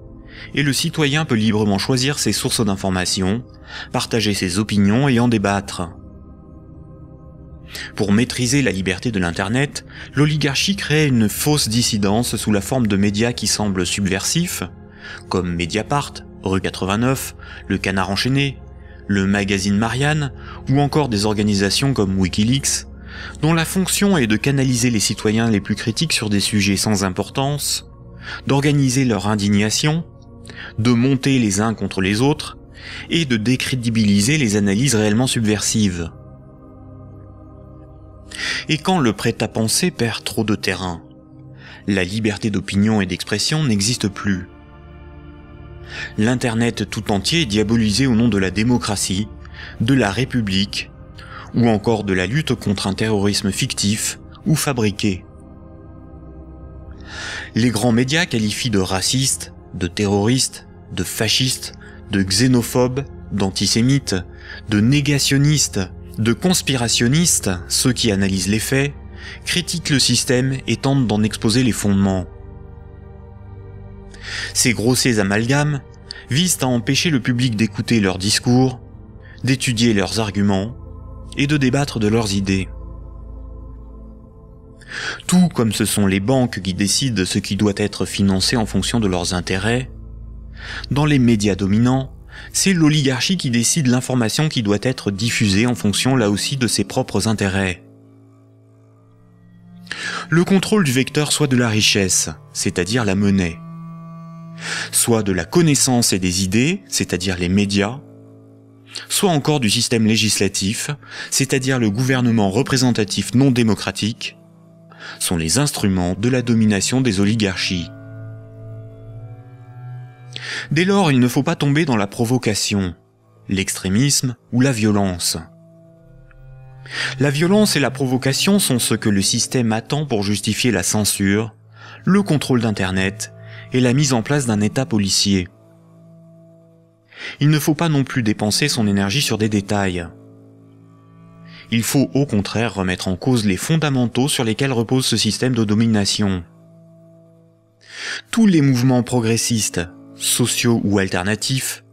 et le citoyen peut librement choisir ses sources d'information, partager ses opinions et en débattre. Pour maîtriser la liberté de l'Internet, l'oligarchie crée une fausse dissidence sous la forme de médias qui semblent subversifs, comme Mediapart, Rue 89, Le Canard enchaîné, le magazine Marianne, ou encore des organisations comme Wikileaks, dont la fonction est de canaliser les citoyens les plus critiques sur des sujets sans importance, d'organiser leur indignation, de monter les uns contre les autres, et de décrédibiliser les analyses réellement subversives. Et quand le prêt-à-penser perd trop de terrain, la liberté d'opinion et d'expression n'existe plus. L'Internet tout entier est diabolisé au nom de la démocratie, de la République, ou encore de la lutte contre un terrorisme fictif ou fabriqué. Les grands médias qualifient de racistes, de terroristes, de fascistes, de xénophobes, d'antisémites, de négationnistes, de conspirationnistes ceux qui analysent les faits, critiquent le système et tentent d'en exposer les fondements. Ces grossiers amalgames visent à empêcher le public d'écouter leurs discours, d'étudier leurs arguments et de débattre de leurs idées. Tout comme ce sont les banques qui décident ce qui doit être financé en fonction de leurs intérêts, dans les médias dominants, c'est l'oligarchie qui décide l'information qui doit être diffusée en fonction là aussi de ses propres intérêts. Le contrôle du vecteur soit de la richesse, c'est-à-dire la monnaie, soit de la connaissance et des idées, c'est-à-dire les médias, soit encore du système législatif, c'est-à-dire le gouvernement représentatif non démocratique, sont les instruments de la domination des oligarchies. Dès lors, il ne faut pas tomber dans la provocation, l'extrémisme ou la violence. La violence et la provocation sont ce que le système attend pour justifier la censure, le contrôle d'Internet et la mise en place d'un État policier. Il ne faut pas non plus dépenser son énergie sur des détails. Il faut au contraire remettre en cause les fondamentaux sur lesquels repose ce système de domination. Tous les mouvements progressistes, sociaux ou alternatifs,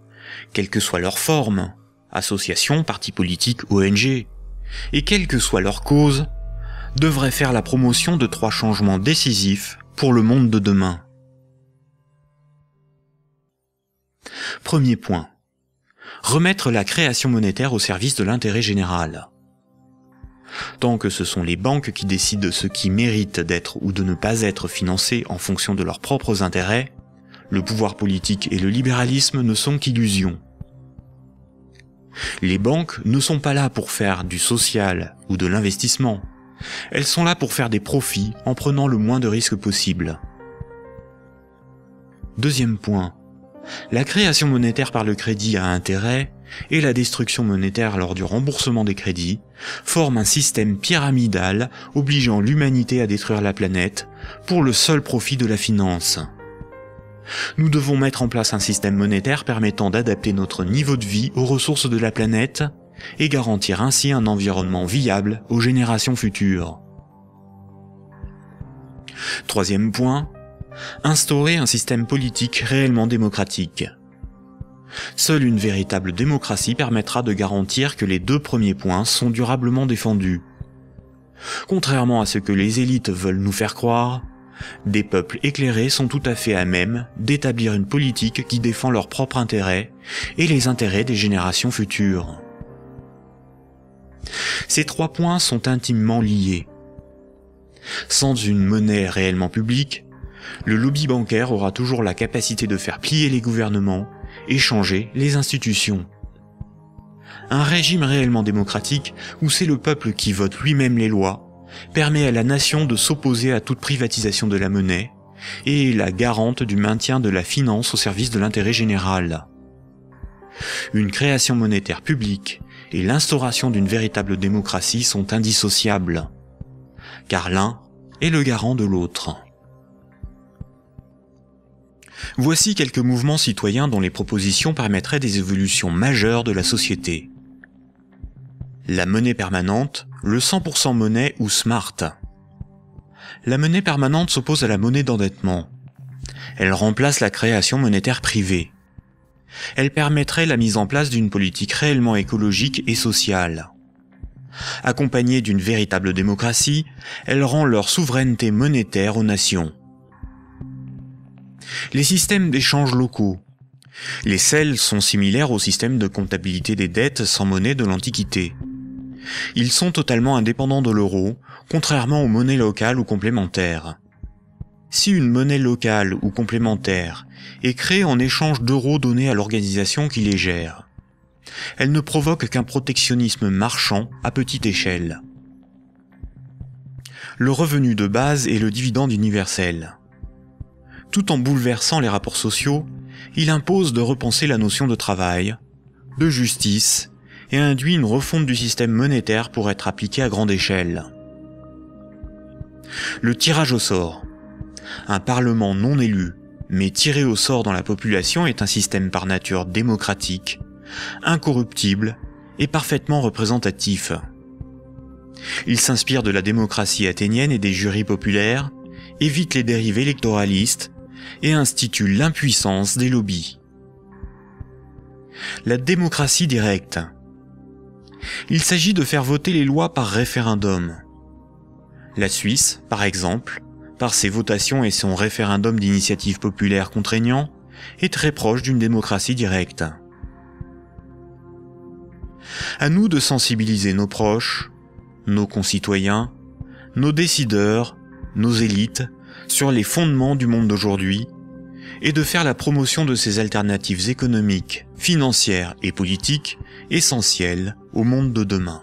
quelle que soit leur forme, associations, partis politiques, ONG, et quelle que soit leur cause, devraient faire la promotion de 3 changements décisifs pour le monde de demain. Premier point. Remettre la création monétaire au service de l'intérêt général. Tant que ce sont les banques qui décident ce qui mérite d'être ou de ne pas être financé en fonction de leurs propres intérêts, le pouvoir politique et le libéralisme ne sont qu'illusions. Les banques ne sont pas là pour faire du social ou de l'investissement. Elles sont là pour faire des profits en prenant le moins de risques possible. Deuxième point. La création monétaire par le crédit à intérêt et la destruction monétaire lors du remboursement des crédits forment un système pyramidal obligeant l'humanité à détruire la planète pour le seul profit de la finance. Nous devons mettre en place un système monétaire permettant d'adapter notre niveau de vie aux ressources de la planète et garantir ainsi un environnement viable aux générations futures. Troisième point, instaurer un système politique réellement démocratique. Seule une véritable démocratie permettra de garantir que les 2 premiers points sont durablement défendus. Contrairement à ce que les élites veulent nous faire croire, des peuples éclairés sont tout à fait à même d'établir une politique qui défend leurs propres intérêts et les intérêts des générations futures. Ces 3 points sont intimement liés. Sans une monnaie réellement publique, le lobby bancaire aura toujours la capacité de faire plier les gouvernements et changer les institutions. Un régime réellement démocratique, où c'est le peuple qui vote lui-même les lois, permet à la nation de s'opposer à toute privatisation de la monnaie et est la garante du maintien de la finance au service de l'intérêt général. Une création monétaire publique et l'instauration d'une véritable démocratie sont indissociables, car l'un est le garant de l'autre. Voici quelques mouvements citoyens dont les propositions permettraient des évolutions majeures de la société. La monnaie permanente, le 100% monnaie ou smart. La monnaie permanente s'oppose à la monnaie d'endettement. Elle remplace la création monétaire privée. Elle permettrait la mise en place d'une politique réellement écologique et sociale. Accompagnée d'une véritable démocratie, elle rend leur souveraineté monétaire aux nations. Les systèmes d'échange locaux. Les CEL sont similaires au système de comptabilité des dettes sans monnaie de l'Antiquité. Ils sont totalement indépendants de l'euro, contrairement aux monnaies locales ou complémentaires. Si une monnaie locale ou complémentaire est créée en échange d'euros donnés à l'organisation qui les gère, elle ne provoque qu'un protectionnisme marchand à petite échelle. Le revenu de base est le dividende universel. Tout en bouleversant les rapports sociaux, il impose de repenser la notion de travail, de justice, et induit une refonte du système monétaire pour être appliqué à grande échelle. Le tirage au sort. Un parlement non élu, mais tiré au sort dans la population est un système par nature démocratique, incorruptible et parfaitement représentatif. Il s'inspire de la démocratie athénienne et des jurys populaires, évite les dérivés électoralistes et institue l'impuissance des lobbies. La démocratie directe. Il s'agit de faire voter les lois par référendum. La Suisse, par exemple, par ses votations et son référendum d'initiative populaire contraignant, est très proche d'une démocratie directe. À nous de sensibiliser nos proches, nos concitoyens, nos décideurs, nos élites, sur les fondements du monde d'aujourd'hui, et de faire la promotion de ces alternatives économiques, financières et politiques essentielles au monde de demain.